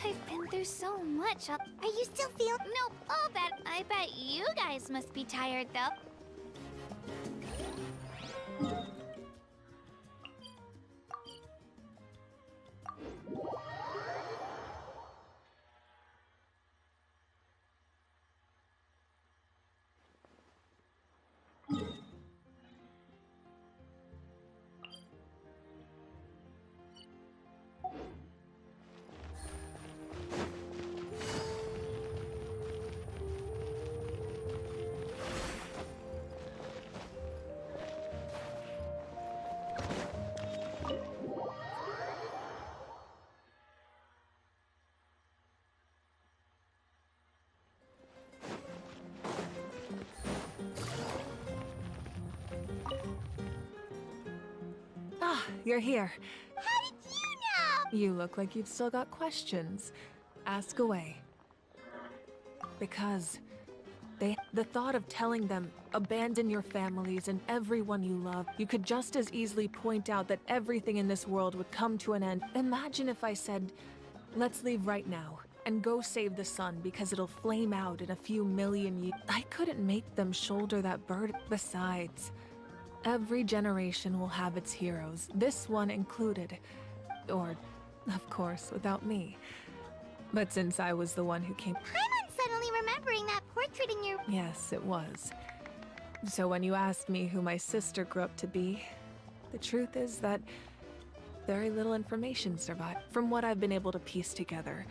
[SPEAKER 2] I've been through so much. Are you still feeling? Nope. I bet you guys must be tired though.
[SPEAKER 6] You're here.
[SPEAKER 2] How did you know?
[SPEAKER 6] You look like you've still got questions. Ask away. Because the thought of telling them, abandon your families and everyone you love, you could just as easily point out that everything in this world would come to an end. Imagine if I said, let's leave right now and go save the sun because it'll flame out in a few million years. I couldn't make them shoulder that burden. Besides, every generation will have its heroes, this one included. Or, of course, without me. But since I was the one who came—
[SPEAKER 2] I'm suddenly remembering that portrait in your—
[SPEAKER 6] Yes, it was. So when you asked me who my sister grew up to be, the truth is that very little information survived. From what I've been able to piece together,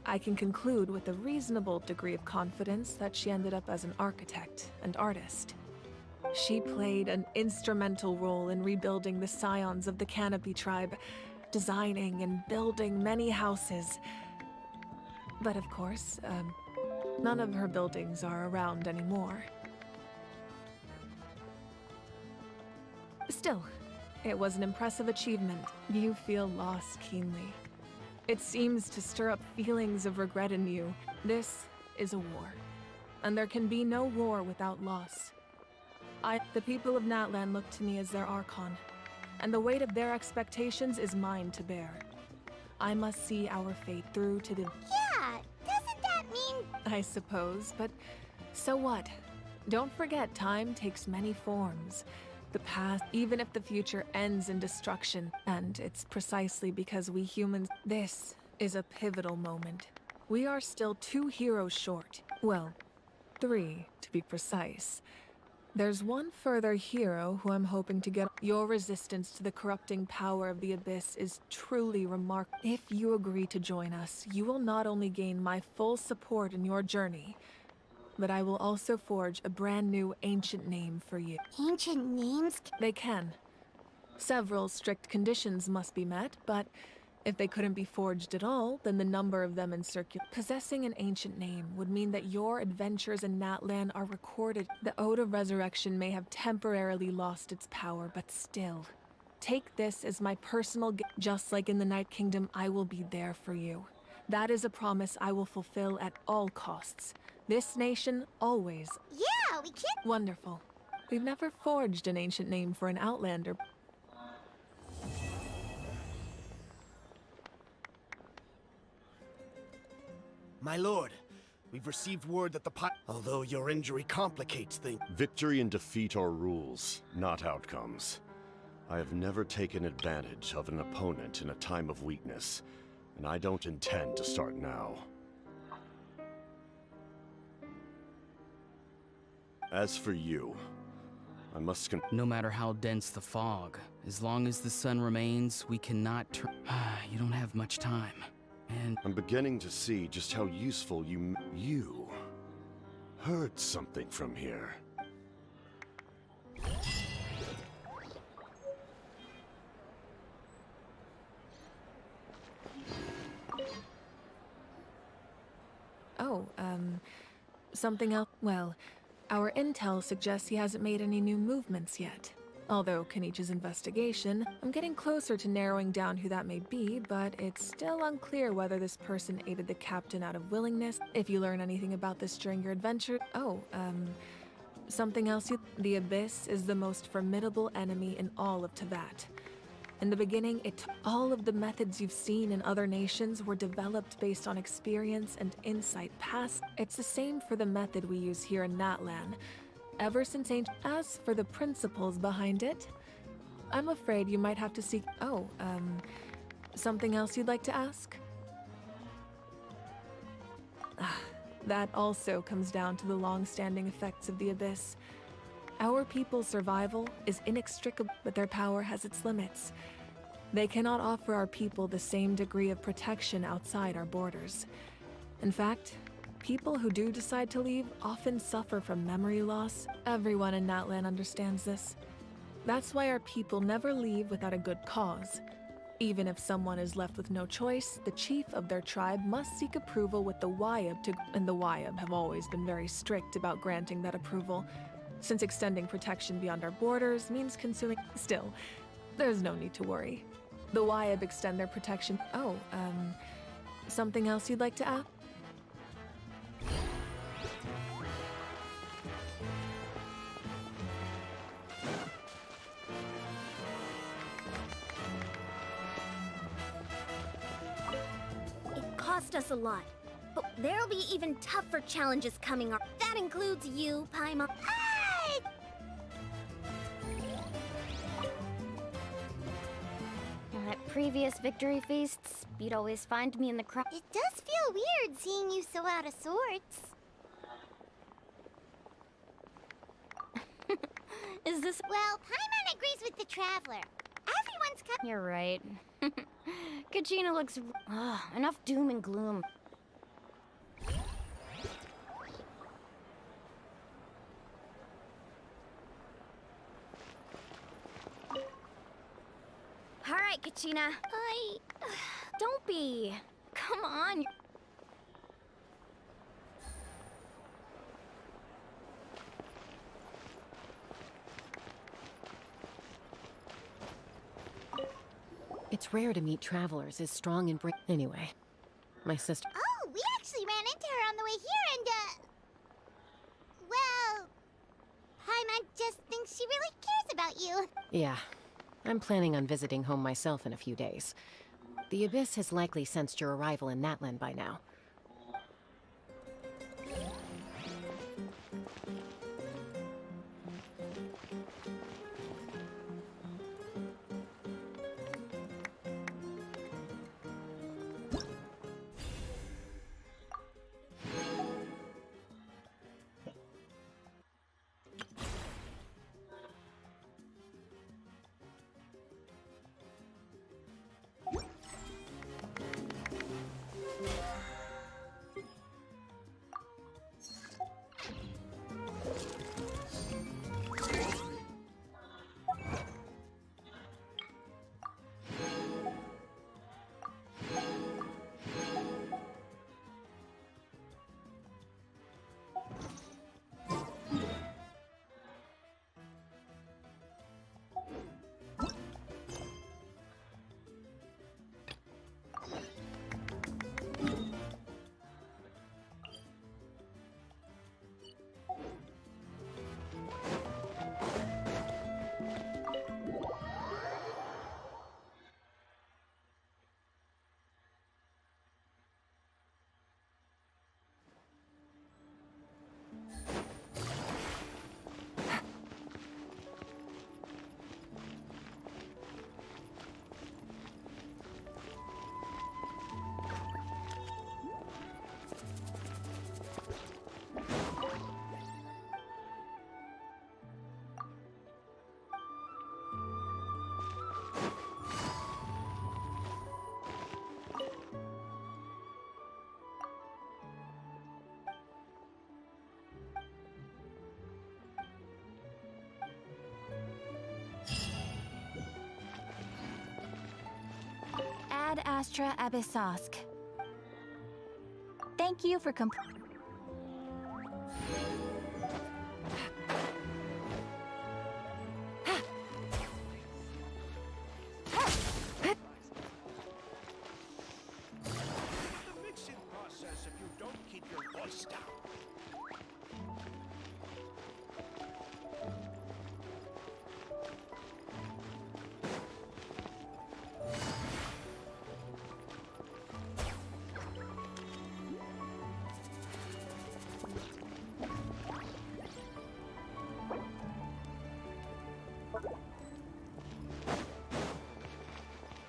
[SPEAKER 6] I can conclude with a reasonable degree of confidence that she ended up as an architect and artist. She played an instrumental role in rebuilding the scions of the Canopy tribe, designing and building many houses. But of course, none of her buildings are around anymore. Still, it was an impressive achievement. You feel loss keenly. It seems to stir up feelings of regret in you. This is a war, and there can be no war without loss. The people of Natlan look to me as their Archon, and the weight of their expectations is mine to bear. I must see our fate through to the—
[SPEAKER 2] Yeah, doesn't that mean—
[SPEAKER 6] I suppose, but so what? Don't forget, time takes many forms. The past, even if the future ends in destruction, and it's precisely because we humans— This is a pivotal moment. We are still 2 heroes short. Well, 3, to be precise. There's one further hero who I'm hoping to get— Your resistance to the corrupting power of the Abyss is truly remarkable. If you agree to join us, you will not only gain my full support in your journey, but I will also forge a brand new ancient name for you.
[SPEAKER 2] Ancient names?
[SPEAKER 6] They can. Several strict conditions must be met, but if they couldn't be forged at all, then the number of them in circulation. Possessing an ancient name would mean that your adventures in Natlan are recorded. The Ode of Resurrection may have temporarily lost its power, but still. Take this as my personal gift. Just like in the Night Kingdom, I will be there for you. That is a promise I will fulfill at all costs. This nation, always.
[SPEAKER 18] Yeah, we can't.
[SPEAKER 6] Wonderful. We've never forged an ancient name for an outlander.
[SPEAKER 9] My lord, we've received word that the although your injury complicates things.
[SPEAKER 5] Victory and defeat are rules, not outcomes. I have never taken advantage of an opponent in a time of weakness, and I don't intend to start now. As for you, I must
[SPEAKER 17] No matter how dense the fog, as long as the sun remains, we cannot turn. You don't have much time. And
[SPEAKER 5] I'm beginning to see just how useful you heard something from here.
[SPEAKER 6] Oh, something else? Well, our intel suggests he hasn't made any new movements yet. Although Kenichi's investigation, I'm getting closer to narrowing down who that may be, but it's still unclear whether this person aided the captain out of willingness. If you learn anything about this during your adventure... Oh, something else you... The Abyss is the most formidable enemy in all of TEYVAT. In the beginning, all of the methods you've seen in other nations were developed based on experience and insight past. It's the same for the method we use here in Natlan. Ever since ancient. As for the principles behind it, I'm afraid you might have to seek. Oh, something else you'd like to ask? That also comes down to the long-standing effects of the Abyss. Our people's survival is inextricable, but their power has its limits. They cannot offer our people the same degree of protection outside our borders. In fact, people who do decide to leave often suffer from memory loss. Everyone in Natlan understands this. That's why our people never leave without a good cause. Even if someone is left with no choice, the chief of their tribe must seek approval with the Wayab and the Wayab have always been very strict about granting that approval, since extending protection beyond our borders means consuming. Still, there's no need to worry. The Wayab extend their protection. Oh, something else you'd like to add?
[SPEAKER 18] It cost us a lot, but there'll be even tougher challenges coming up. That includes you, Paimon. Hey!
[SPEAKER 3] At previous victory feasts, you'd always find me in the crowd.
[SPEAKER 2] It does feel weird seeing you so out of sorts.
[SPEAKER 3] Is this...
[SPEAKER 2] Well, Paimon agrees with the Traveler. Everyone's
[SPEAKER 3] You're right. Kachina looks... enough doom and gloom. All right, Kachina. Don't be. Come on.
[SPEAKER 10] It's rare to meet travelers as strong and brave. Anyway, my sister...
[SPEAKER 2] Oh, we actually ran into her on the way here and, well... Paimon just thinks she really cares about you.
[SPEAKER 10] Yeah, I'm planning on visiting home myself in a few days. The Abyss has likely sensed your arrival in Natlan by now.
[SPEAKER 3] Ad Astra Abyssosk. Thank you for
[SPEAKER 19] The mixing process if you don't keep your voice down.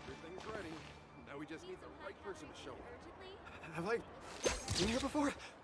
[SPEAKER 12] Everything's ready. Now we just need the right person to show up. Have I been here before?